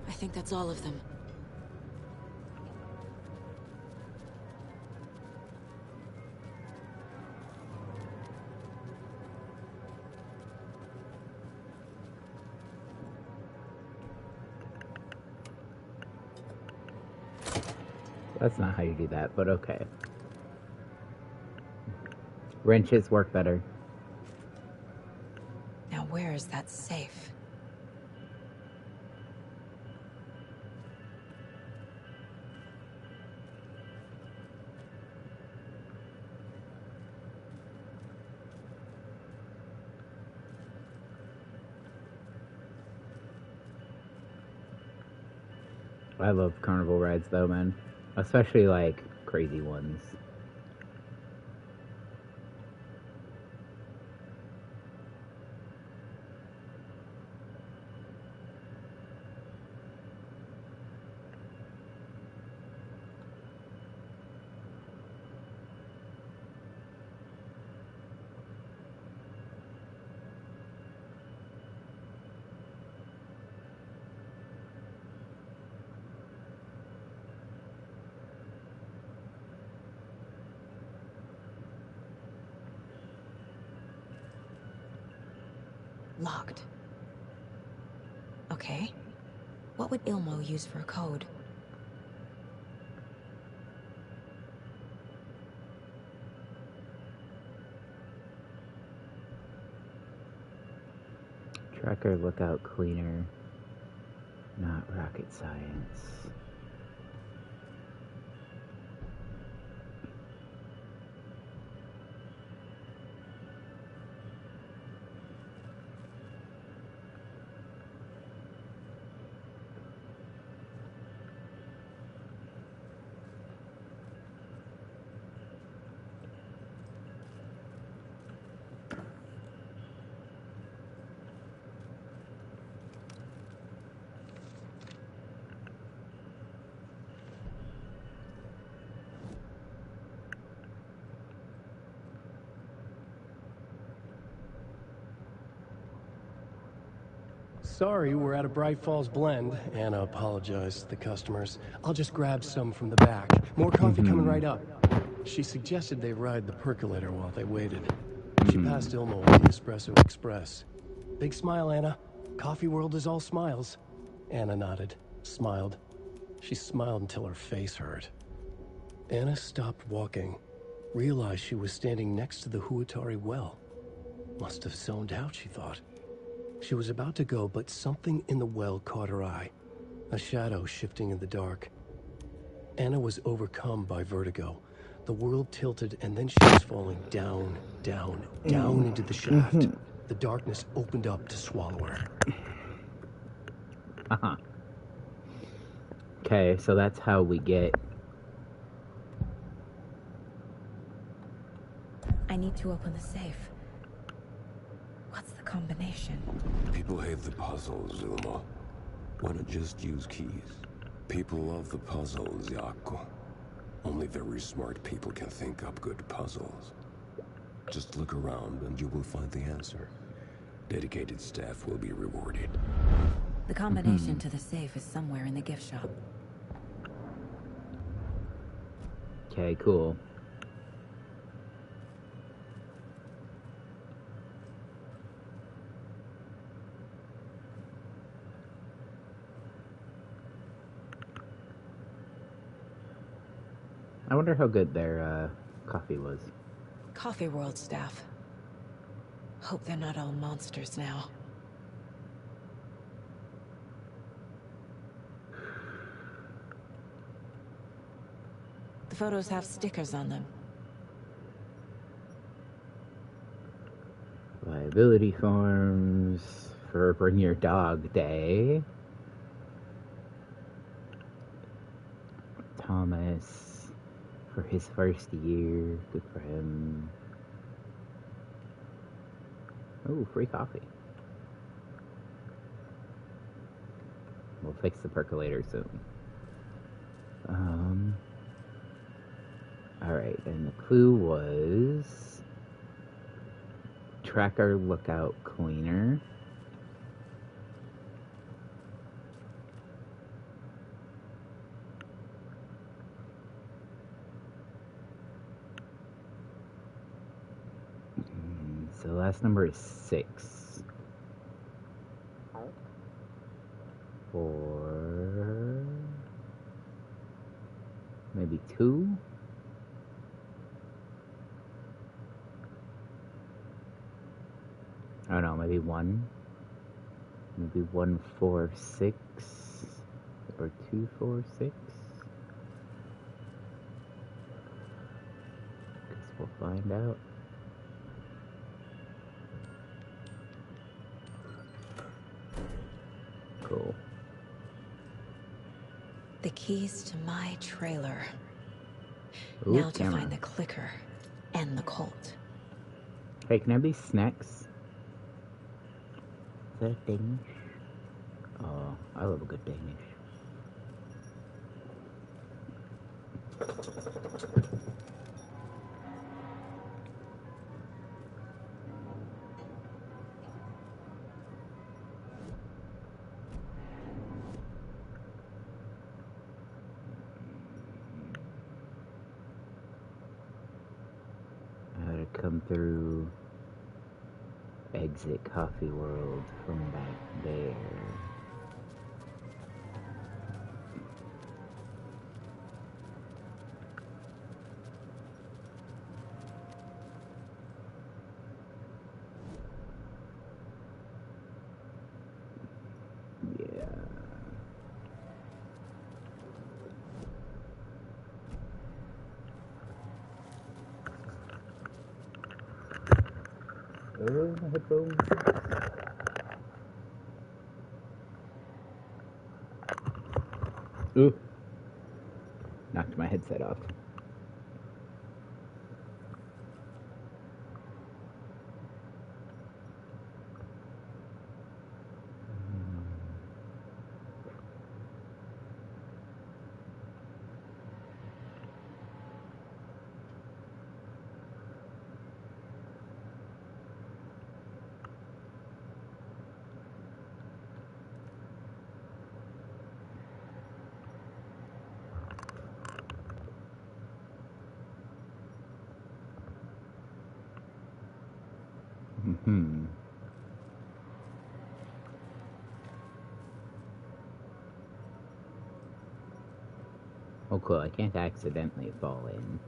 I think that's all of them. That's not how you do that, but okay. Wrenches work better. Now where is that safe? I love carnival rides though, man. Especially like crazy ones. Locked. Okay. What would Ilmo use for a code? Tracker lookout cleaner. Not rocket science. Sorry, we're at a Bright Falls blend. Anna apologized to the customers. I'll just grab some from the back. More coffee coming right up. She suggested they ride the percolator while they waited. She passed Ilmo on the Espresso Express. Big smile, Anna. Coffee world is all smiles. Anna nodded, smiled. She smiled until her face hurt. Anna stopped walking, realized she was standing next to the Huatari well. Must have zoned out, she thought. She was about to go, but something in the well caught her eye. A shadow shifting in the dark. Anna was overcome by vertigo. The world tilted, and then she was falling down, down, down into the shaft. The darkness opened up to swallow her. Uh-huh. Okay, so that's how we get... I need to open the safe. What's the combination? People hate the puzzles, Ilmo. Why not just use keys? People love the puzzles, Jaakko. Only very smart people can think up good puzzles. Just look around and you will find the answer. Dedicated staff will be rewarded. The combination to the safe is somewhere in the gift shop. Okay, cool. I wonder how good their coffee was. Coffee World staff. Hope they're not all monsters now. The photos have stickers on them. Liability forms for Bring Your Dog Day. Thomas for his first year. Good for him. Oh, free coffee. We'll fix the percolator soon. Alright, and the clue was Tracker Lookout Cleaner. So the last number is 6. maybe 2? I don't know, maybe 1? Maybe 146? Or 246? Guess we'll find out. Cool. The keys to my trailer. Ooh, Now to camera. find the clicker and the cult. Hey, can I be snacks? Is that a Danish? Oh, I love a good Danish. I had to come through Exit Coffee World from back there. Yeah. Oh, my headphones. Ooh. Knocked my headset off. Mm-hmm. Oh, cool. I can't accidentally fall in.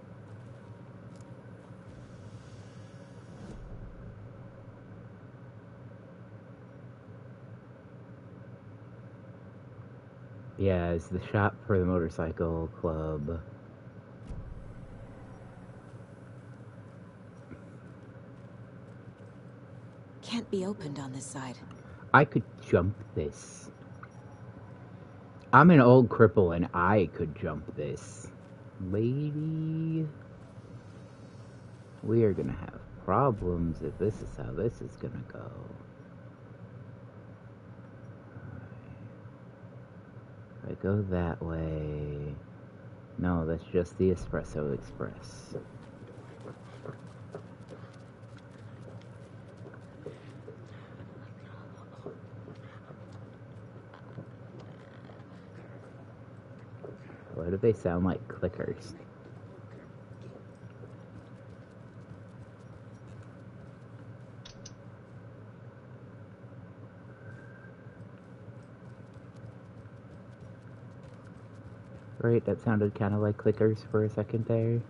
Yeah, it's the shop for the motorcycle club. Can't be opened on this side. I could jump this. I'm an old cripple and I could jump this. Lady, we are gonna have problems if this is how this is gonna go. If I go that way... No, that's just the Espresso Express. Why do they sound like clickers? Right, that sounded kind of like clickers for a second there.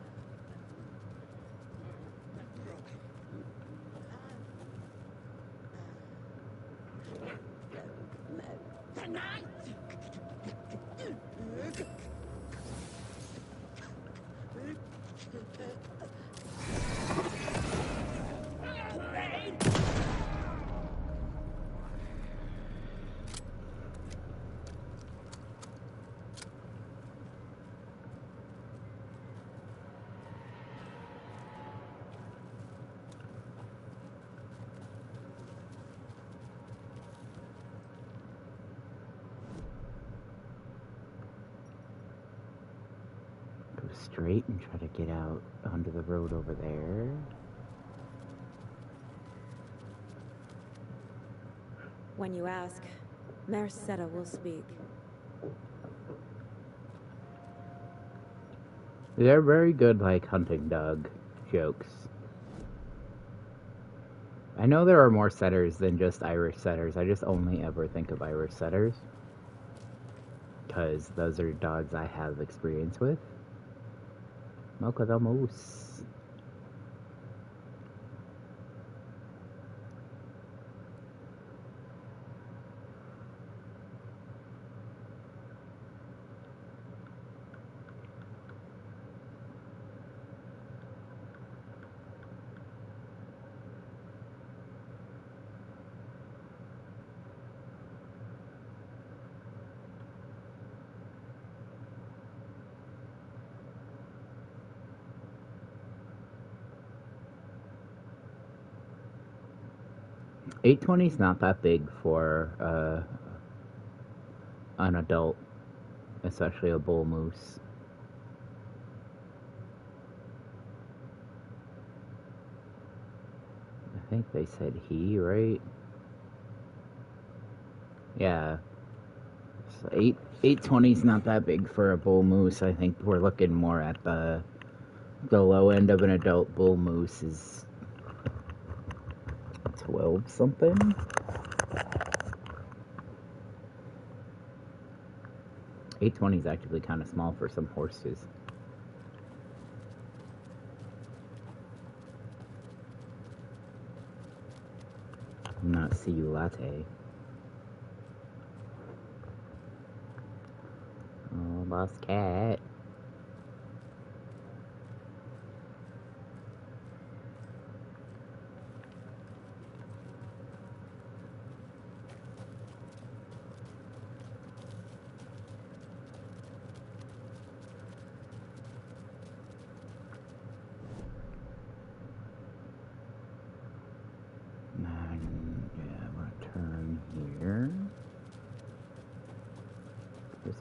Go straight and try to get out onto the road over there. When you ask, Merceda will speak. They're very good, like, hunting dog jokes. I know there are more setters than just Irish setters. I just only ever think of Irish setters, because those are dogs I have experience with. Milk of the moose. $8.20 is not that big for an adult, especially a bull moose. I think they said he, right? Yeah. So $8.20 is not that big for a bull moose. I think we're looking more at the low end of an adult bull moose is 12 something. $8.20 is actually kind of small for some horses. Not see you latte. Oh, lost cat.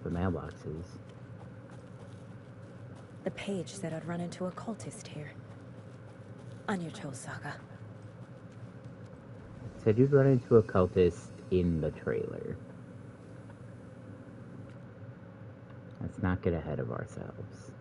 The mailboxes. The page said I'd run into a cultist here. On your toes, Saga. Said you'd run into a cultist in the trailer. Let's not get ahead of ourselves.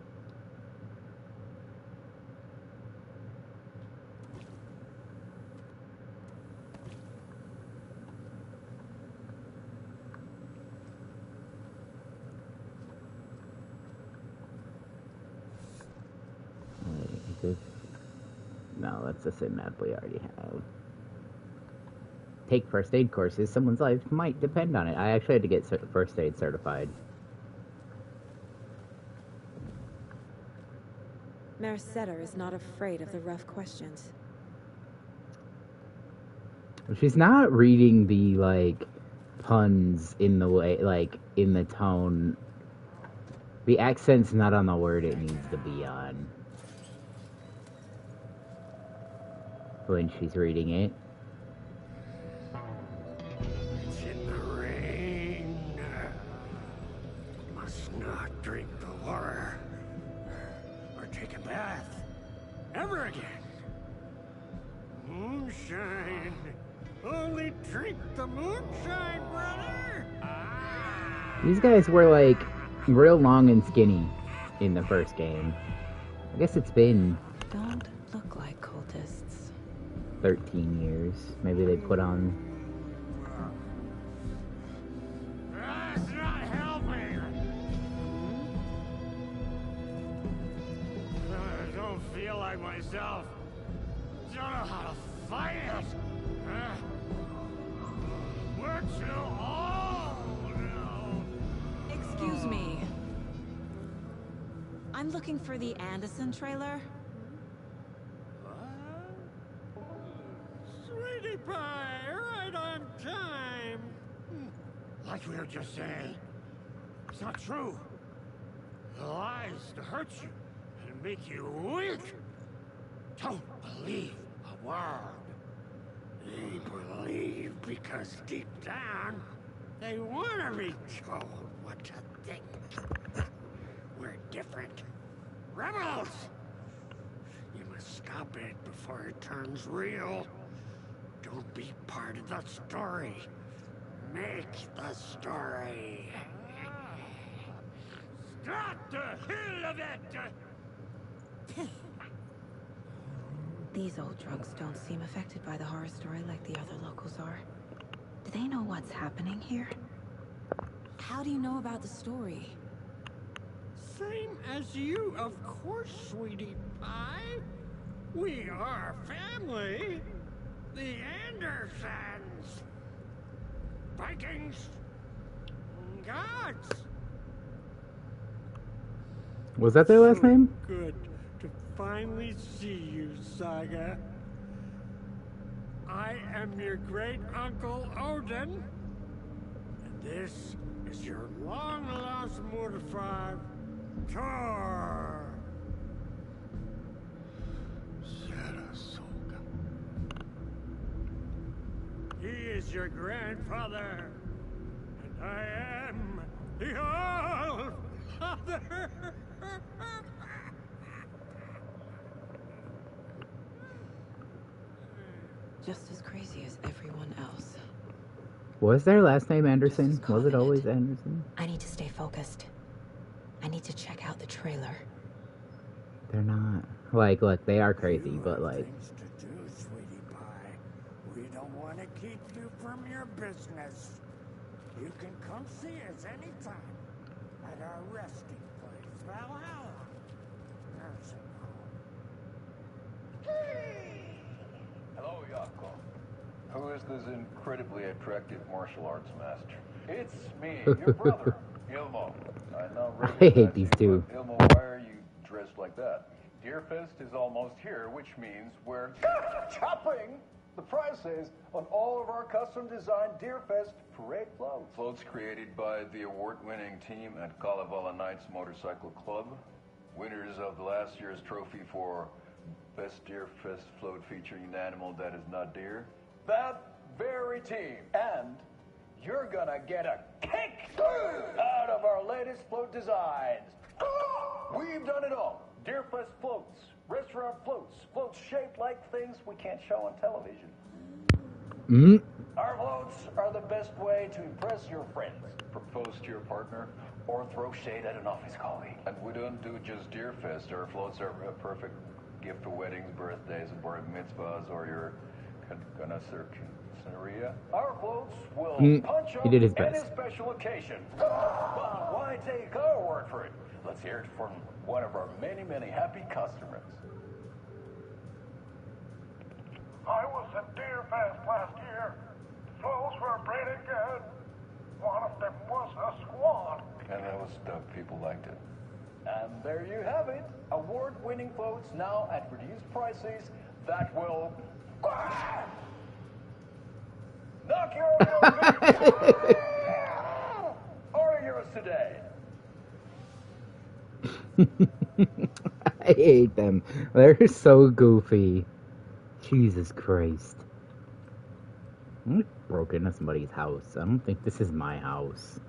No, that's the same map we already have. Take first aid courses. Someone's life might depend on it. I actually had to get first aid certified. Mayor Setter is not afraid of the rough questions. She's not reading the, like, puns in the way, like, in the tone. The accent's not on the word it needs to be on when she's reading it. It's in the rain. Must not drink the water or take a bath ever again. Moonshine. Only drink the moonshine, brother. These guys were, like, real long and skinny in the first game. I guess it's been... Don't look like cultists. 13 years. Maybe they put on... That's not helping. I don't feel like myself. Don't know how to fight it. We're too old now. Excuse me. I'm looking for the Anderson trailer. Sweetie pie, right on time. Like we were just saying, it's not true. The lies to hurt you and make you weak. Don't believe a word. They believe because deep down, they want to be told what to think. We're different. Rebels! You must stop it before it turns real. Don't be part of the story. Make the story. Start the hell of it! These old drunks don't seem affected by the horror story like the other locals are. Do they know what's happening here? How do you know about the story? Same as you, of course, sweetie pie. We are family. The Andersons. Vikings. Gods. Was that their last name? Good to finally see you, Saga. I am your great uncle Odin, and this is your long lost mortified Thor. Sarasota. He is your grandfather, and I am the All Father. Just as crazy as everyone else. Was their last name Anderson? Was it always Anderson? I need to stay focused. I need to check out the trailer. They're not. Like, look, they are crazy, but like... Things to do, sweetie pie. We don't want to keep you from your business. You can come see us anytime at our resting place, Valhalla. Nursing home. Hello, Yakov. Who is this incredibly attractive martial arts master? It's me, your brother, Ilmo. I know. I hate these two. Ilmo, why are you dressed like that? Deerfest is almost here, which means we're chopping the prices on all of our custom-designed Deerfest parade floats. Floats created by the award-winning team at Kalevala Knights Motorcycle Club, winners of the last year's trophy for Best Deerfest float featuring an animal that is not deer. That very team. And you're gonna get a kick out of our latest float designs. We've done it all. Deerfest floats, restaurant floats, floats shaped like things we can't show on television. Our floats are the best way to impress your friends, propose to your partner, or throw shade at an office colleague. And we don't do just Deerfest. Our floats are a perfect gift for weddings, birthdays, bar mitzvahs, or your Scenaria. Our floats will punch up He did his any best. special occasion. But why take our word for it? Let's hear it from one of our many, many happy customers. I was at Deerfest last year. Floats were pretty good. One of them was a squad. And that was stuck. People liked it. And there you have it. Award-winning floats now at reduced prices that will knock your or yours today. I hate them. They're so goofy. Jesus Christ. I broke into somebody's house. I don't think this is my house.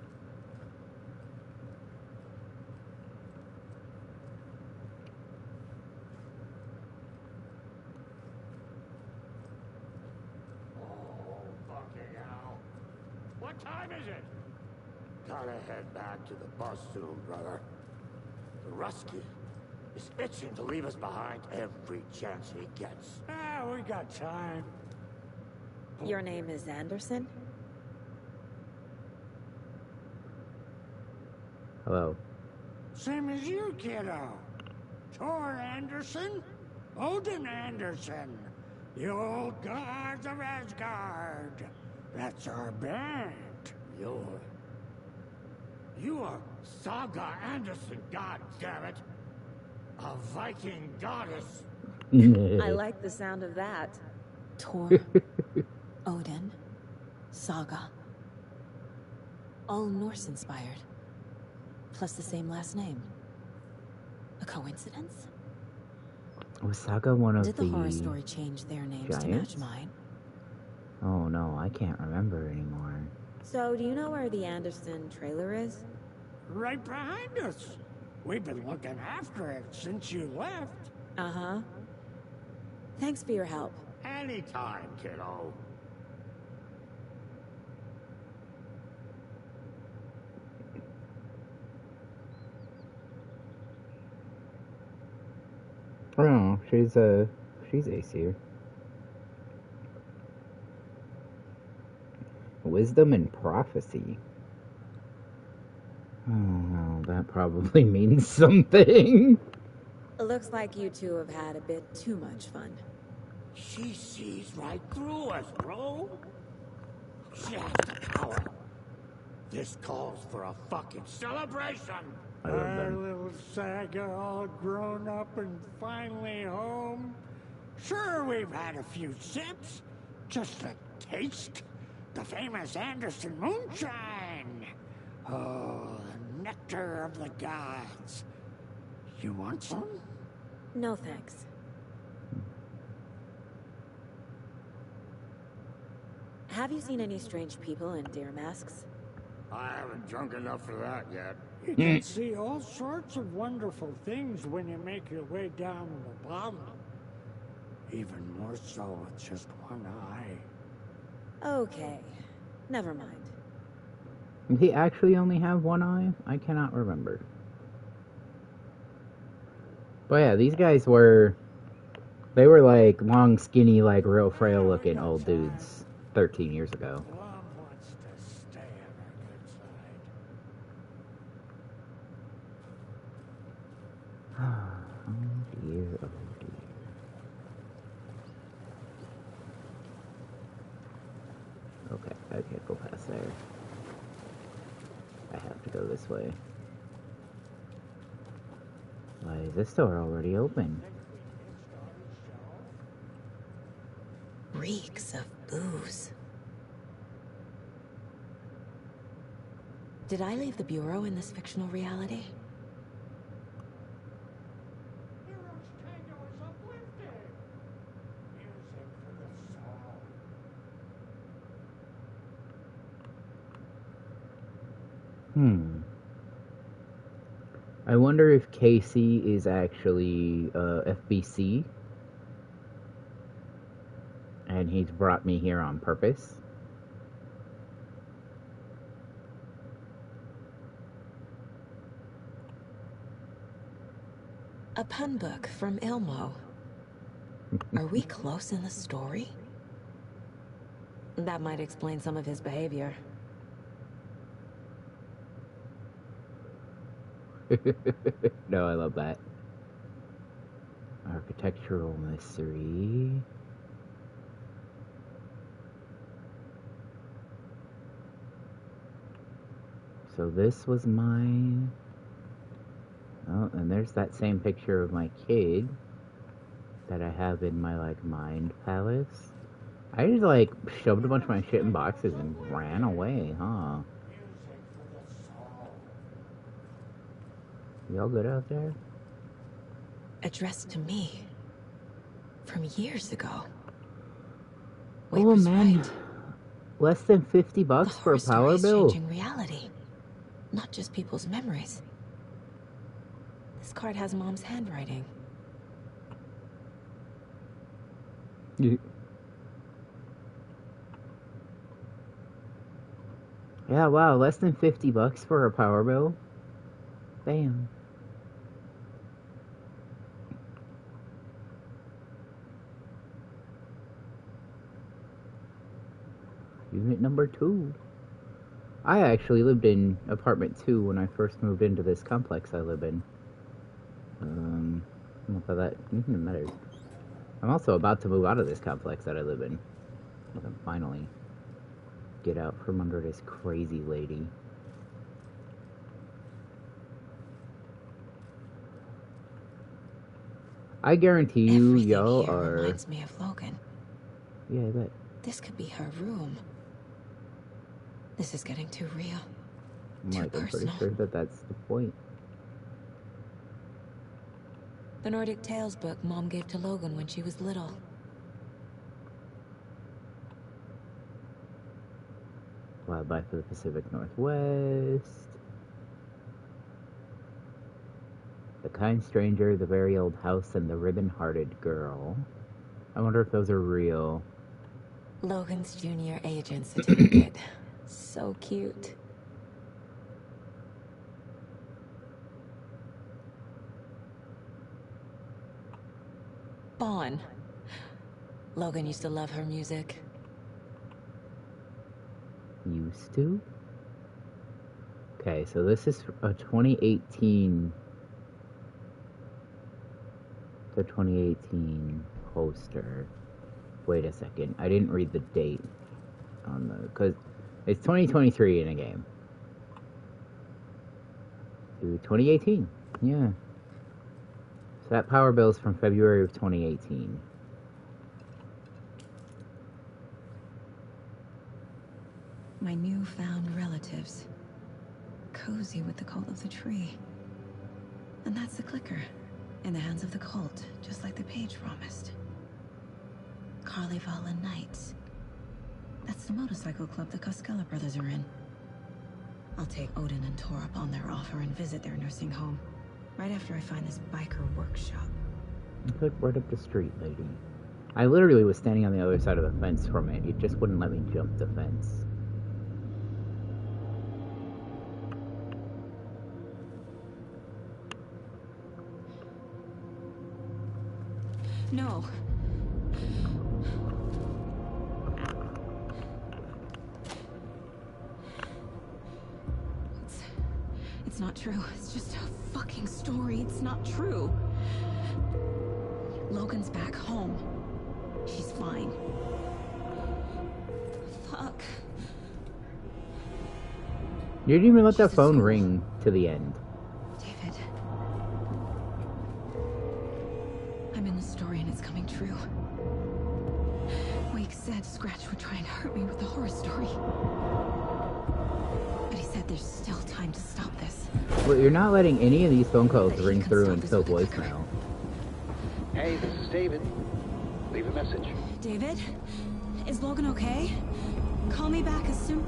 What time is it? Gotta head back to the bus soon, brother. The Rusky is itching to leave us behind every chance he gets. Ah, we got time. Your name is Anderson? Hello. Same as you, kiddo. Thor Anderson, Odin Anderson, the old gods of Asgard. That's our band. You are Saga Anderson, goddammit. A Viking goddess. I like the sound of that. Thor, Odin, Saga. All Norse inspired. Plus the same last name. A coincidence? Was Saga one of Did the horror story change their names to match giants? mine? Oh no, I can't remember anymore. So, do you know where the Anderson trailer is? Right behind us. We've been looking after it since you left. Uh-huh. Thanks for your help. Anytime, kiddo. Oh, she's Aesir. Wisdom and prophecy. Oh no. that probably means something. Looks like you two have had a bit too much fun. She sees right through us, bro. She has the power. This calls for a fucking celebration. Our little Saga all grown up and finally home. Sure, we've had a few sips. Just a taste. The famous Anderson moonshine. Oh, the nectar of the gods. You want some? No thanks. Have you seen any strange people in deer masks? I haven't drunk enough for that yet. You can see all sorts of wonderful things when you make your way down the bottom. Even more so with just one eye. Okay, never mind. Did he actually only have one eye? I cannot remember. But yeah, these guys were... They were like long, skinny, like real frail looking old dudes 13 years ago. Blum wants to stay on our good side. Oh dear, oh dear. Okay, I can't go past there. I have to go this way. Why is this door already open? Reeks of booze. Did I leave the Bureau in this fictional reality? I wonder if Casey is actually FBC. And he's brought me here on purpose. A pun book from Ilmo. Are we close in the story? That might explain some of his behavior. No, I love that. Architectural mystery. So this was my... Oh, and there's that same picture of my kid that I have in my, like, mind palace. I just, like, shoved a bunch of my shit in boxes and ran away, huh? Y'all good out there? Addressed to me. From years ago. Oh, man. Right. Less than $50 for a power bill. Changing reality. Not just people's memories. This card has Mom's handwriting. Yeah, wow, less than $50 for a power bill? Damn. Unit number 2. I actually lived in apartment 2 when I first moved into this complex I live in. Not that that even matters. I'm also about to move out of this complex that I live in. I can finally get out from under this crazy lady. I guarantee you, y'all are... reminds me of Logan. Yeah, I bet. This could be her room. This is getting too real. I'm pretty sure that that's the point. The Nordic Tales book Mom gave to Logan when she was little. Wildlife of the Pacific Northwest. The Kind Stranger, The Very Old House, and The Ribbon-Hearted Girl. I wonder if those are real. Logan's junior agent certificate. So cute. Bon. Logan used to love her music. Used to? Okay, so this is a 2018. The 2018 poster. Wait a second. I didn't read the date on the, because it's 2023 in a game. 2018. Yeah. So that power bill's from February of 2018. My newfound relatives. Cozy with the cult of the tree. And that's the clicker. In the hands of the cult, just like the page promised. Carnival and Knights. That's the motorcycle club the Costello brothers are in. I'll take Odin and Tor up on their offer and visit their nursing home. Right after I find this biker workshop. Look right up the street, lady. I literally was standing on the other side of the fence from it. It just wouldn't let me jump the fence. No. It's not true. It's just a fucking story. It's not true. Logan's back home. She's fine. Fuck. You didn't even let that phone ring to the end. David. I'm in the story and it's coming true. Wake said Scratch would try and hurt me with the horror story. But he said there's still time to stop this. Well, you're not letting any of these phone calls ring through until voicemail. Hey, this is David. Leave a message. David? Is Logan okay? Call me back as soon...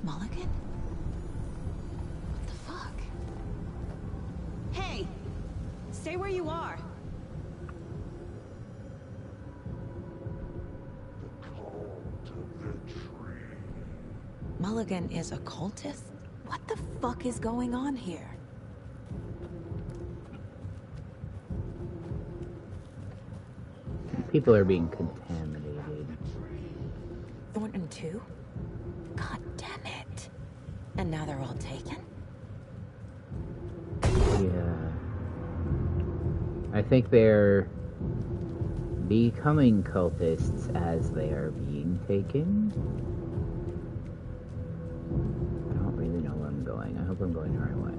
Mulligan? What the fuck? Hey! Stay where you are! Mulligan is a cultist? What the fuck is going on here? People are being contaminated. Thornton too? God damn it. And now they're all taken? Yeah. I think they're becoming cultists as they are being taken. I don't really know where I'm going. I hope I'm going the right way.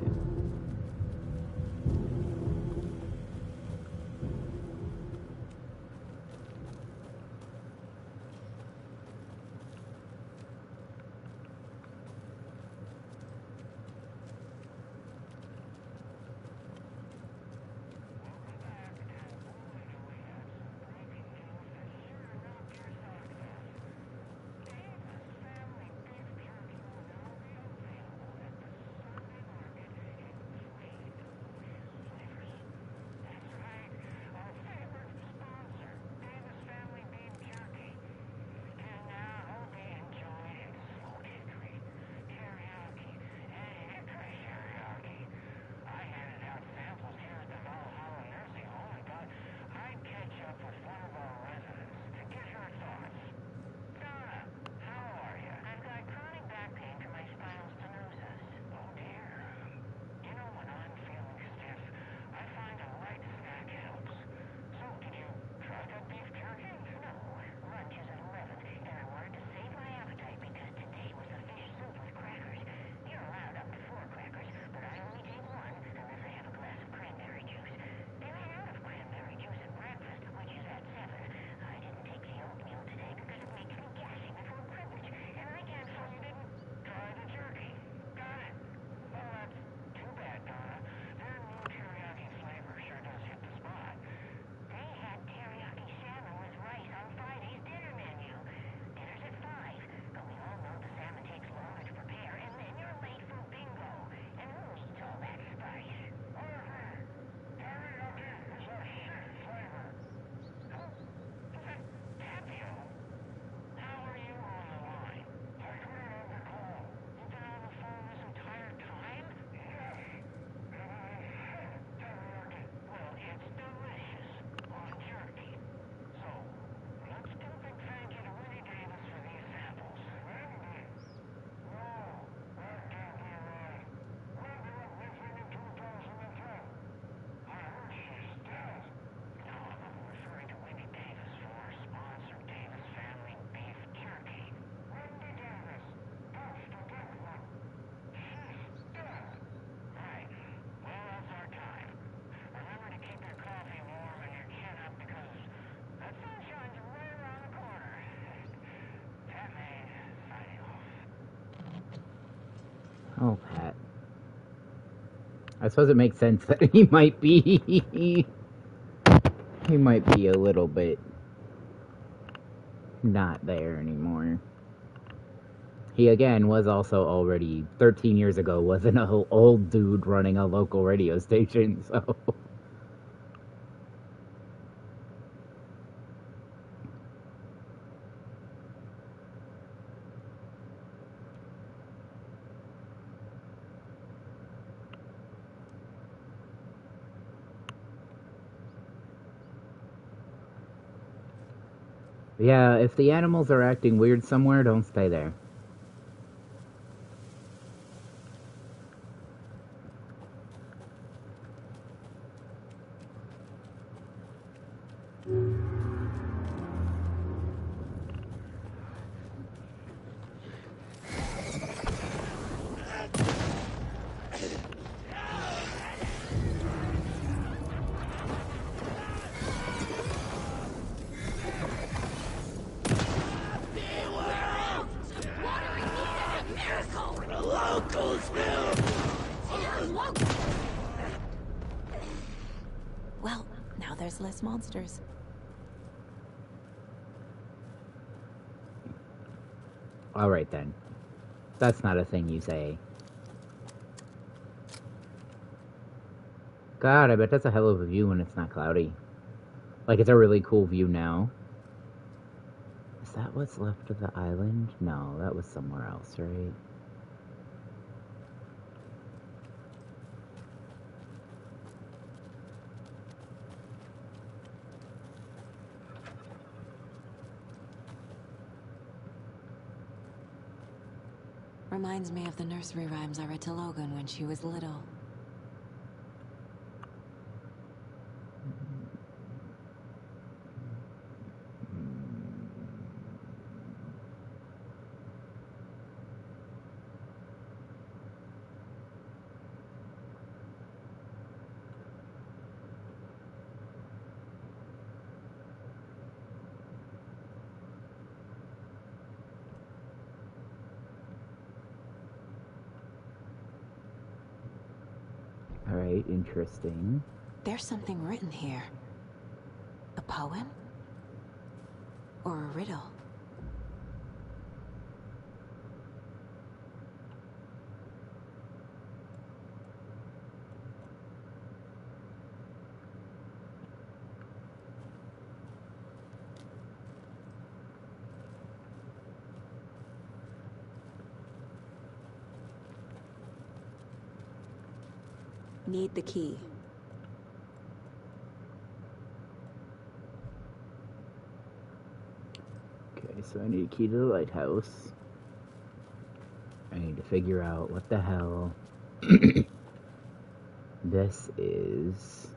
Oh, Pat. I suppose it makes sense that he might be... he might be a little bit... not there anymore. He, again, was also already... 13 years ago, was an old dude running a local radio station, so... Yeah, if the animals are acting weird somewhere, don't stay there. Well, now there's less monsters. Alright then. That's not a thing you say. God, I bet that's a hell of a view when it's not cloudy. Like, it's a really cool view now. Is that what's left of the island? No, that was somewhere else, right? Reminds me of the nursery rhymes I read to Logan when she was little. Alright, interesting. There's something written here. A poem? Or a riddle? Need the key. Okay, so I need a key to the lighthouse. I need to figure out what the hell this is.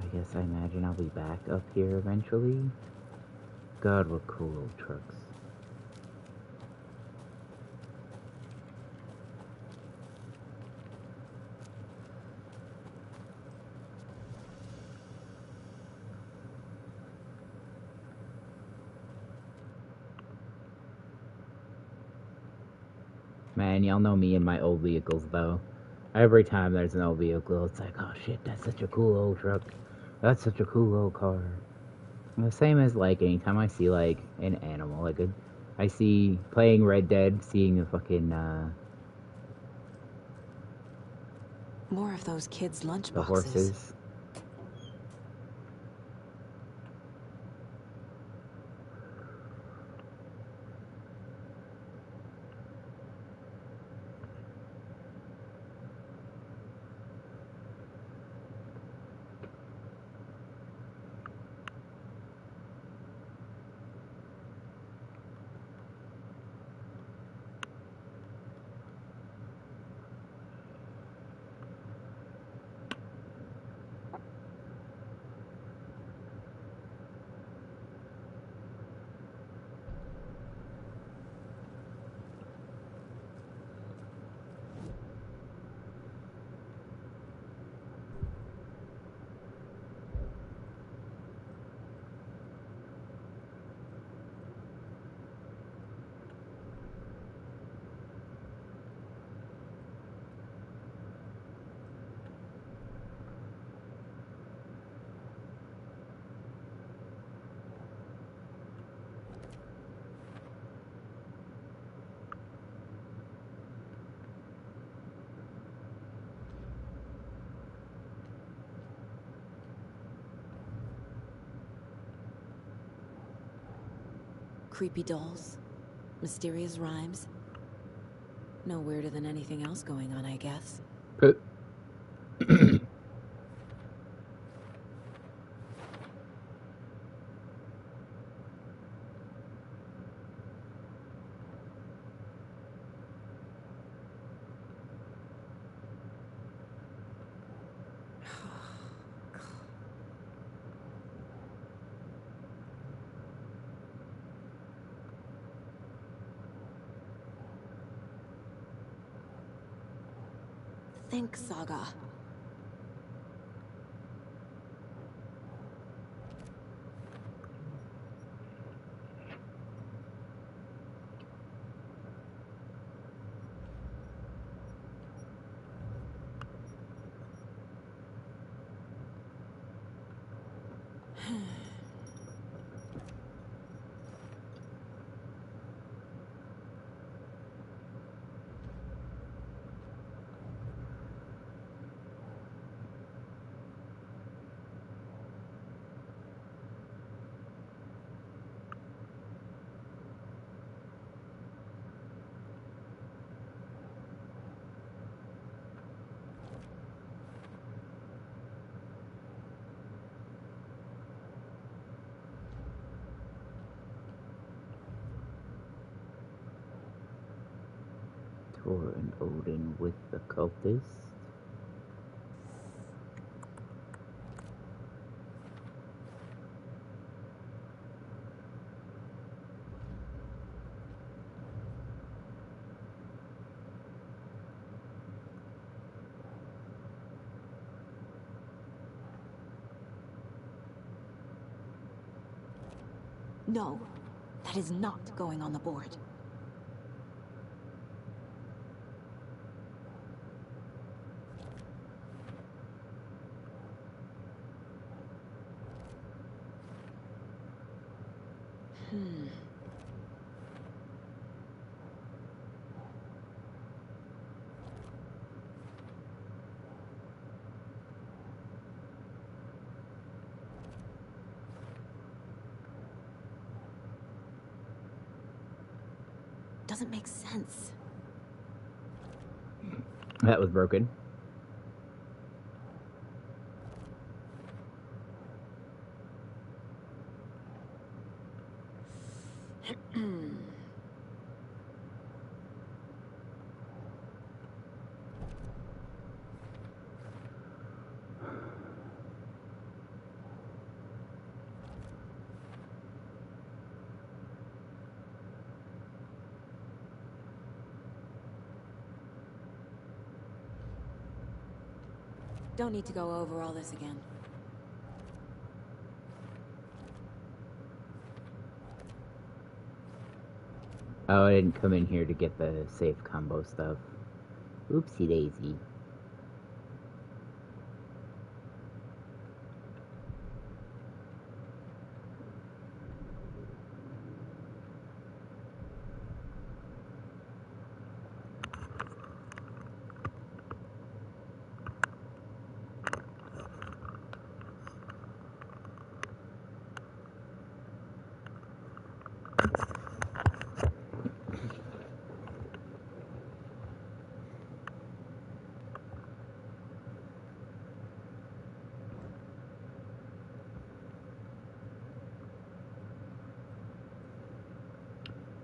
I guess I imagine I'll be back up here eventually. God, what cool old trucks. Man, y'all know me and my old vehicles, though. Every time there's an old vehicle, it's like, oh shit, that's such a cool old truck. That's such a cool old car. And the same as, like, anytime I see, like, an animal, like, I see, playing Red Dead, seeing the fucking, More of those kids' lunchboxes. the horses. Creepy dolls. Mysterious rhymes. No weirder than anything else going on, I guess. Think, Saga. Thor and Odin with the cultist. No, that is not going on the board. Doesn't make sense. That was broken. Don't need to go over all this again. Oh, I didn't come in here to get the safe combo stuff. Oopsie daisy.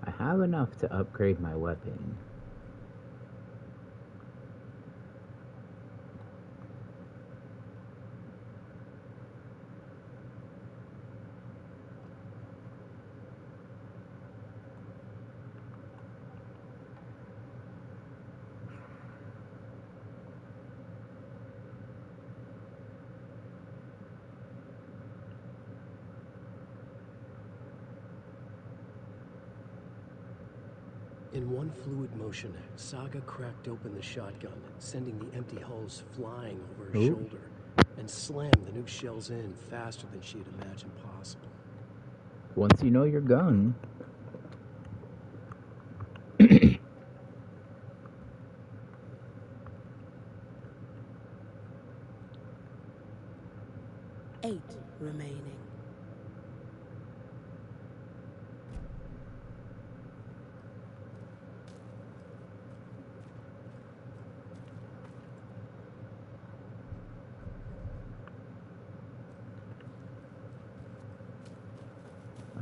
I have enough to upgrade my weapon. In one fluid motion, Saga cracked open the shotgun, sending the empty hulls flying over her shoulder, and slammed the new shells in faster than she had imagined possible. Once you know your gun. Eight remaining.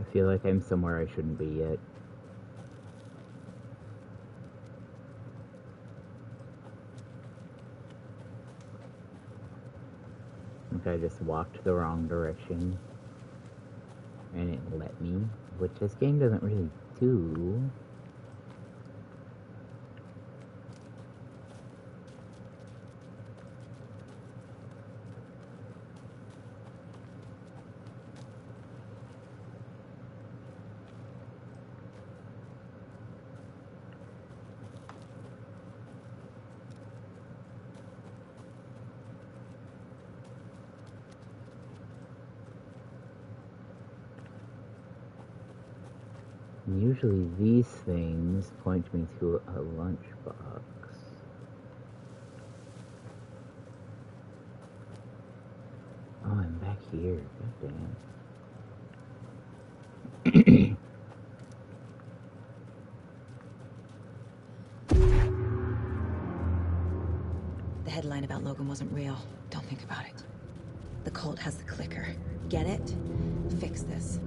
I feel like I'm somewhere I shouldn't be yet. I think I just walked the wrong direction. And it let me, which this game doesn't really do. Usually these things point me to a lunchbox. Oh, I'm back here. God damn. The headline about Logan wasn't real. Don't think about it. The cult has the clicker. Get it? Fix this.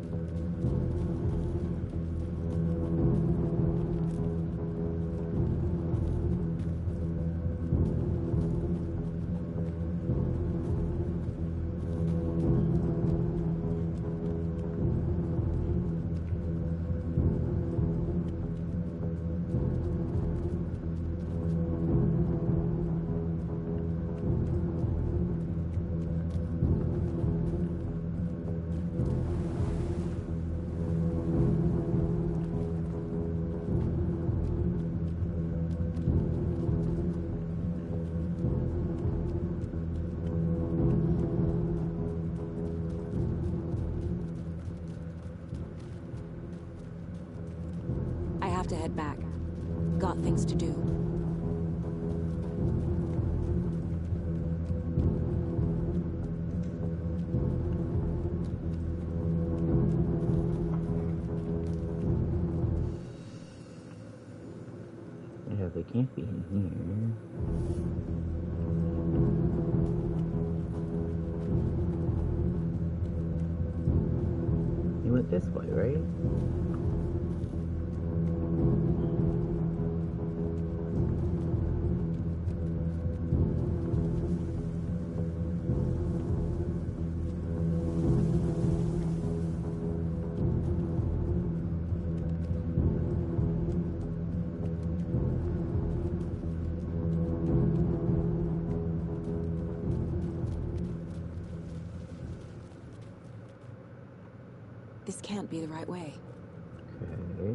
To head back. Got things to do. Yeah, they can't be in here. He went this way, right? This can't be the right way. Okay.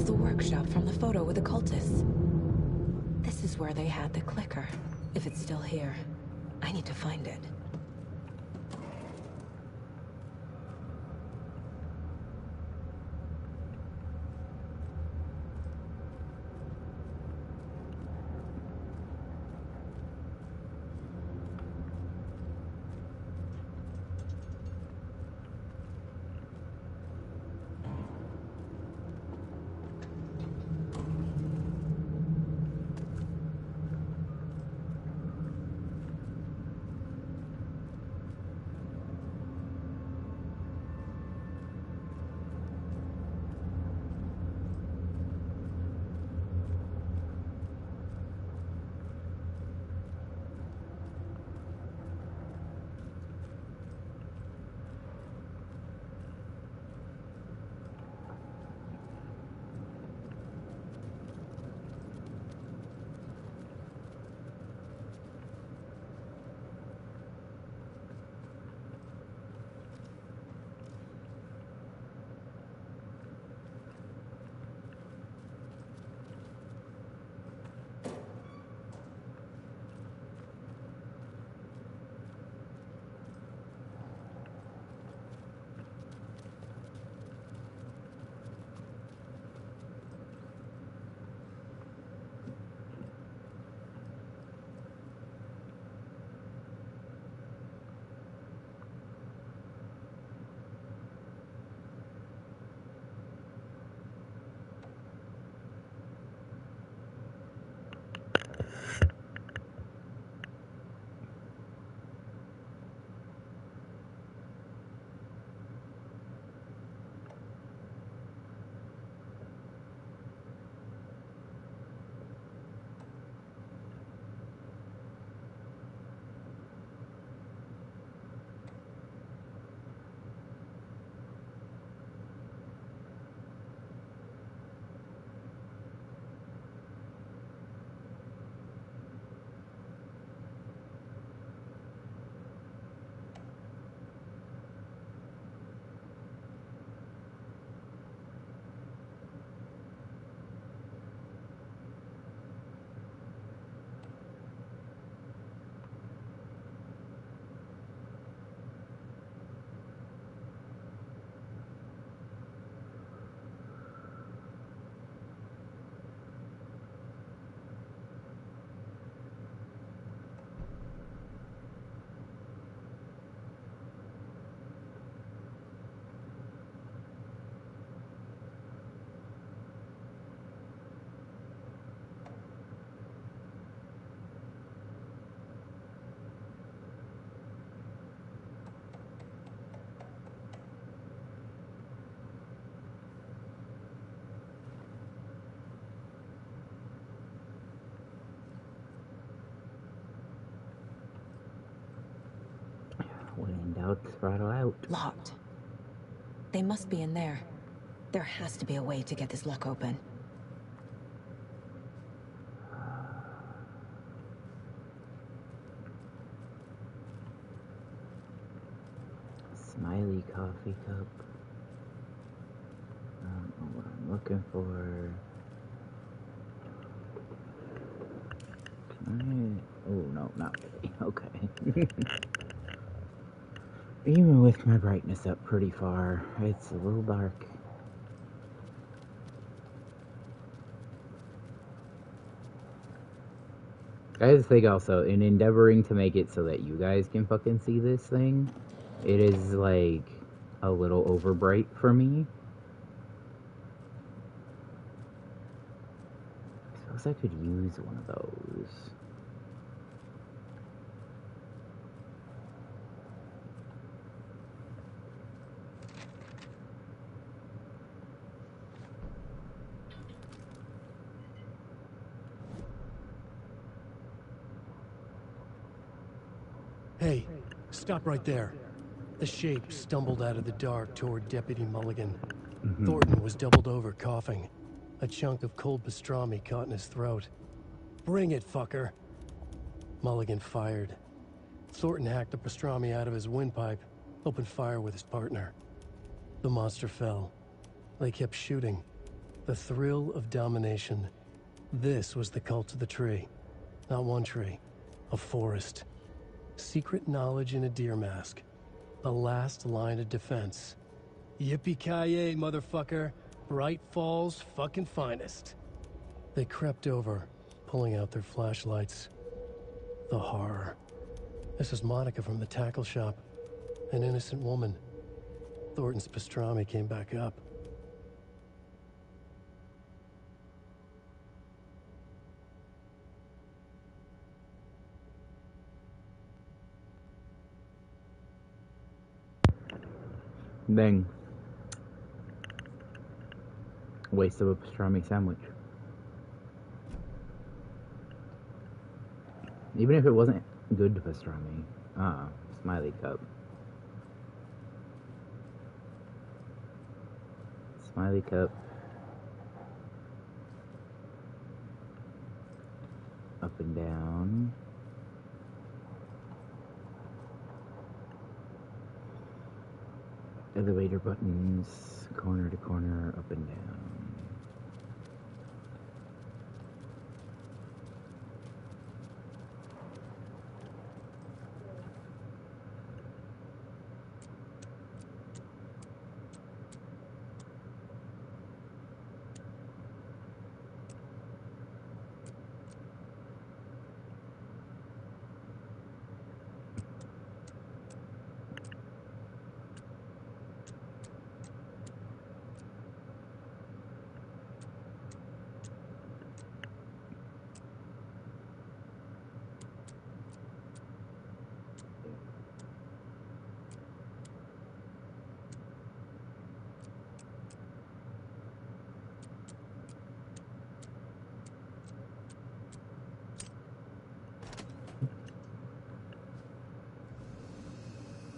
Workshop from the photo with the cultists. This is where they had the clicker. If it's still here, I need to find it. throttle out. Locked. They must be in there. There has to be a way to get this lock open. Smiley coffee cup. I don't know what I'm looking for. Oh, no, not really. Okay. Even with my brightness up pretty far, it's a little dark. I just think also, in endeavoring to make it so that you guys can fucking see this thing, it is, like, a little over bright for me. I suppose I could use one of those. Hey, stop right there. The shape stumbled out of the dark toward Deputy Mulligan. Thornton was doubled over, coughing. A chunk of cold pastrami caught in his throat. Bring it, fucker. Mulligan fired. Thornton hacked the pastrami out of his windpipe, opened fire with his partner. The monster fell. They kept shooting. The thrill of domination. This was the cult of the tree. Not one tree. A forest. Secret knowledge in a deer mask. The last line of defense. Yippee-ki-yay, motherfucker. Bright Falls' fucking finest. They crept over, pulling out their flashlights. The horror. This is Monica from the tackle shop. An innocent woman. Thornton's pastrami came back up. Dang. Waste of a pastrami sandwich. Even if it wasn't good pastrami. Smiley cup. Smiley cup. Up and down. Elevator buttons, corner to corner, up and down.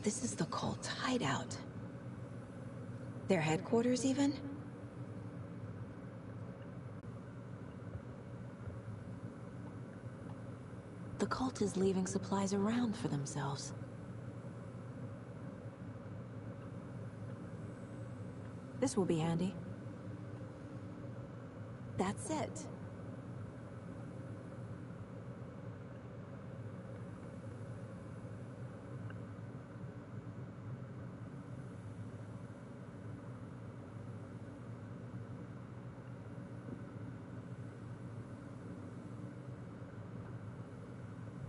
This is the cult hideout. Their headquarters, even? The cult is leaving supplies around for themselves. This will be handy. That's it.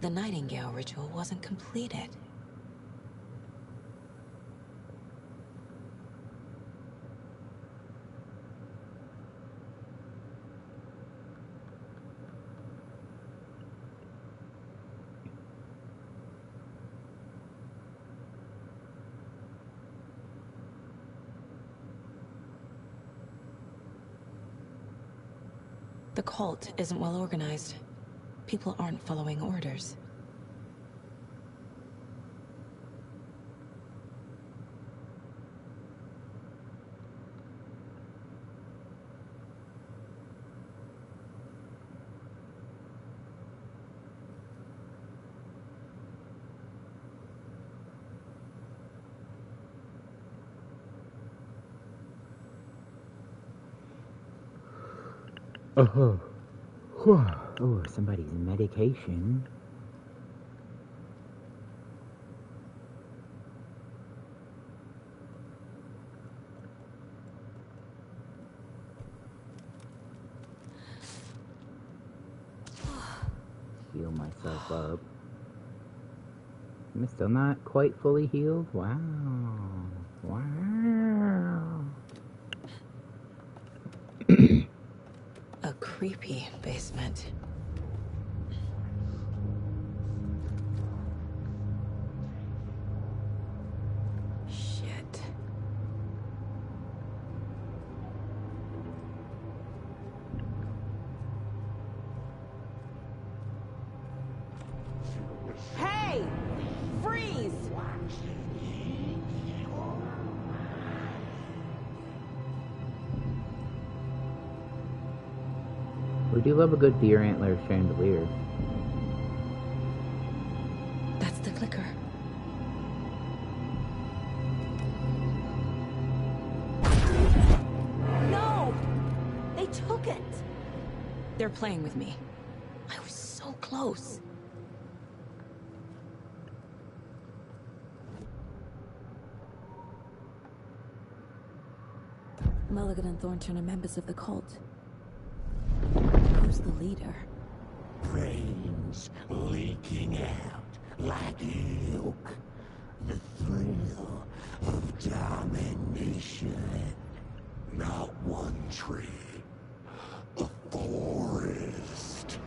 The Nightingale ritual wasn't completed. The cult isn't well organized. People aren't following orders. Oh, oh, somebody's medication. Heal myself up. I'm still not quite fully healed. Wow. Wow. A creepy basement. Shit. Hey! Freeze! We do love a good deer antler chandelier. That's the clicker. No! They took it! They're playing with me. I was so close. Mulligan and Thornton are members of the cult. Who's the leader? Brains leaking out like ilk. The thrill of domination. Not one tree. A forest.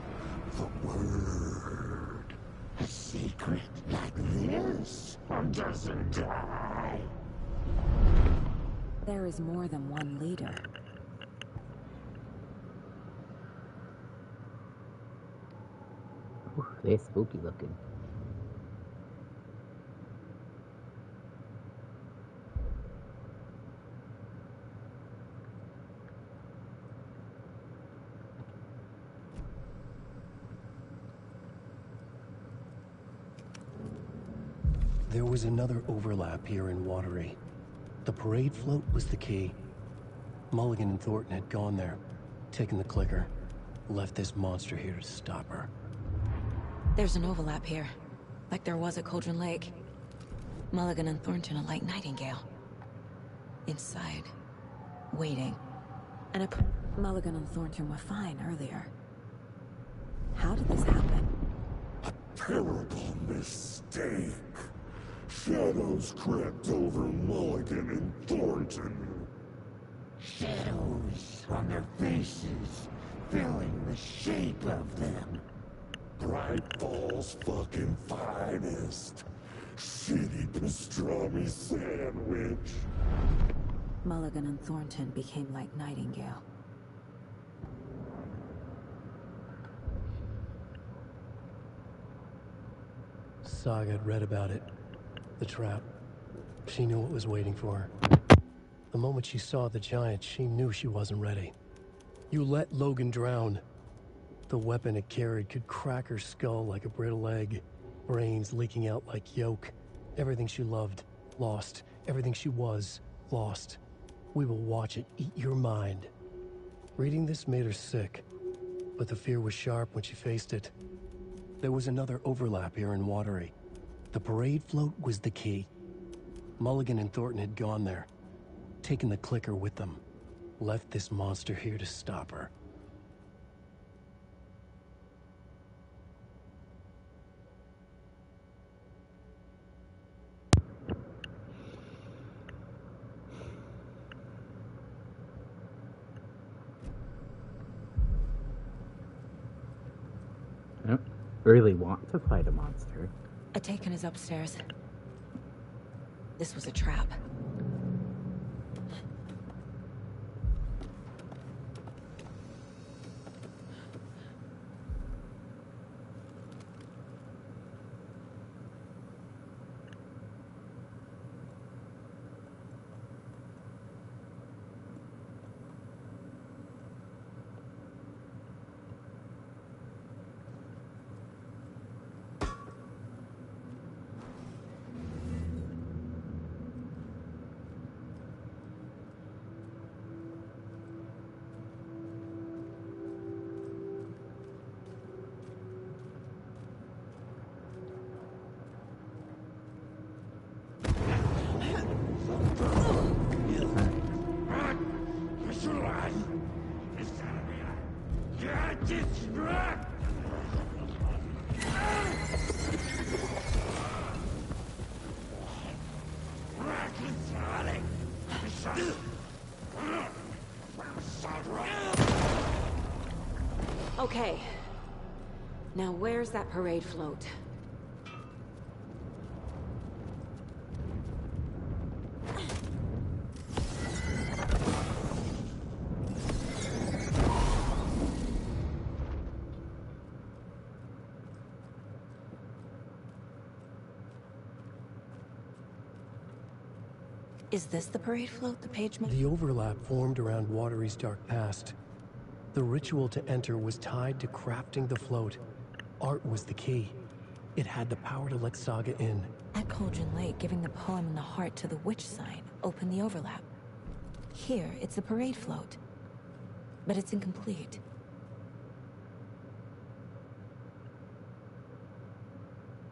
The word. A secret like this doesn't die. There is more than one leader. Ooh, they're spooky looking. There was another overlap here in Watery. The parade float was the key. Mulligan and Thornton had gone there, taken the clicker, left this monster here to stop her. There's an overlap here, like there was at Cauldron Lake. Mulligan and Thornton are like Nightingale. Inside, waiting. And Mulligan and Thornton were fine earlier. How did this happen? Terrible mistake. Shadows crept over Mulligan and Thornton. Shadows on their faces, filling the shape of them. Bright Falls fucking finest. Shitty pastrami sandwich. Mulligan and Thornton became like Nightingale. Saga had read about it. The trap. She knew what was waiting for her. The moment she saw the giant, she knew she wasn't ready. You let Logan drown. The weapon it carried could crack her skull like a brittle egg. Brains leaking out like yolk. Everything she loved, lost. Everything she was, lost. We will watch it eat your mind. Reading this made her sick, but the fear was sharp when she faced it. There was another overlap here in Watery. The parade float was the key. Mulligan and Thornton had gone there, taken the clicker with them, left this monster here to stop her. I don't really want to fight a monster. Atakan is upstairs. This was a trap. Neutralize this enemy. Get distracted. Reconciling. Okay. Now where's that parade float? Is this the parade float the page made? The overlap formed around Watery's dark past. The ritual to enter was tied to crafting the float. Art was the key. It had the power to let Saga in. At Cauldron Lake, giving the poem and the heart to the witch sign opened the overlap. Here, it's the parade float. But it's incomplete.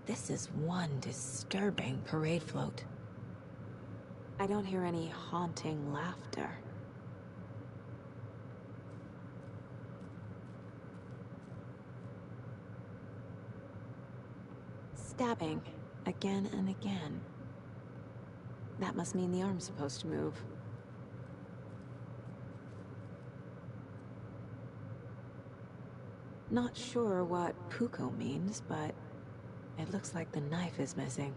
This is one disturbing parade float. I don't hear any haunting laughter. Stabbing, again and again. That must mean the arm's supposed to move. Not sure what Puko means, but it looks like the knife is missing.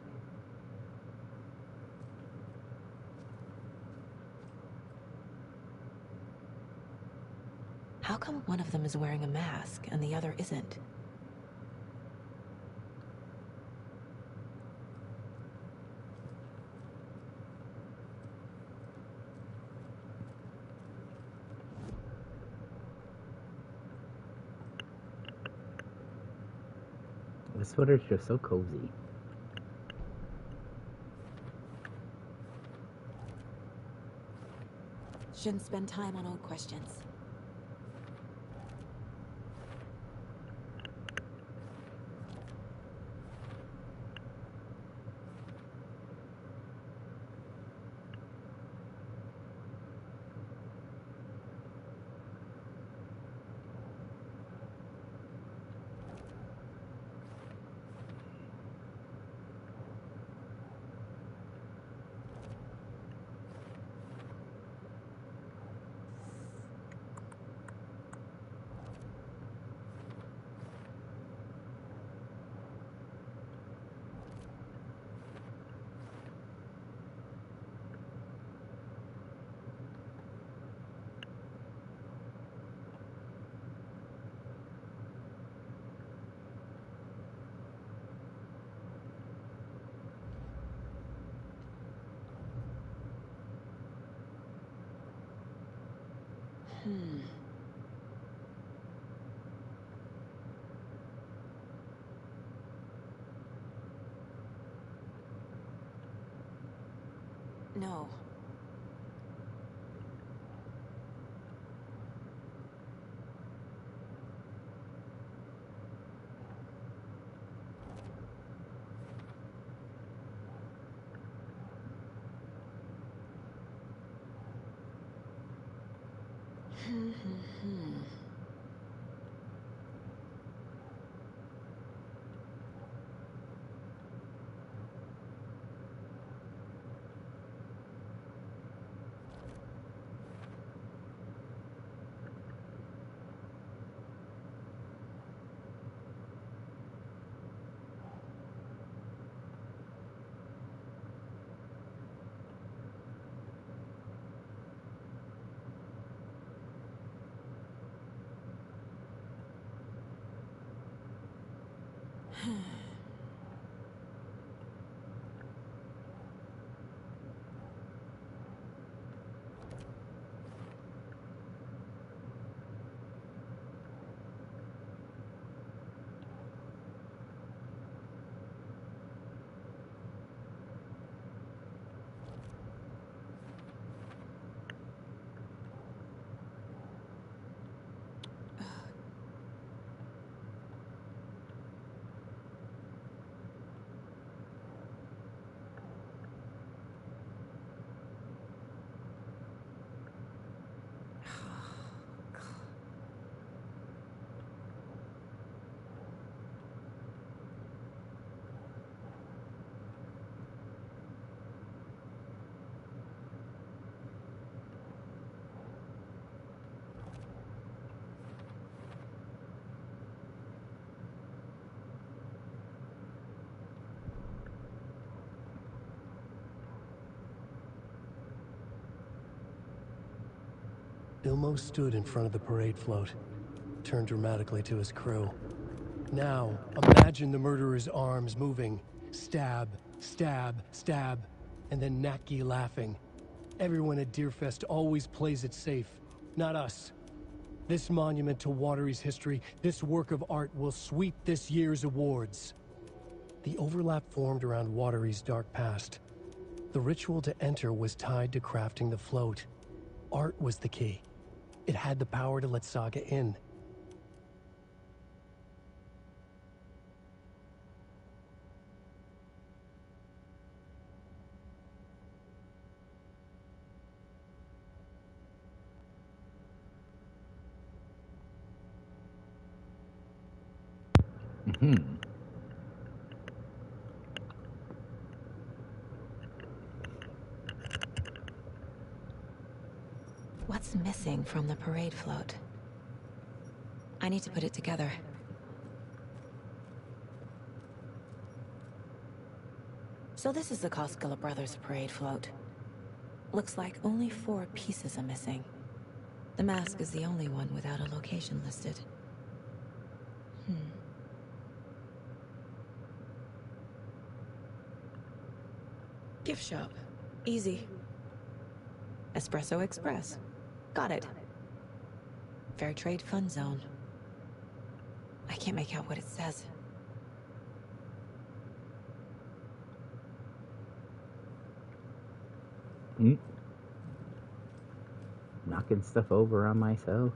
How come one of them is wearing a mask and the other isn't? The sweater's just so cozy. Shouldn't spend time on old questions. No. Ilmo stood in front of the parade float, turned dramatically to his crew. Now, imagine the murderer's arms moving. Stab, stab, stab, and then Natki laughing. Everyone at Deerfest always plays it safe, not us. This monument to Watery's history, this work of art will sweep this year's awards. The overlap formed around Watery's dark past. The ritual to enter was tied to crafting the float. Art was the key. It had the power to let Saga in. What's missing from the parade float? I need to put it together. So this is the Koskela Brothers parade float. Looks like only 4 pieces are missing. The mask is the only one without a location listed. Gift shop. Easy. Espresso Express. Got it. Fair Trade Fun Zone. I can't make out what it says. Knocking stuff over on myself.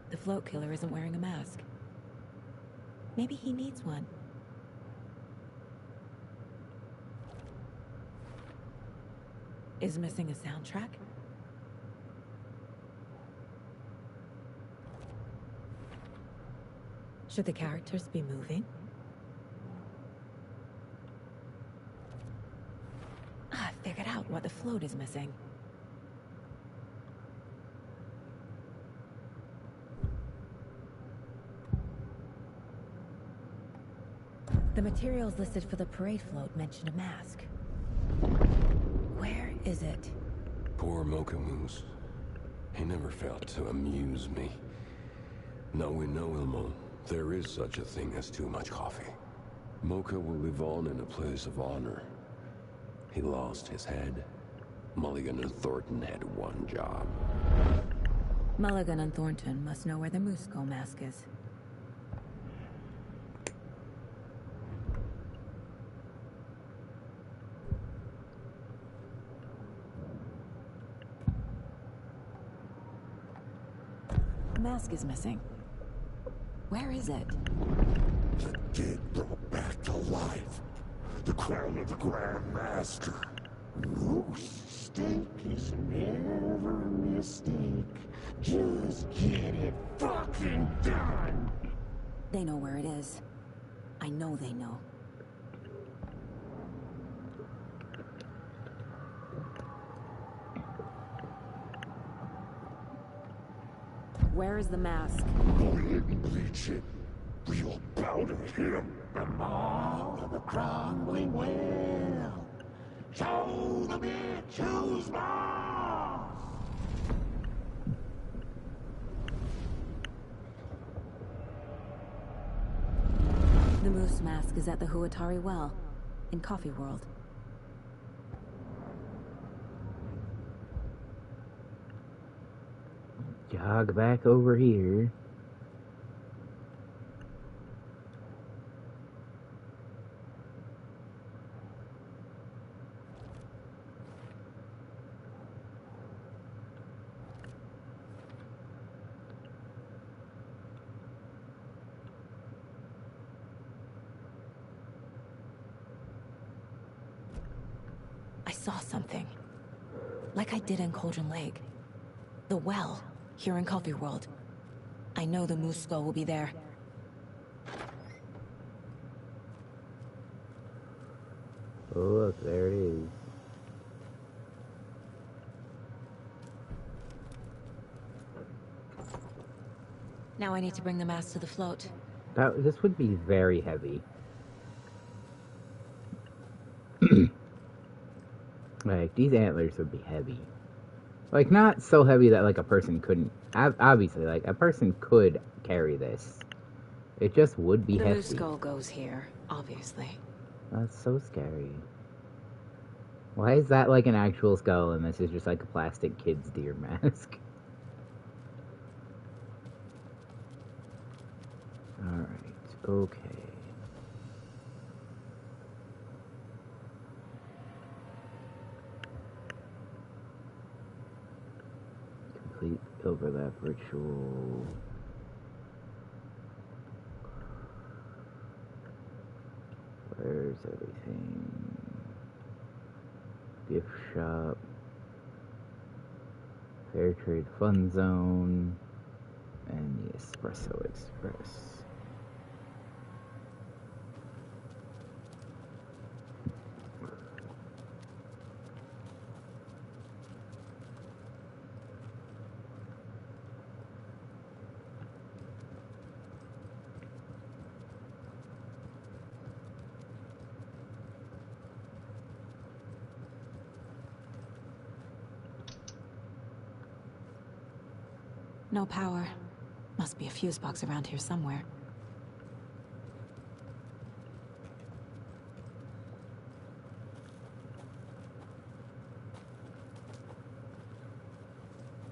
The float killer isn't wearing a mask. Maybe he needs one. Is missing a soundtrack? Should the characters be moving? I figured out what the float is missing. The materials listed for the parade float mention a mask. Where is it? Poor Mocha Moose. He never failed to amuse me. Now we know, Ilmo, there is such a thing as too much coffee. Mocha will live on in a place of honor. He lost his head. Mulligan and Thornton had one job. Mulligan and Thornton must know where the Moose Skull mask is. The mask is missing. Where is it? The dead brought back to life. The crown of the Grand Master. Moose steak is never a mistake. Just get it fucking done. They know where it is. I know they know. Where is the mask? Go ahead and bleach it. We'll powder him. The maw of the crumbling well. Show the bitch who's boss. The Moose mask is at the Huatari Well, in Coffee World. Jog back over here. I saw something. Like I did in Cauldron Lake. The well, here in Coffee World. I know the Moose Skull will be there. Oh, look, there it is. Now I need to bring the mass to the float. This would be very heavy. Like, these antlers would be heavy. Like, not so heavy that, like, a person couldn't... Obviously, like, a person could carry this. It just would be heavy. The moose skull goes here, obviously. That's so scary. Why is that, like, an actual skull and this is just, like, a plastic kid's deer mask? Alright, okay. Complete overlap ritual. Where's everything? Gift shop. Fair Trade Fun Zone. And the Espresso Express. No power. Must be a fuse box around here somewhere.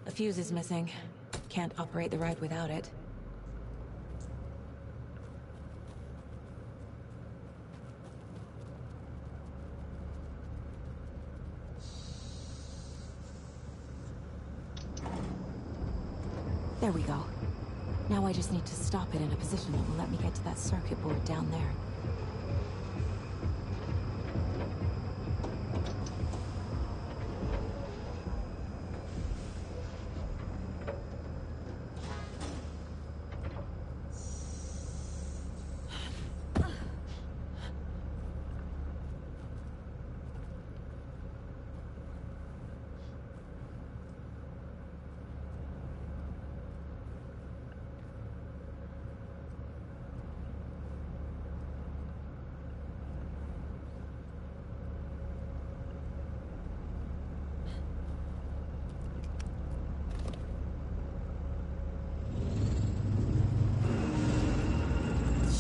A fuse is missing. Can't operate the ride without it. There we go. Now I just need to stop it in a position that will let me get to that circuit board down there.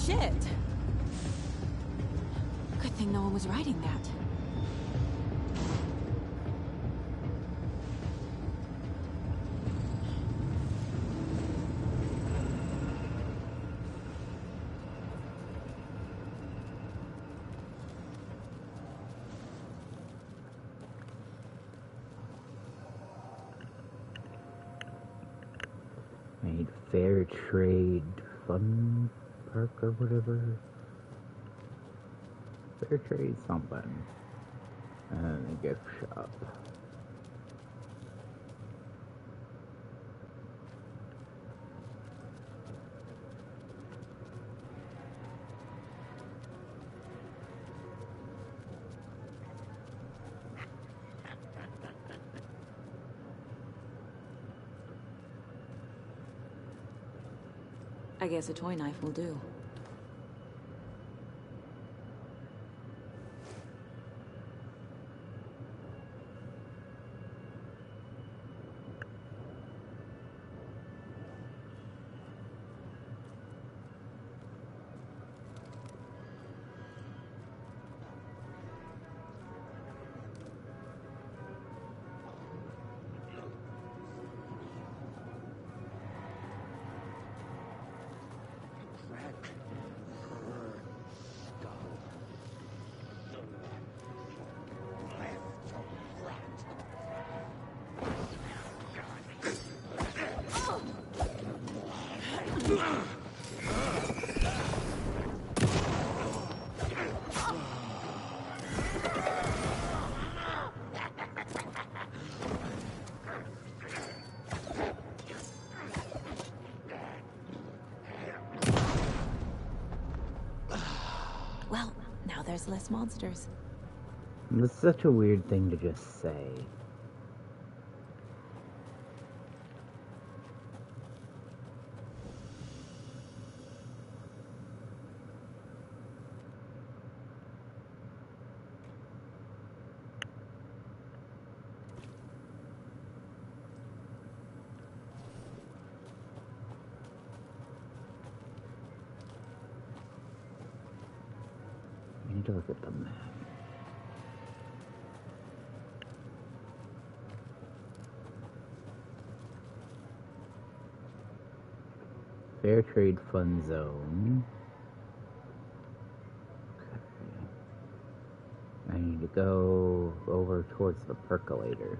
Shit! Good thing no one was riding that. Made Fair Trade Fun Park or whatever. Fair Trade something. And a gift shop. I guess a toy knife will do. Well, now there's less monsters. It's such a weird thing to just say. I need to look at the map. Fair Trade Fund Zone. Okay. I need to go over towards the percolator.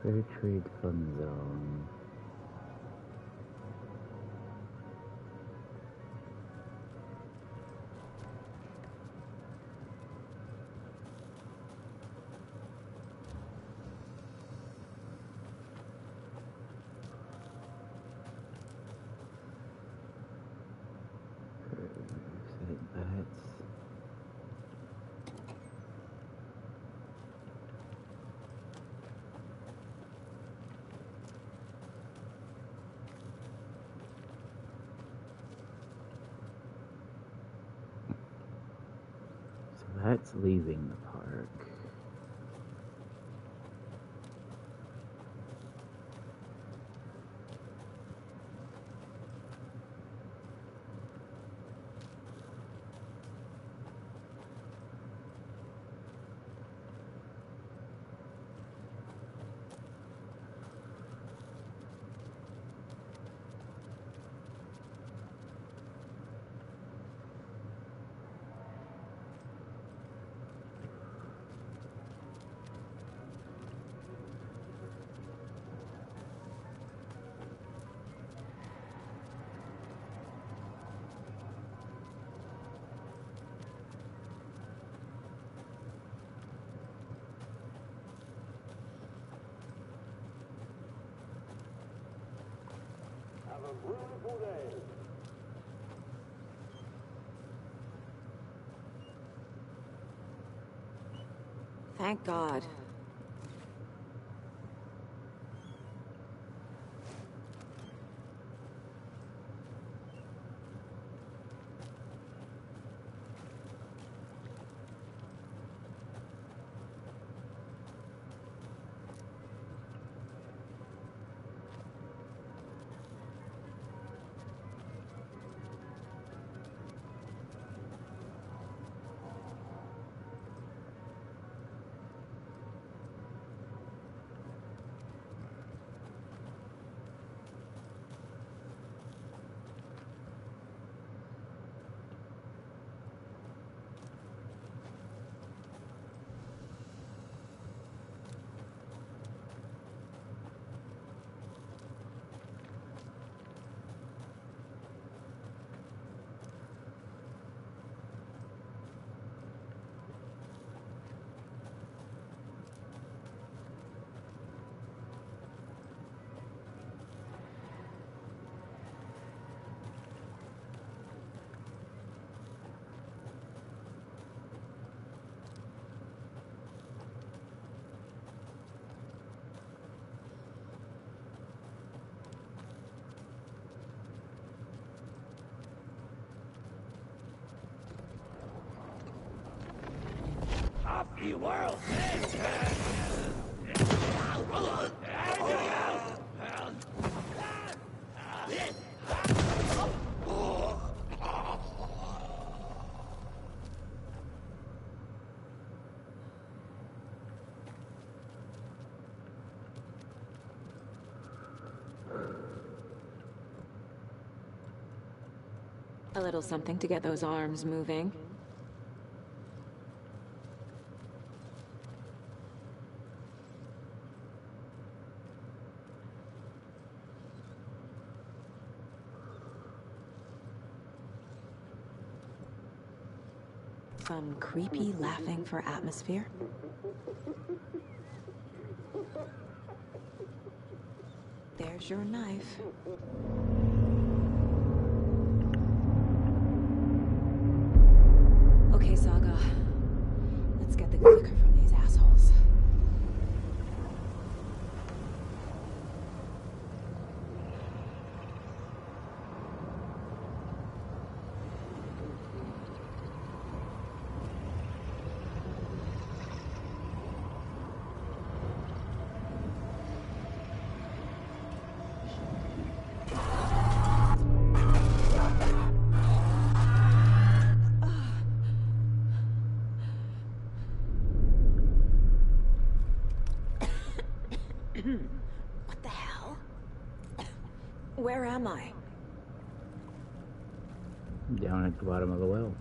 Fair Trade Fund Zone. That's leaving the park. Have a beautiful day. Thank God. Off you world! A little something to get those arms moving. Some creepy laughing for atmosphere? There's your knife. Okay, Saga. Let's get the clicker from these assholes. What the hell? Where am I? Down at the bottom of the well.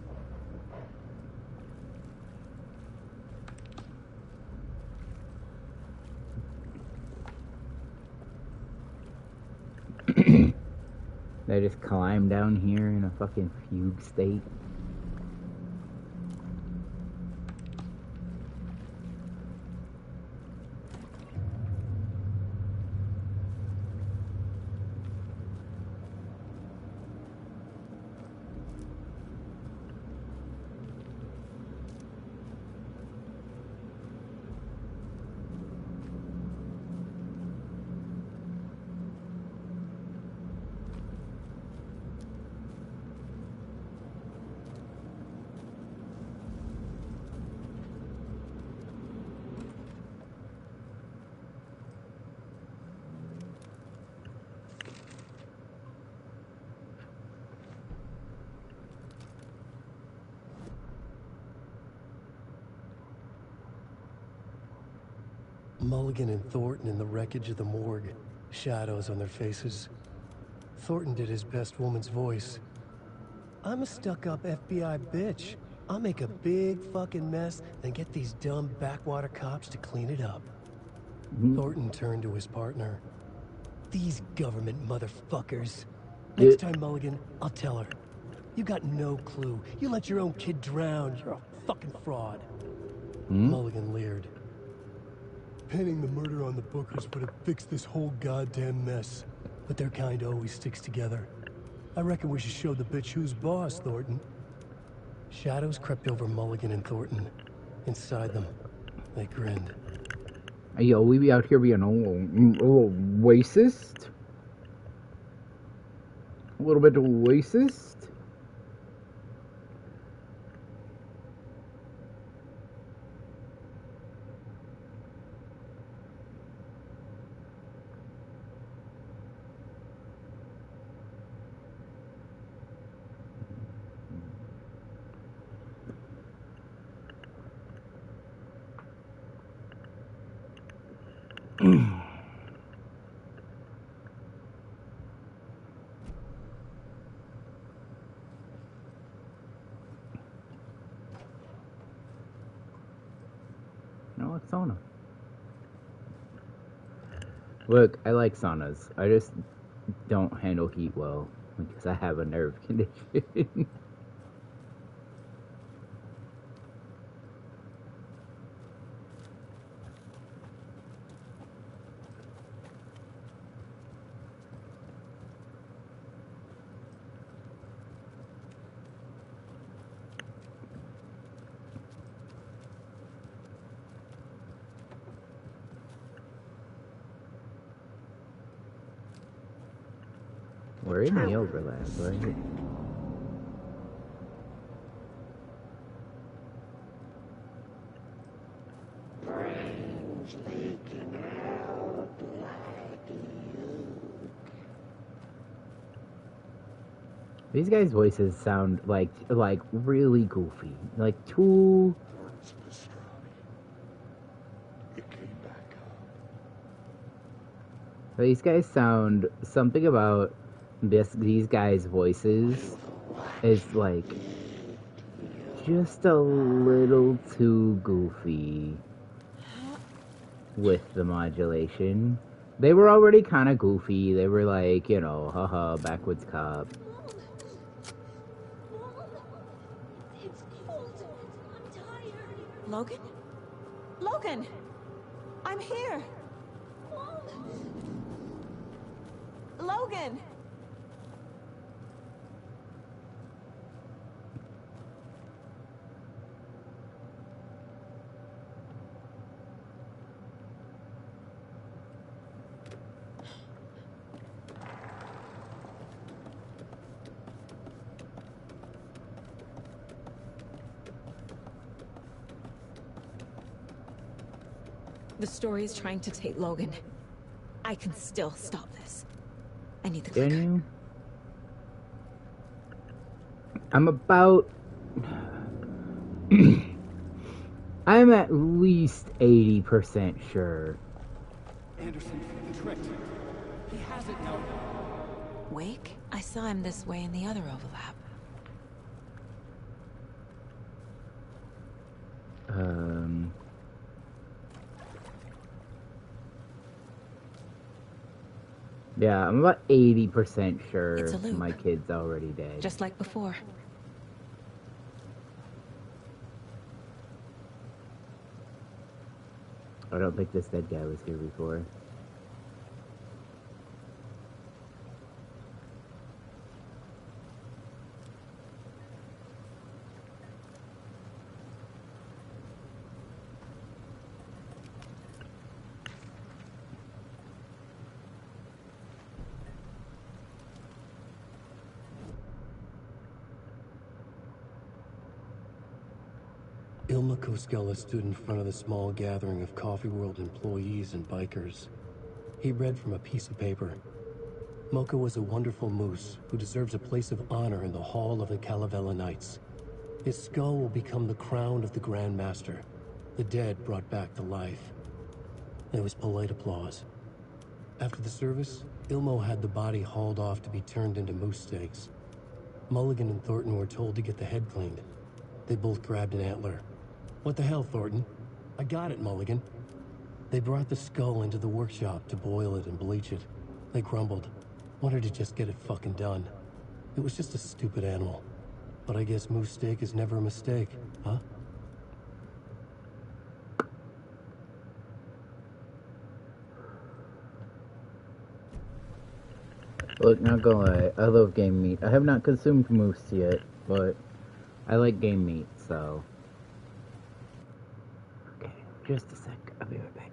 They just climb down here in a fucking fugue state. Mulligan and Thornton in the wreckage of the morgue. Shadows on their faces. Thornton did his best woman's voice. I'm a stuck-up FBI bitch. I'll make a big fucking mess and get these dumb backwater cops to clean it up. Thornton turned to his partner. These government motherfuckers. Next time, Mulligan, I'll tell her. You got no clue. You let your own kid drown. You're a fucking fraud. Mulligan leered. Pinning the murder on the Bookers would have fixed this whole goddamn mess. But their kind always sticks together. I reckon we should show the bitch who's boss, Thornton. Shadows crept over Mulligan and Thornton. Inside them, they grinned. Hey, yo, we be out here being a little racist? A little bit racist? No, it's sauna. Look, I like saunas. I just don't handle heat well because I have a nerve condition. We're in the overlap, right? These guys' voices sound like really goofy, like too. These guys sound something about these guys' voices is like just a little too goofy with the modulation. They were already kind of goofy. They were like, you know, haha, backwoods cop. It's cold. Logan? Logan! I'm here! Logan! The story is trying to take Logan. I can still stop this. I need the clicker. Can you? I'm about... I'm at least 80% sure. Anderson tricked. He has it now. Wake? I saw him this way in the other overlap. Yeah, I'm about 80% sure It's a loop. my kid's already dead. Just like before. I don't think this dead guy was here before. Ilma Koskela stood in front of the small gathering of Coffee World employees and bikers. He read from a piece of paper. Mocha was a wonderful moose who deserves a place of honor in the Hall of the Calavella Knights. His skull will become the crown of the Grand Master, the dead brought back to life. There was polite applause. After the service, Ilmo had the body hauled off to be turned into moose steaks. Mulligan and Thornton were told to get the head cleaned. They both grabbed an antler. What the hell, Thornton? I got it, Mulligan. They brought the skull into the workshop to boil it and bleach it. They grumbled. Wanted to just get it fucking done. It was just a stupid animal. But I guess moose steak is never a mistake, huh? Look, not gonna lie, I love game meat. I have not consumed moose yet, but I like game meat, so... Okay, just a sec. I'll be right back.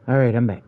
Alright, I'm back.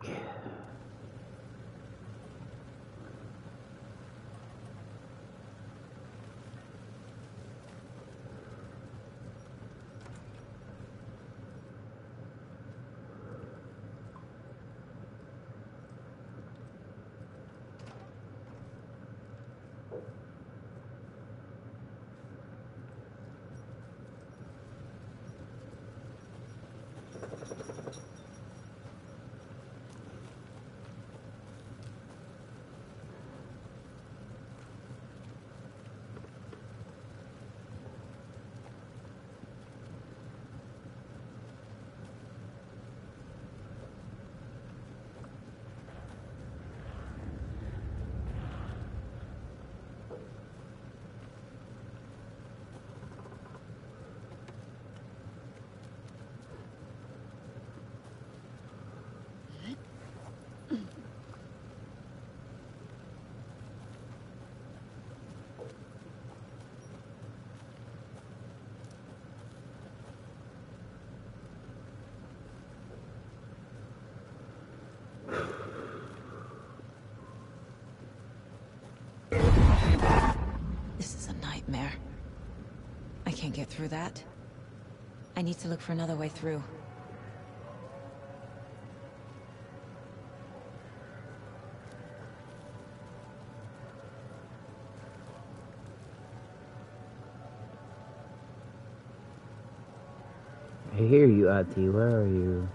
This is a nightmare. I can't get through that. I need to look for another way through. I hear you, Ati. Where are you?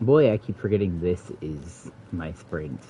Boy, I keep forgetting this is my sprint.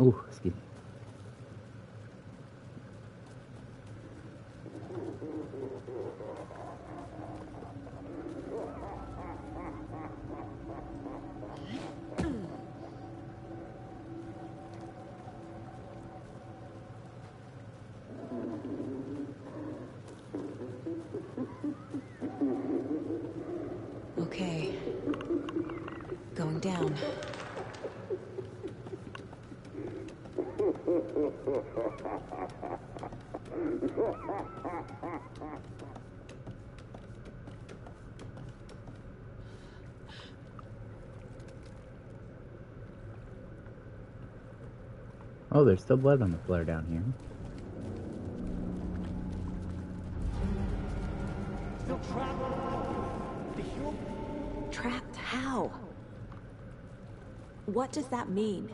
Oh, excuse me. Okay. Going down. Oh, there's still blood on the floor down here. Trapped how? What does that mean?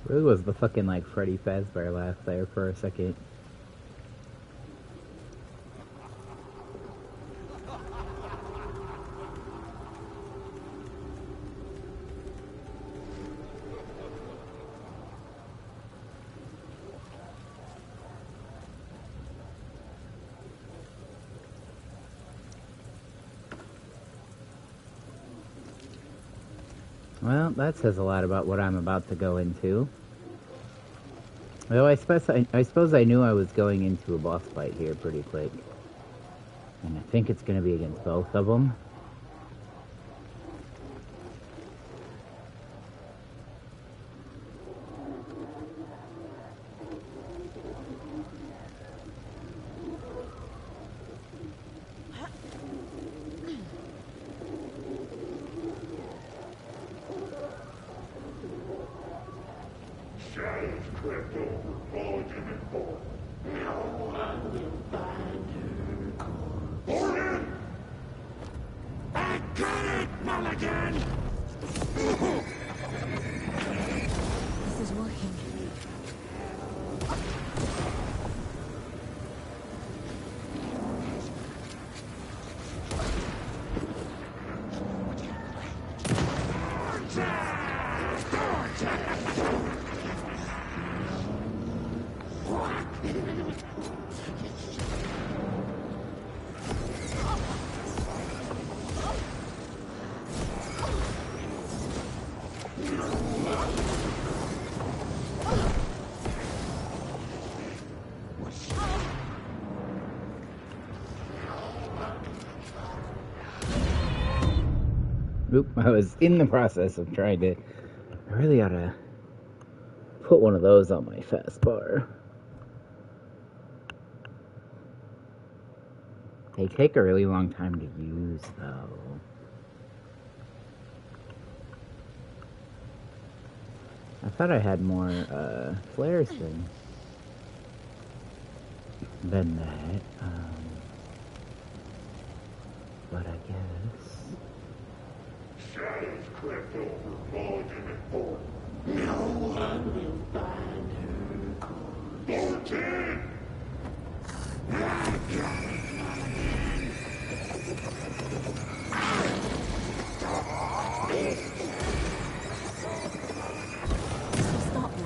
It was the fucking like Freddy Fazbear laugh there for a second. Well, that says a lot about what I'm about to go into. Though I suppose I knew I was going into a boss fight here pretty quick. And I think it's going to be against both of them. This is working. Oop, I was in the process of trying to... I really ought to put one of those on my fast bar. They take a really long time to use, though. I thought I had more flares than that, but I guess. Shadows crept over Mulligan and Thornton. No one will find her. Thornton! Stop them.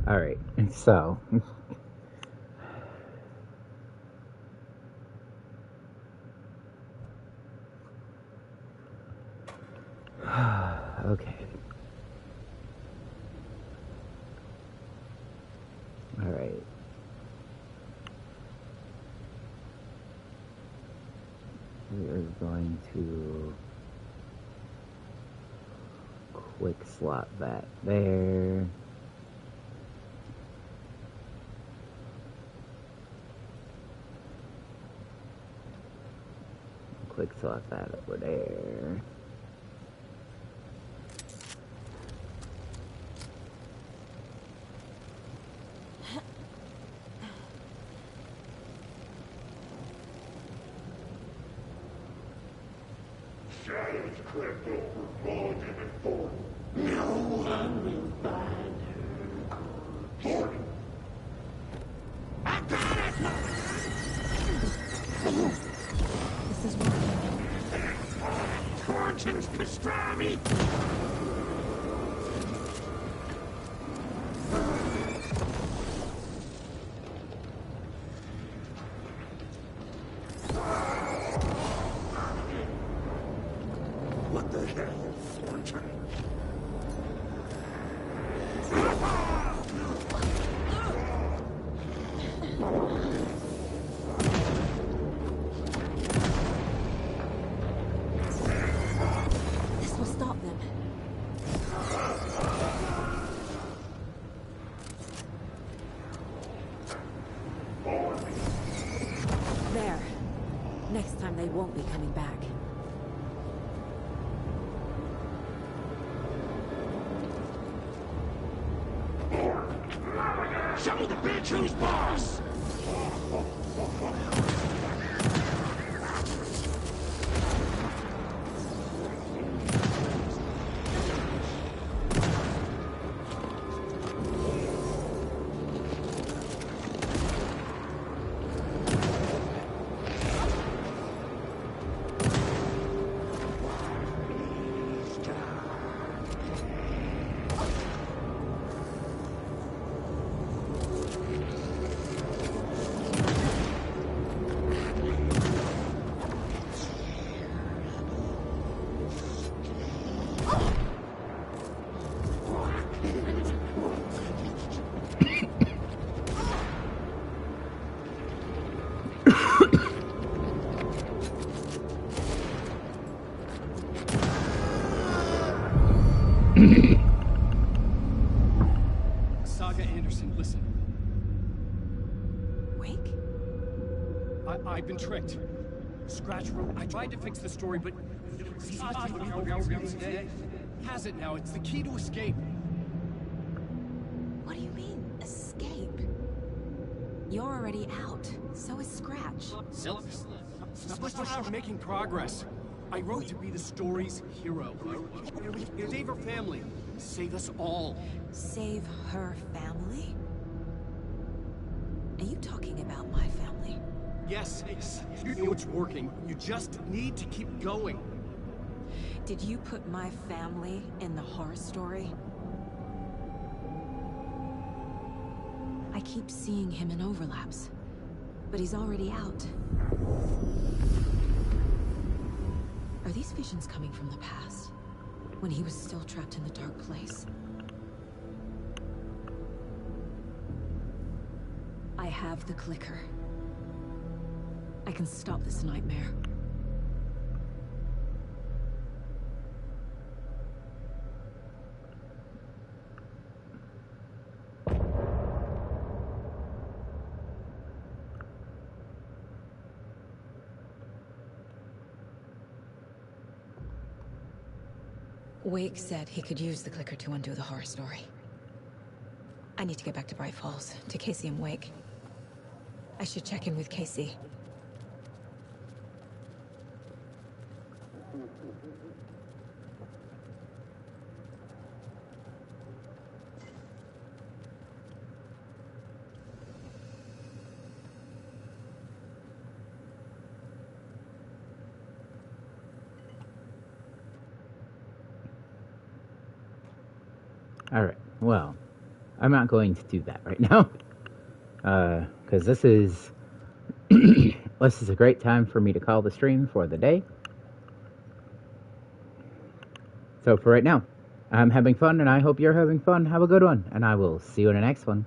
Alright, so... okay. Alright. We are going to quick slot that there. Quick slot that over there. Shadows crept over Mulligan and Thornton. No one will find her. Thornton! I got it! This is working. Thornton's pastrami! What the hell, Thornton? This will stop them. There. Next time they won't be coming back. Show the bitch who's boss! Saga Anderson, listen. Wake? I've been tricked. Scratch wrote. I tried to fix the story, but has it now. It's the key to escape. What do you mean, escape? You're already out. So is Scratch. We're making progress. I wrote to be the story's hero. Save her family. Save us all. Save her family? Are you talking about my family? Yes, you know it's working. You just need to keep going. Did you put my family in the horror story? I keep seeing him in overlaps, but he's already out. Are these visions coming from the past, when he was still trapped in the dark place? I have the clicker. I can stop this nightmare. Wake said he could use the clicker to undo the horror story. I need to get back to Bright Falls, to Casey and Wake. I should check in with Casey. Alright, well, I'm not going to do that right now. Because this is... this is a great time for me to call the stream for the day. So for right now, I'm having fun, and I hope you're having fun. Have a good one, and I will see you in the next one.